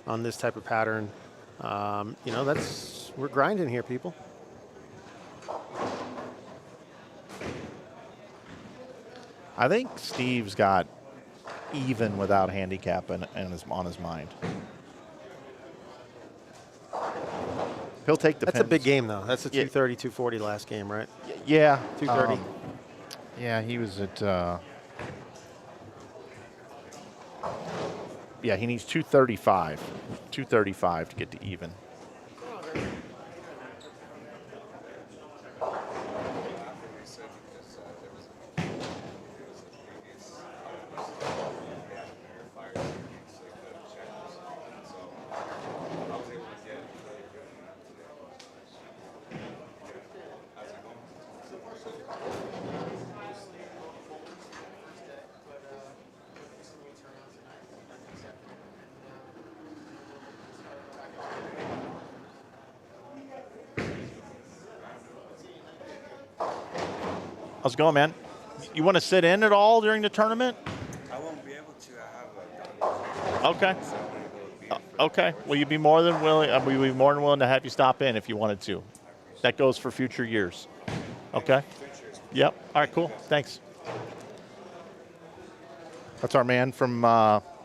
on this type of pattern. We're grinding here, people. I think Steve's got even without handicap on his mind. He'll take the That's pins. a big game, though. That's a 230, 240 last game, right? Yeah. 230. Yeah, he was at... yeah, he needs 235. 235 to get to even. How's it going, man? You want to sit in at all during the tournament? I won't be able to. I have a Okay. Okay. Will you be more than willing? We'd be more than willing to have you stop in if you wanted to. That goes for future years. Okay. Yep. All right. Cool. Thanks. That's our man from.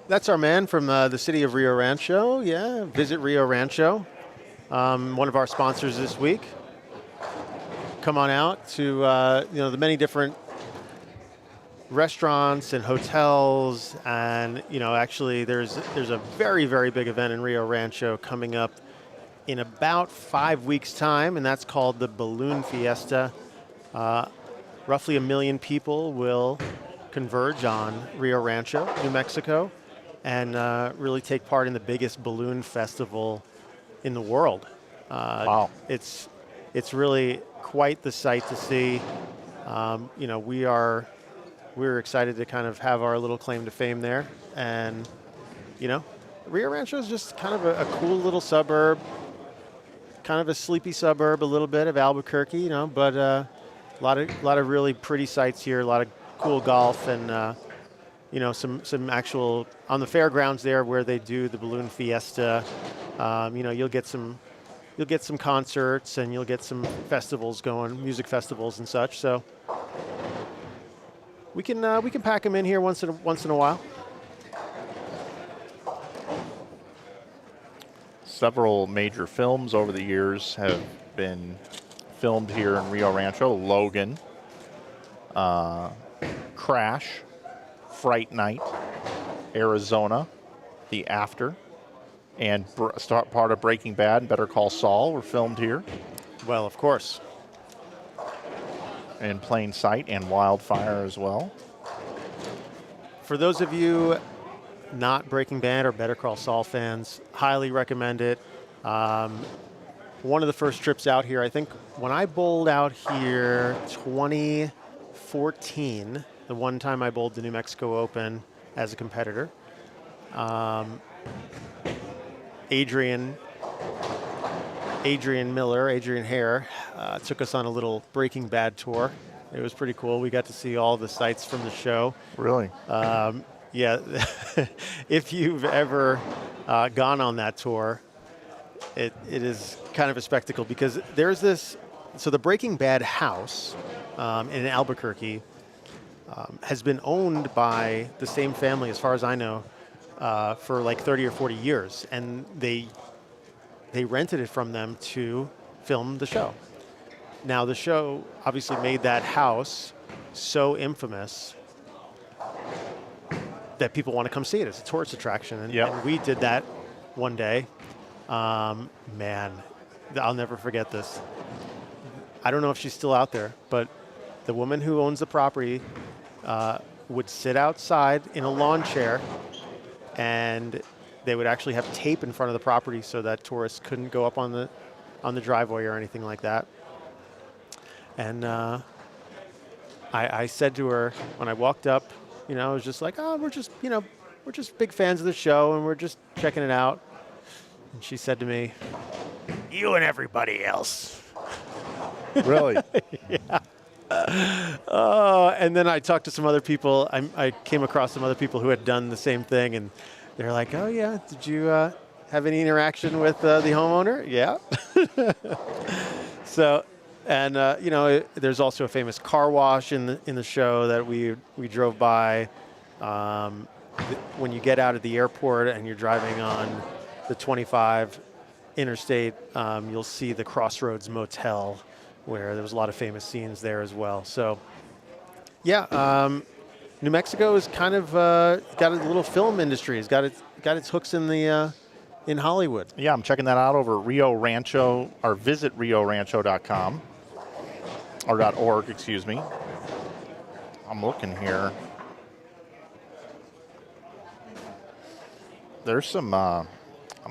That's our man from the city of Rio Rancho. Yeah. Visit Rio Rancho. One of our sponsors this week. Come on out to the many different restaurants and hotels, and actually there's a very, very big event in Rio Rancho coming up in about 5 weeks' time, and that's called the Balloon Fiesta. roughly 1 million people will converge on Rio Rancho, New Mexico, and really take part in the biggest balloon festival in the world. Wow. It's really quite the sight to see. We're excited to kind of have our little claim to fame there. And, Rio Rancho is just kind of a cool little suburb, kind of a sleepy suburb, a little bit of Albuquerque, but a lot of really pretty sights here, a lot of cool golf, and some actual on the fairgrounds there where they do the balloon fiesta. You'll get some concerts, and you'll get some festivals going, music festivals and such. So we can pack them in here once in a while. Several major films over the years have been filmed here in Rio Rancho. Logan, Crash, Fright Night, Arizona, The After, and part of Breaking Bad and Better Call Saul were filmed here. Well, of course. In Plain Sight and Wildfire as well. For those of you not Breaking Bad or Better Call Saul fans, highly recommend it. One of the first trips out here, I think when I bowled out here 2014, the one time I bowled the New Mexico Open as a competitor, Adrian Hare took us on a little Breaking Bad tour. It was pretty cool. We got to see all the sights from the show. Really? Yeah. If you've ever gone on that tour, it is kind of a spectacle, because there's this. So the Breaking Bad house in Albuquerque has been owned by the same family, as far as I know, for like 30 or 40 years, and they rented it from them to film the show. Now, the show obviously made that house so infamous that people want to come see it. It's a tourist attraction, and we did that one day. Man, I'll never forget this. I don't know if she's still out there, but the woman who owns the property would sit outside in a lawn chair, and they would actually have tape in front of the property so that tourists couldn't go up on the driveway or anything like that. And I said to her when I walked up, I was just like, oh, we're just big fans of the show, and we're just checking it out. And she said to me, you and everybody else. Really? Yeah. And then I talked to some other people. I came across some other people who had done the same thing, and they're like, oh, yeah, did you have any interaction with the homeowner? Yeah. So, and, there's also a famous car wash in the show that we drove by. When you get out of the airport and you're driving on the 25 interstate, you'll see the Crossroads Motel, where there was a lot of famous scenes there as well. So, yeah, New Mexico is kind of got a little film industry. It's got its hooks in Hollywood. Yeah, I'm checking that out over Rio Rancho, or visit riorancho.com, or .org, excuse me. I'm looking here. There's some, I'm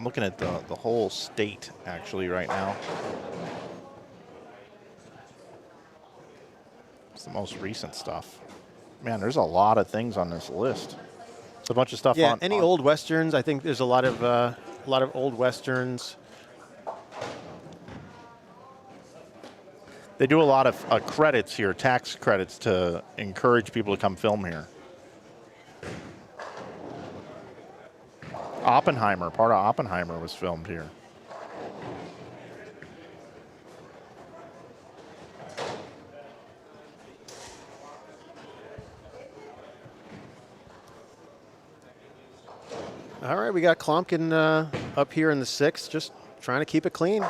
looking at the whole state actually right now. It's the most recent stuff. Man, there's a lot of things on this list. It's a bunch of stuff. Yeah, any old westerns. I think there's a lot of old westerns. They do a lot of credits here, tax credits, to encourage people to come film here. Oppenheimer, part of Oppenheimer was filmed here. All right, we got Klompkin up here in the 6th, just trying to keep it clean.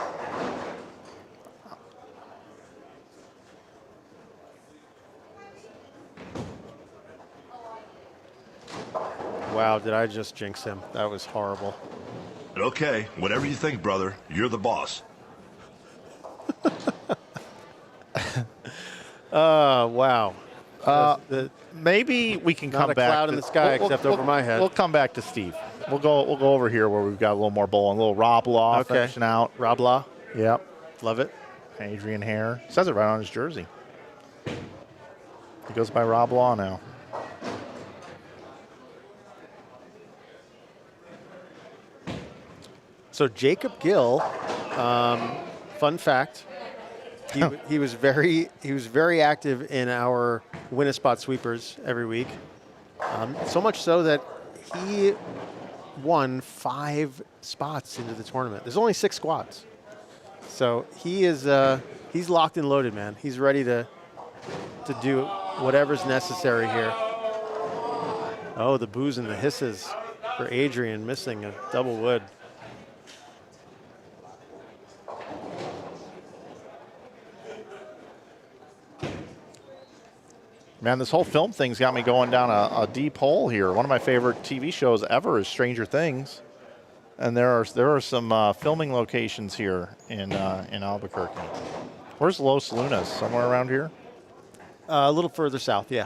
Wow, did I just jinx him? That was horrible. Okay, whatever you think, brother. You're the boss. Wow. Maybe we can Not come a back. cloud in the sky except over my head. We'll come back to Steve. We'll go over here where we've got a little more bowling. A little Rob Law finishing out. Rob Law. Yep. Love it. Adrian Hare. Says it right on his jersey. He goes by Rob Law now. So Jacob Gill, fun fact, he was very active in our win a spot sweepers every week. So much so that he won 5 spots into the tournament. There's only 6 squads, so he's locked and loaded, man. He's ready to do whatever's necessary here. Oh, the boos and the hisses for Adrian, missing a double wood. Man, this whole film thing's got me going down a deep hole here. One of my favorite TV shows ever is Stranger Things, and there are some filming locations here in Albuquerque. Where's Los Lunas? Somewhere around here? A little further south, yeah.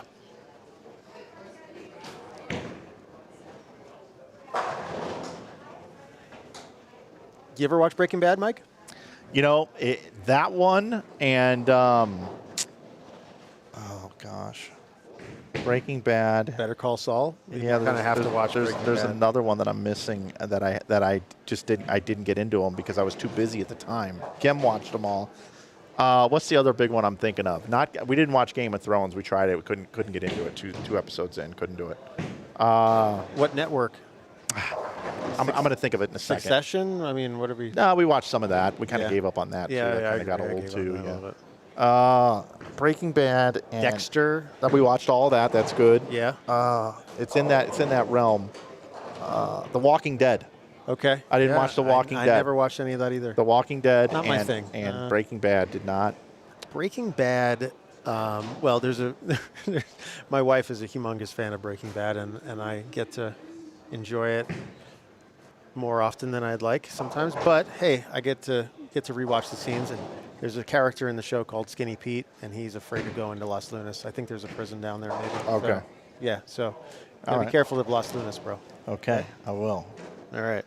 You ever watch Breaking Bad, Mike? You know, that one and oh gosh, Breaking Bad. Better Call Saul. Yeah, kind of have to watch. There's another one that I'm missing that I just didn't get into them because I was too busy at the time. Kim watched them all. What's the other big one I'm thinking of? We didn't watch Game of Thrones. We tried it. We couldn't get into it. Two episodes in, couldn't do it. What network? I'm going to think of it in a second. Succession? I mean, what are we? No, we watched some of that. We kind of gave up on that. Yeah, too. That I kind of got old too. Yeah. Breaking Bad and Dexter. We watched all that. That's good. Yeah. It's in that realm. The Walking Dead. Okay. I didn't watch The Walking Dead. I never watched any of that either. The Walking Dead. Not my thing. And Breaking Bad did not. Breaking Bad. Well, my wife is a humongous fan of Breaking Bad, and I get to enjoy it more often than I'd like sometimes. But hey, I get to rewatch the scenes, and there's a character in the show called Skinny Pete, and he's afraid to go into Las Lunas. I think there's a prison down there, maybe. Okay. So, yeah. So be careful of Las Lunas, bro. Okay, I will. All right.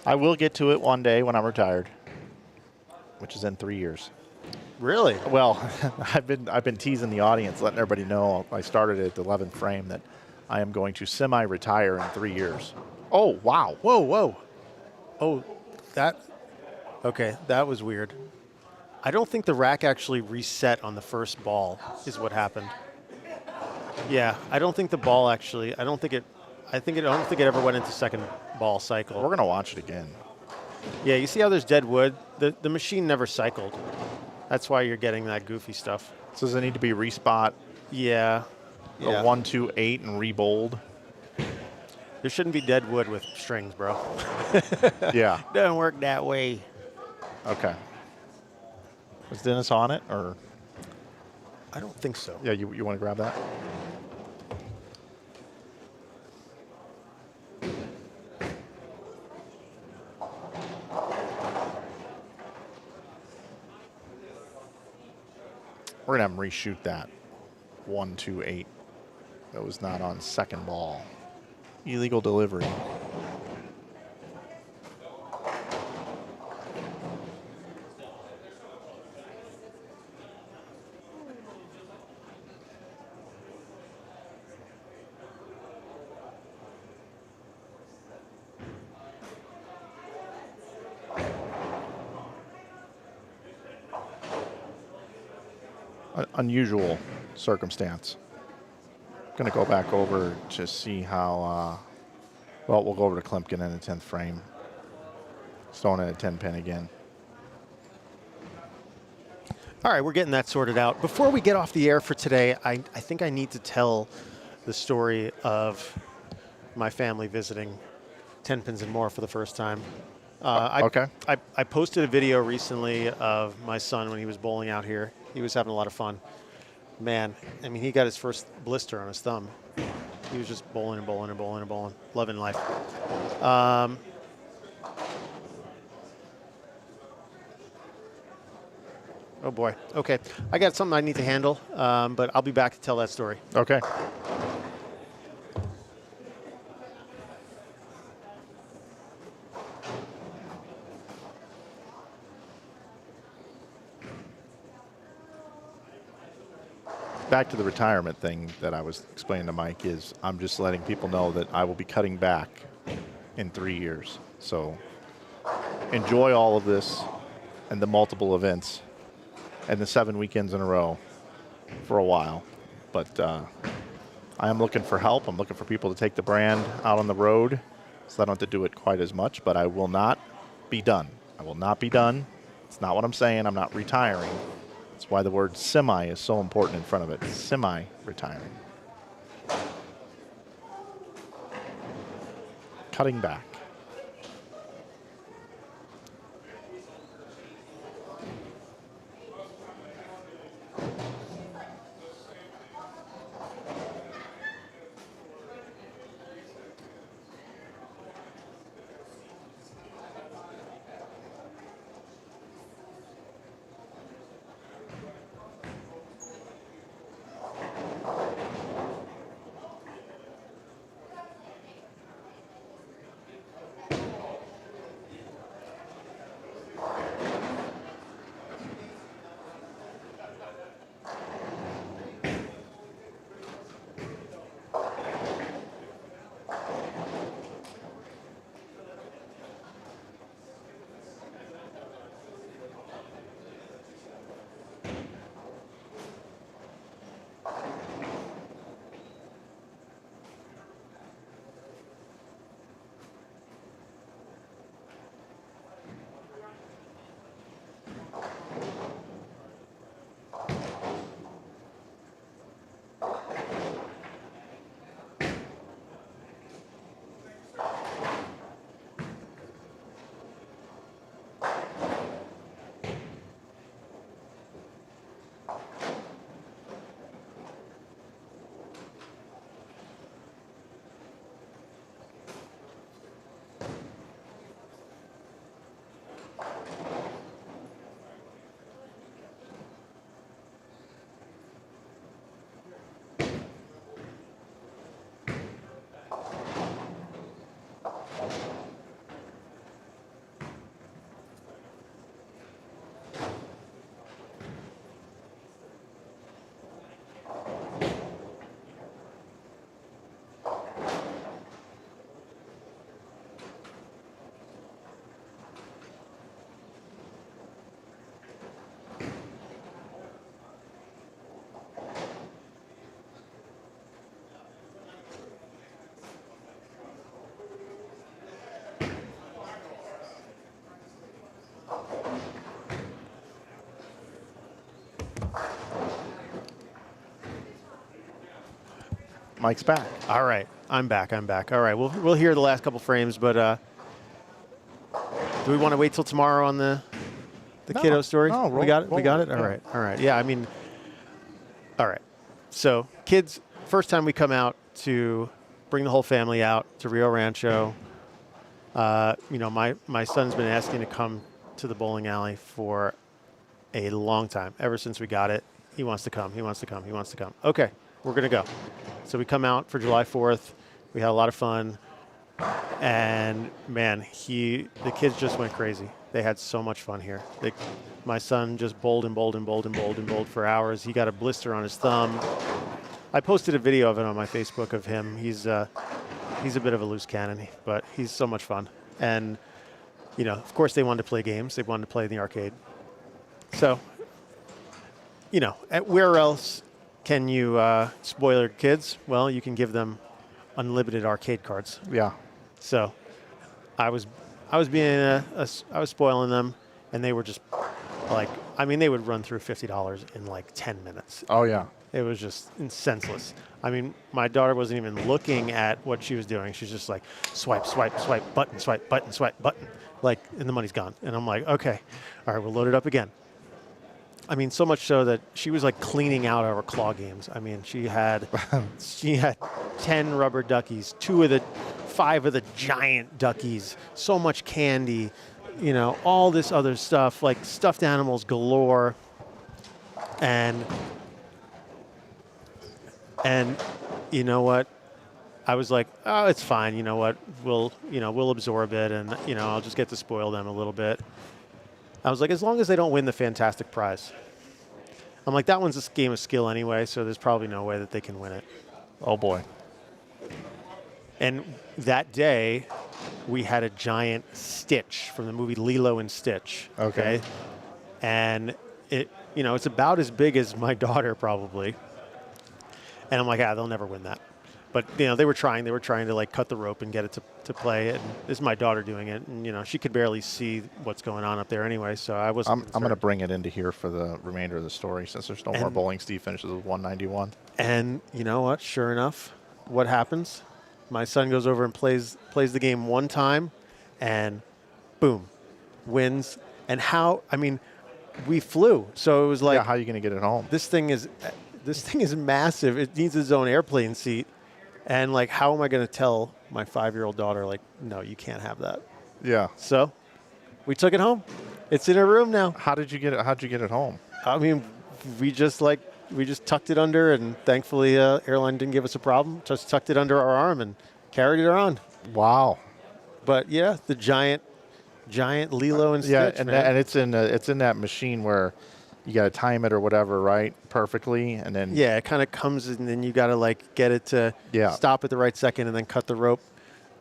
I will get to it one day when I'm retired, which is in 3 years. Really? Well, I've been teasing the audience, letting everybody know I started at the 11th frame that I am going to semi-retire in 3 years. Oh, wow. Whoa. Oh, okay, that was weird. I don't think the rack actually reset on the first ball is what happened. Yeah, I don't think the ball actually, I don't think it ever went into second ball cycle. We're going to watch it again. Yeah, you see how there's dead wood? The machine never cycled. That's why you're getting that goofy stuff. So does it need to be respot? Yeah. A 1, 2, 8 and rebowled? There shouldn't be dead wood with strings, bro. Yeah. Doesn't work that way. Okay. Was Dennis on it, or? I don't think so. Yeah, you want to grab that? We're going to have him reshoot that 1, 2, 8. That was not on second ball. Illegal delivery. Unusual circumstance. Going to go back over to see how, well, we'll go over to Klimpkin in the 10th frame. Stone in a 10 pin again. All right, we're getting that sorted out. Before we get off the air for today, I think I need to tell the story of my family visiting Tenpins More for the first time. Okay. I posted a video recently of my son when he was bowling out here. He was having a lot of fun. Man, I mean, he got his first blister on his thumb. He was just bowling and bowling and bowling and bowling, loving life. Oh boy. Okay. I got something I need to handle, but I'll be back to tell that story. Okay. Back to the retirement thing that I was explaining to Mike is I'm just letting people know that I will be cutting back in 3 years. So enjoy all of this and the multiple events and the 7 weekends in a row for a while. But I am looking for help. I'm looking for people to take the brand out on the road so I don't have to do it quite as much, but I will not be done. I will not be done. It's not what I'm saying. I'm not retiring. That's why the word semi is so important in front of it. Semi-retiring. Cutting back. Mike's back. All right. I'm back. All right. We'll hear the last couple frames, but do we want to wait till tomorrow on the kiddo story? No, we got it. yeah. All right. Yeah. I mean, all right. So kids, first time we come out to bring the whole family out to Rio Rancho. My son's been asking to come to the bowling alley for a long time. Ever since we got it, he wants to come. Okay, we're gonna go. So we come out for July 4th. We had a lot of fun, and man, the kids just went crazy. They had so much fun here. My son just bowled for hours. He got a blister on his thumb. I posted a video of it on my Facebook of him. He's a bit of a loose cannon, but he's so much fun. And of course, they wanted to play games. They wanted to play in the arcade. So, where else can you spoil your kids? Well, you can give them unlimited arcade cards. Yeah. So, I was spoiling them, and they were just they would run through $50 in like 10 minutes. Oh yeah. It was just senseless. I mean, my daughter wasn't even looking at what she was doing. She's just like swipe, button, swipe, button, swipe, button, and the money's gone. And I'm like, okay, all right, we'll load it up again. I mean, so much so that she was like cleaning out our claw games. I mean, she had 10 rubber duckies, 5 of the giant duckies, so much candy, all this other stuff, like stuffed animals galore. And you know what? I was like, oh, it's fine. You know what? We'll absorb it, and I'll just get to spoil them a little bit. I was like, as long as they don't win the fantastic prize. I'm like, that one's a game of skill anyway, so there's probably no way that they can win it. Oh boy. And that day, we had a giant Stitch from the movie Lilo and Stitch. Okay. And it's about as big as my daughter probably. And I'm like, they'll never win that. But they were trying to like cut the rope and get it to play. And this is my daughter doing it, and she could barely see what's going on up there anyway. So I was. I'm going to bring it into here for the remainder of the story since there's no more bowling. Steve finishes with 191. And you know what? Sure enough, what happens? My son goes over and plays the game one time, and boom, wins. And we flew. So it was like, how are you going to get it home? This thing is massive. It needs its own airplane seat. And like, how am I going to tell my 5-year-old daughter, like, no, you can't have that? Yeah. So we took it home. It's in her room now. How'd you get it home? I mean, we just tucked it under, and thankfully, airline didn't give us a problem. Just tucked it under our arm and carried it around. Wow. But yeah, the giant Lilo and Stitch. Yeah, and it's in that machine where you got to time it or whatever, right? Perfectly, and then it kind of comes, and then you got to like get it to stop at the right second, and then cut the rope.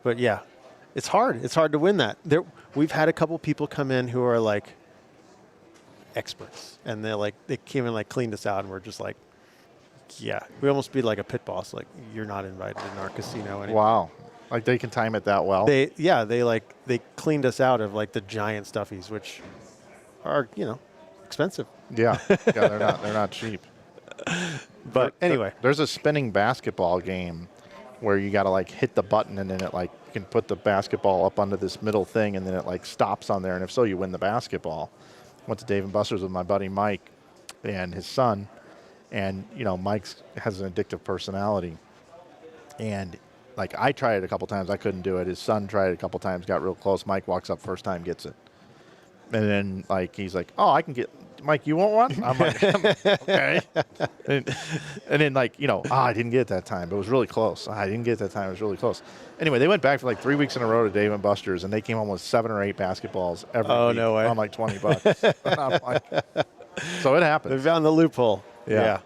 But yeah, it's hard. It's hard to win that. We've had a couple people come in who are like experts, and they came and like cleaned us out, and we're just like, we almost be like a pit boss, like, you're not invited in our casino anymore. Wow, like they can time it that well. They cleaned us out of like the giant stuffies, which are expensive. Yeah, they're not cheap. But anyway, there's a spinning basketball game where you got to like hit the button, and then it like you can put the basketball up onto this middle thing, and then it like stops on there, and if so, you win the basketball. Went to Dave & Buster's with my buddy Mike and his son, and Mike has an addictive personality, and like I tried it a couple times, I couldn't do it. His son tried it a couple times, got real close. Mike walks up first time, gets it, and then like he's like, oh, I can get. Mike, you want one? I'm like, okay. And then like, I didn't get it that time, but it was really close. I didn't get it that time, it was really close. Anyway, they went back for like 3 weeks in a row to Dave & Buster's, and they came home with 7 or 8 basketballs every week. No way. On like $20. So it happened. They found the loophole. Yeah.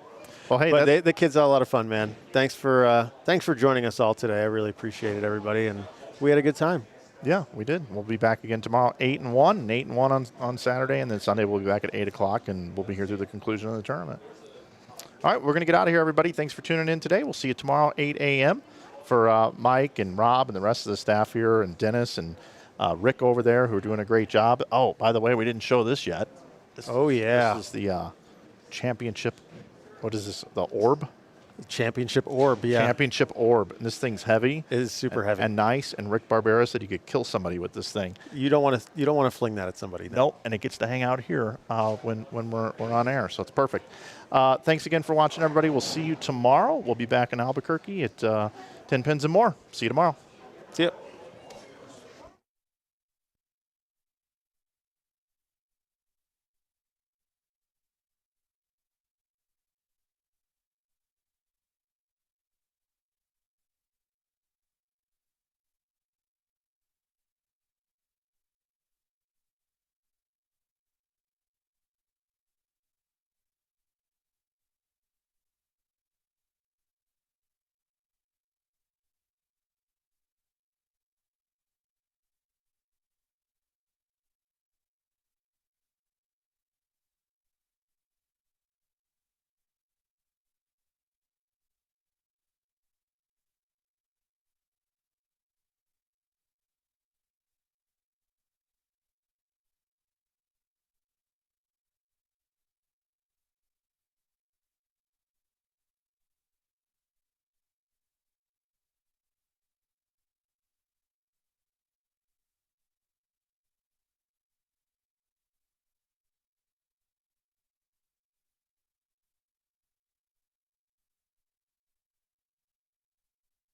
Well, hey, but the kids had a lot of fun, man. Thanks for joining us all today. I really appreciate it, everybody, and we had a good time. Yeah, we did. We'll be back again tomorrow, 8-1, and 8-1 on Saturday, and then Sunday we'll be back at 8 o'clock, and we'll be here through the conclusion of the tournament. All right, we're going to get out of here, everybody. Thanks for tuning in today. We'll see you tomorrow, 8 a.m. for Mike and Rob and the rest of the staff here, and Dennis and Rick over there who are doing a great job. Oh, by the way, we didn't show this yet. This is the championship. What is this? The orb? Championship orb, yeah. Championship orb. And this thing's heavy. It is super heavy and nice. And Rick Barbera said you could kill somebody with this thing. You don't want to fling that at somebody. No. Nope. And it gets to hang out here when we're on air, so it's perfect. Thanks again for watching, everybody. We'll see you tomorrow. We'll be back in Albuquerque at Tenpins More. See you tomorrow. See ya.